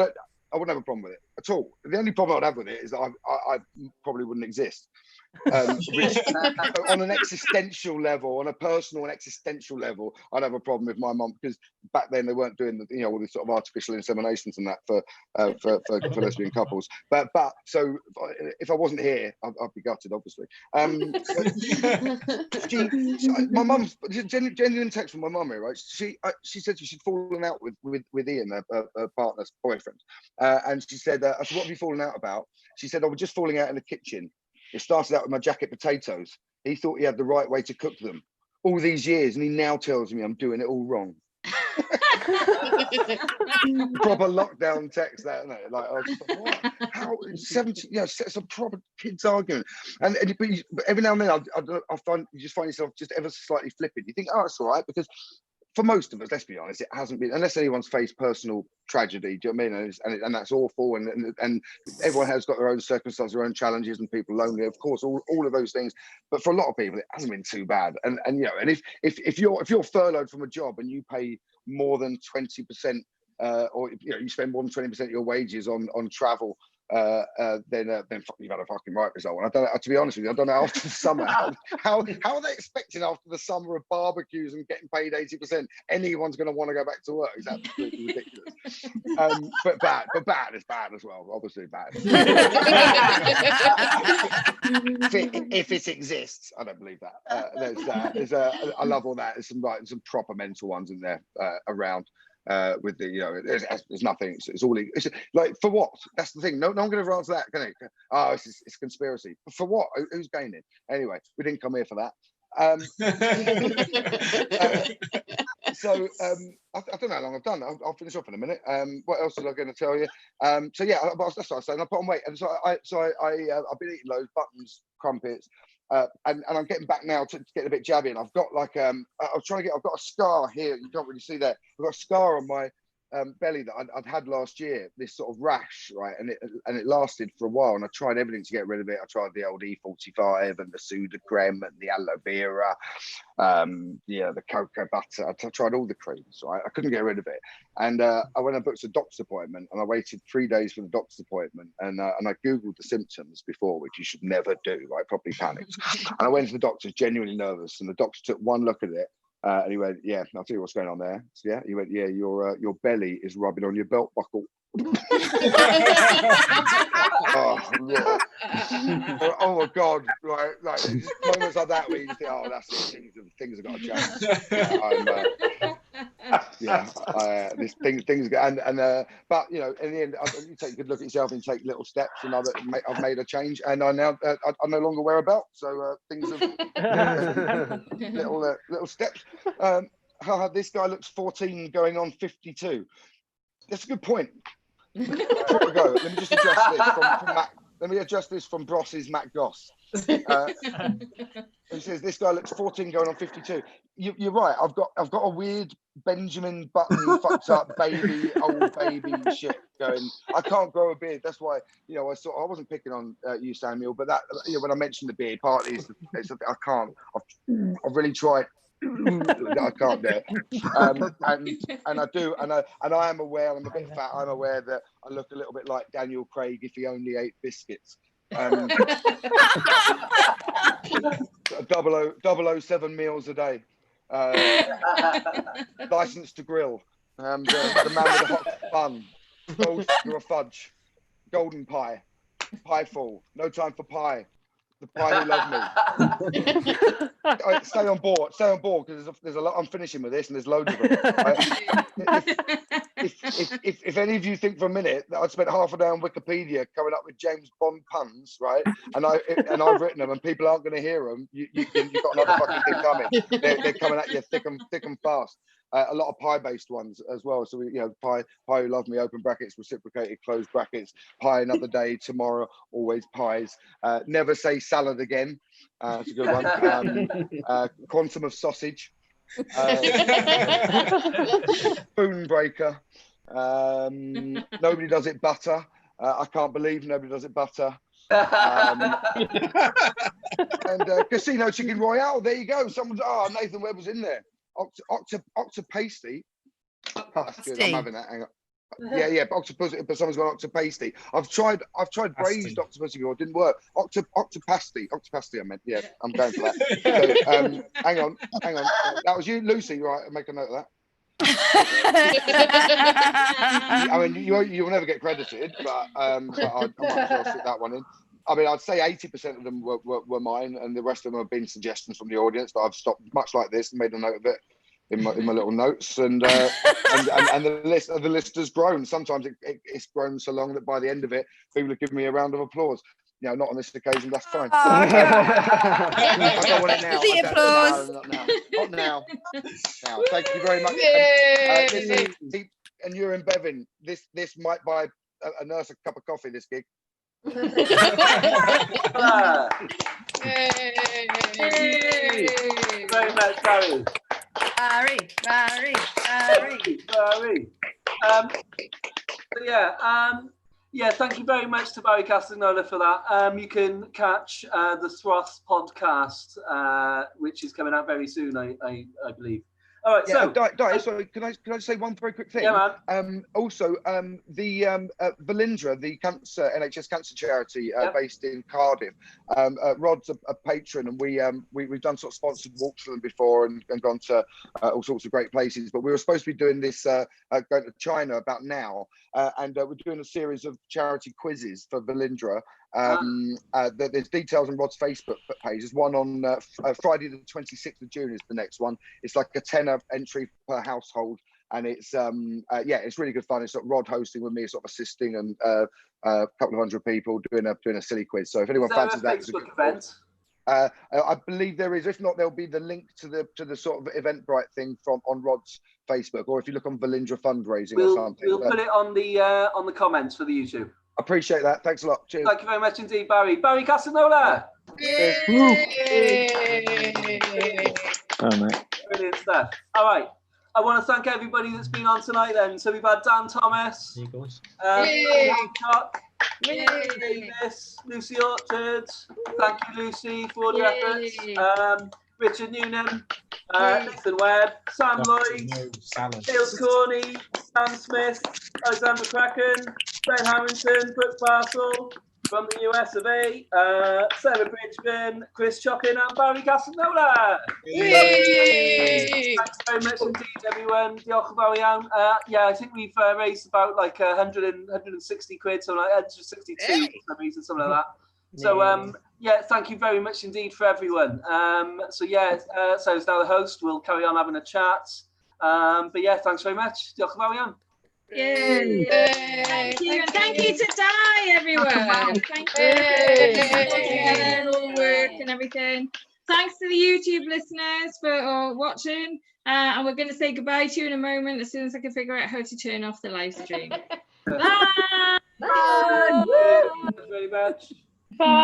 wouldn't have a problem with it at all. The only problem I'd have with it is that I probably wouldn't exist. Which, on an existential level, on a personal and existential level, I'd have a problem with my mum, because back then they weren't doing all these sort of artificial inseminations and that for lesbian couples. But so if I wasn't here, I'd be gutted, obviously. My mum's genuine text from my mum here, right? She said she'd fallen out with Ian, her partner's boyfriend, and she said, I said, "What have you fallen out about?" She said, "I was just falling out in the kitchen. It started out with my jacket potatoes. He thought he had the right way to cook them all these years, and he now tells me I'm doing it all wrong." Proper lockdown text, that, isn't it? Like, I was just like, what? How 70? It's a proper kids argument. But every now and then, I find you just find yourself just ever slightly flippant. You think, oh, it's all right, because for most of us, let's be honest, it hasn't been, unless anyone's faced personal tragedy. Do you know what I mean? And that's awful. And everyone has got their own circumstances, their own challenges, and people lonely, of course, all of those things. But for a lot of people, it hasn't been too bad. And if you're furloughed from a job and you pay more than 20%, or you spend more than 20% of your wages on travel, then you've had a fucking right result. And I don't know, to be honest with you, I don't know after the summer how are they expecting after the summer of barbecues and getting paid 80% anyone's going to want to go back to work? It's absolutely ridiculous. But bad is bad as well. Obviously bad. if it exists, I don't believe that. I love all that. There's some proper mental ones in there around. With the there's nothing. It's all like, for what? That's the thing. No one can ever answer that, can it? Oh, it's conspiracy. For what? Who's gaining? Anyway, we didn't come here for that. So I don't know how long I've done. I'll finish off in a minute. What else was I going to tell you? So yeah, that's what I was saying. I put on weight, and so I've been eating loads, buttons, crumpets. And I'm getting back now to get a bit jabby, and I've got like I've got a scar here. You can't really see that. I've got a scar on my belly that I'd had last year. This sort of rash, right? And it lasted for a while. And I tried everything to get rid of it. I tried the old E45 and the Sudocrem and the aloe vera, the cocoa butter. I tried all the creams, right? I couldn't get rid of it. And I went and booked a doctor's appointment, and I waited 3 days for the doctor's appointment. And I Googled the symptoms before, which you should never do, right? Properly panicked. And I went to the doctor genuinely nervous, and the doctor took one look at it. And he went, "Yeah, I'll tell you what's going on there." So, yeah, he went, "Yeah, your belly is rubbing on your belt buckle." Oh my God! Like just moments like that where you just think, "Oh, that's it. Things have got to change." Things go, but in the end, you take a good look at yourself and take little steps, and I've made a change, and I now I no longer wear a belt, so things have little steps. This guy looks 14 going on 52. That's a good point. Before I go, let me just address this from Matt. Let me readjust this from Bross's Matt Goss. He says this guy looks 14 going on 52. You're right. I've got a weird Benjamin Button fucked up old baby shit going. I can't grow a beard. That's why I wasn't picking on you, Samuel, but that when I mentioned the beard, partly it's I can't. I've really tried. I can't do it. And I do, and I am aware. I'm a bit fat. I'm aware that I look a little bit like Daniel Craig if he only ate biscuits. 007 meals a day, license to grill, the man with the hot bun, gold sugar or fudge, golden pie, pie full, no time for pie, the pie who loved me. Stay on board because there's a lot. I'm finishing with this, and there's loads of them. If any of you think for a minute that I'd spent half a day on Wikipedia coming up with James Bond puns, right? And I've written them, and people aren't going to hear them. You've got another fucking thing coming. They're coming at you thick and fast. A lot of pie-based ones as well. So pie who loved me, open brackets, reciprocated, close brackets, pie another day, tomorrow, always pies. Never say salad again. That's a good one. Quantum of sausage. Spoon breaker. Nobody does it butter. I can't believe nobody does it butter. And Casino Chicken Royale. There you go. Nathan Webb was in there. Octopasty. That's good. I'm having that. Hang on. Yeah, octopus. But someone's got octopasty. I've tried braised octopus before. It didn't work. Octopasty. I meant. Yeah, I'm going for that. So, hang on. That was you, Lucy. Right, I'll make a note of that. I mean, you'll never get credited, but I might as well stick that one in. I mean, I'd say 80% of them were mine, and the rest of them have been suggestions from the audience. But I've stopped much like this and made a note of it in my little notes, and the list has grown. Sometimes it's grown so long that by the end of it, people have given me a round of applause. Not on this occasion. That's fine. I don't want it now. Not now. Now, thank you very much. Listen, and you're in Bevan. This might buy a nurse a cup of coffee. This gig. Very much, Barry. Yeah, thank you very much to Barry Castagnola for that. You can catch the Froth podcast, which is coming out very soon, I believe. All right, yeah, sorry, can I just say one very quick thing? Yeah, man. Also, the Velindre, the NHS cancer charity based in Cardiff. Rhod's a patron, and we've done sort of sponsored walks for them before and gone to all sorts of great places. But we were supposed to be doing this going to China about now, and we're doing a series of charity quizzes for Velindre. There's details on Rhod's Facebook page. There's one on Friday the 26th of June is the next one. It's like a tenner entry per household, and it's it's really good fun. It's sort of Rhod hosting with me, sort of assisting, and a couple of hundred people doing a silly quiz. So if anyone fancies that, it's a good event. I believe there is. If not, there'll be the link to the sort of Eventbrite thing on Rhod's Facebook, or if you look on Velindre fundraising or something. We'll put it on the comments for the YouTube. Appreciate that. Thanks a lot. Cheers. Thank you very much indeed, Barry. Barry Castagnola. Brilliant stuff. All right. I want to thank everybody that's been on tonight then. So we've had Dan Thomas, Chuck, Davis, Lucy Orchard. Thank you, Lucy, for all your efforts. Richard Newnham, Nathan Webb, Sam Lloyd, Dale Corney, Sam Smith, Alexander Kraken, Ben Harrington, Brooke Parcel from the US of A, Sarah Bridgman, Chris Choppin, and Barry Castagnola. Thanks very much indeed, everyone. Diolch yn fawr iawn. I think we've raised about like 160 quid, so like 162 for some reason, something like that. So thank you very much indeed for everyone. So as now the host, we'll carry on having a chat. Thanks very much. Diolch yn fawr iawn. Yay. Thank you, and thank you to Di, everyone. Thank you for all the work and everything. Thanks to the YouTube listeners for watching, and we're going to say goodbye to you in a moment as soon as I can figure out how to turn off the live stream. Bye. Bye. Thank you very much. Bye.